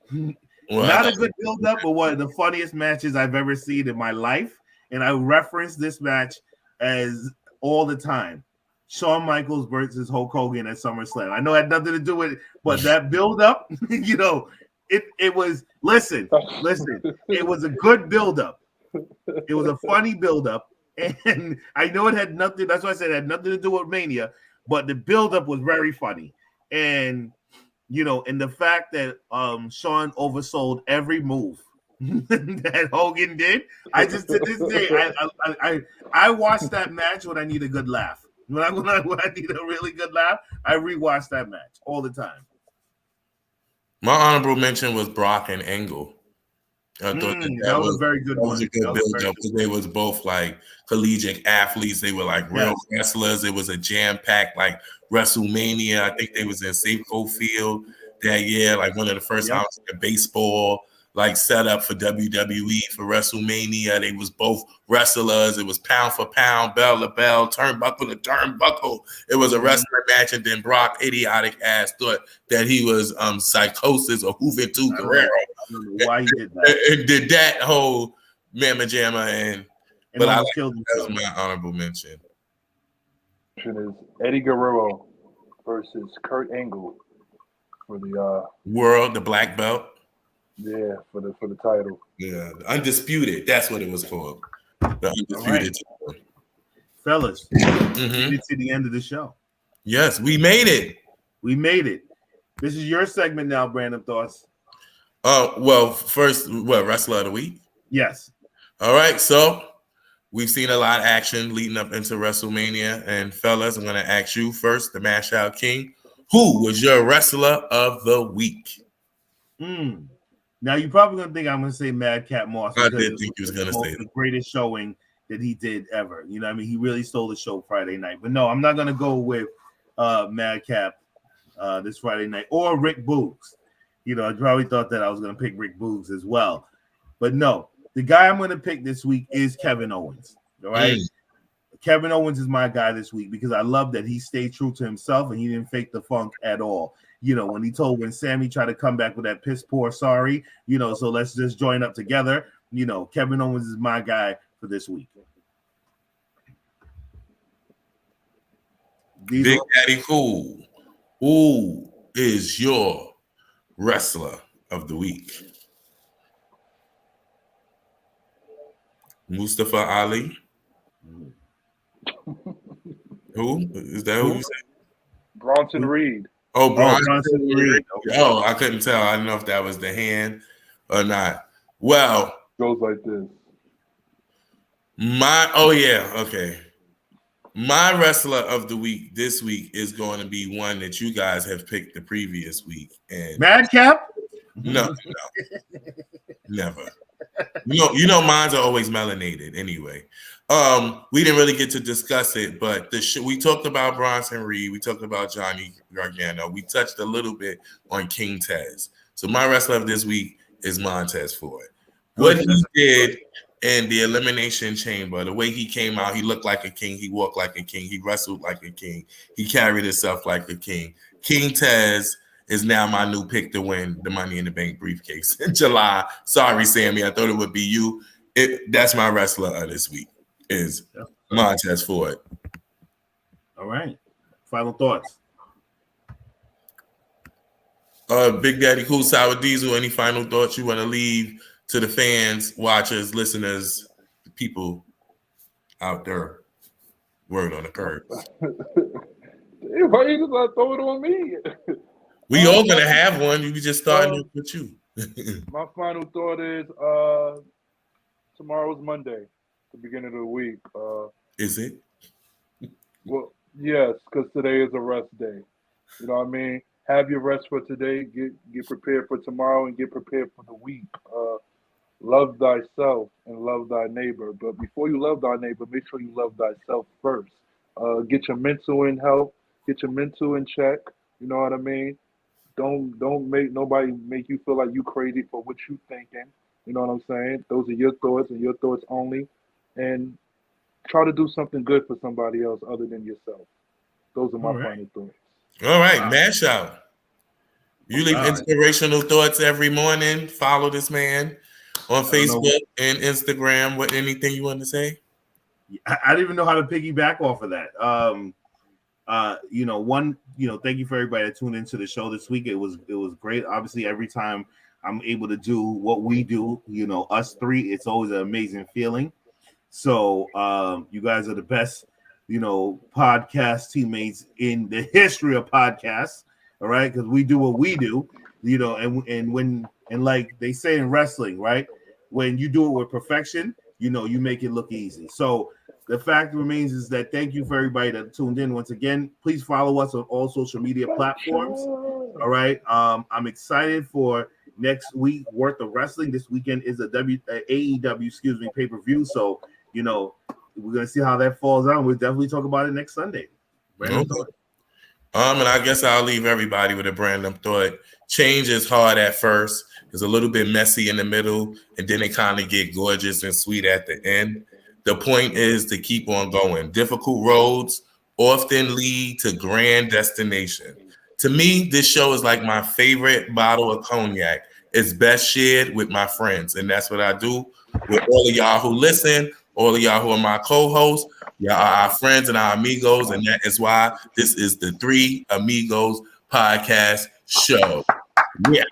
S1: Not a good build-up, but one of the funniest matches I've ever seen in my life. And I reference this match as all the time. Shawn Michaels versus Hulk Hogan at SummerSlam. I know it had nothing to do with it, but that build-up, you know, it was, listen, it was a good build-up. It was a funny build-up. And I know it had nothing, that's why I said it had nothing to do with Mania, but the build-up was very funny. And you know, and the fact that Shawn oversold every move that Hogan did, I just to this day, I watch that match when I need a good laugh. When I need a really good laugh, I rewatch that match all the time.
S2: My honorable mention was Brock and Angle. I thought that was a very good one. That was a good build-up because they was both like collegiate athletes. They were like real wrestlers. It was a jam-packed like WrestleMania. I think they was in Safeco Field that year, like one of the first times in baseball, like set up for WWE for WrestleMania. They was both wrestlers. It was pound for pound, bell to bell, turnbuckle to turnbuckle. It was a wrestling match, and then Brock, idiotic ass, thought that he was Psychosis or Juventud Guerrero.
S1: I don't know why he did that.
S2: And did that whole mamma jamma, but I like, that's my honorable mention.
S3: Is Eddie Guerrero versus Kurt Angle for the
S2: world, the black belt.
S3: Yeah, for the title.
S2: Yeah, the undisputed. That's what it was called. The undisputed title.
S1: Fellas, we made it to the end of the show.
S2: Yes, we made it.
S1: We made it. This is your segment now, Brandon Thoughts.
S2: Well, first, Wrestler of the Week?
S1: Yes.
S2: All right, so we've seen a lot of action leading up into WrestleMania. And fellas, I'm going to ask you first, the Mash Out King. Who was your Wrestler of the Week?
S1: Now, you're probably going to think I'm going to say Madcap Moss.
S2: I did think you was going to say
S1: the greatest showing that he did ever. You know what I mean? He really stole the show Friday night. But no, I'm not going to go with Madcap this Friday night or Rick Boogs. You know, I probably thought that I was going to pick Rick Boogs as well. But no, the guy I'm going to pick this week is Kevin Owens. All right? Kevin Owens is my guy this week because I love that he stayed true to himself and he didn't fake the funk at all. You know, when Sammy tried to come back with that piss poor sorry, you know, so let's just join up together. You know, Kevin Owens is my guy for this week.
S2: Big Daddy Cool, who is your Wrestler of the Week? Mustafa Ali. Who is that? Who you said?
S3: Bronson Reed.
S2: Oh, Bronson Reed. Oh, I couldn't tell. I don't know if that was the hand or not. Well,
S3: goes like this.
S2: Okay. My wrestler of the week this week is going to be one that you guys have picked the previous week. And
S1: Madcap?
S2: No, never. Mines are always melanated anyway. We didn't really get to discuss it, but we talked about Bronson Reed, we talked about Johnny Gargano, we touched a little bit on King Taz. So my wrestler of this week is Montez Ford. What he did in the Elimination Chamber, the way he came out, he looked like a king, he walked like a king, he wrestled like a king, he carried himself like a king. King Taz is now my new pick to win the Money in the Bank briefcase in July. Sorry, Sammy, I thought it would be you. That's my wrestler of this week is Montez Ford.
S1: All right. Final thoughts.
S2: Big Daddy Cool Sour Diesel, any final thoughts you want to leave to the fans, watchers, listeners, the people out there? Word on the curb.
S3: Why you just not throw it on me?
S2: We all gonna have one. You can just start with you.
S3: My final thought is tomorrow's Monday, the beginning of the week.
S2: Is it?
S3: Well, yes, because today is a rest day. You know what I mean? Have your rest for today. Get prepared for tomorrow and get prepared for the week. Love thyself and love thy neighbor. But before you love thy neighbor, make sure you love thyself first. Get your mental in health. Get your mental in check. You know what I mean? Don't make nobody make you feel like you crazy for what you thinking. You know what I'm saying? Those are your thoughts and your thoughts only. And try to do something good for somebody else other than yourself. Those are my final thoughts.
S2: All right, Mash Out. You leave inspirational thoughts every morning. Follow this man on Facebook and Instagram. What anything you want to say?
S1: I didn't even know how to piggyback off of that. Thank you for everybody that tuned into the show this week. It was great. Obviously, every time I'm able to do what we do, us three, it's always an amazing feeling. So you guys are the best, podcast teammates in the history of podcasts. All right, because we do what we do, and like they say in wrestling, right? When you do it with perfection, you make it look easy. So the fact remains is that thank you for everybody that tuned in. Once again, please follow us on all social media platforms. All right. I'm excited for next week worth of wrestling. This weekend is a AEW, pay-per-view. So, we're going to see how that falls out. We'll definitely talk about it next Sunday. Random thought.
S2: And I guess I'll leave everybody with a random thought. Change is hard at first. It's a little bit messy in the middle, and then it kind of get gorgeous and sweet at the end. The point is to keep on going. Difficult roads often lead to grand destination. To me, this show is like my favorite bottle of cognac. It's best shared with my friends, and that's what I do with all of y'all who listen, all of y'all who are my co-hosts. Y'all are our friends and our amigos, and that is why this is the Three Amigos podcast show. Yeah.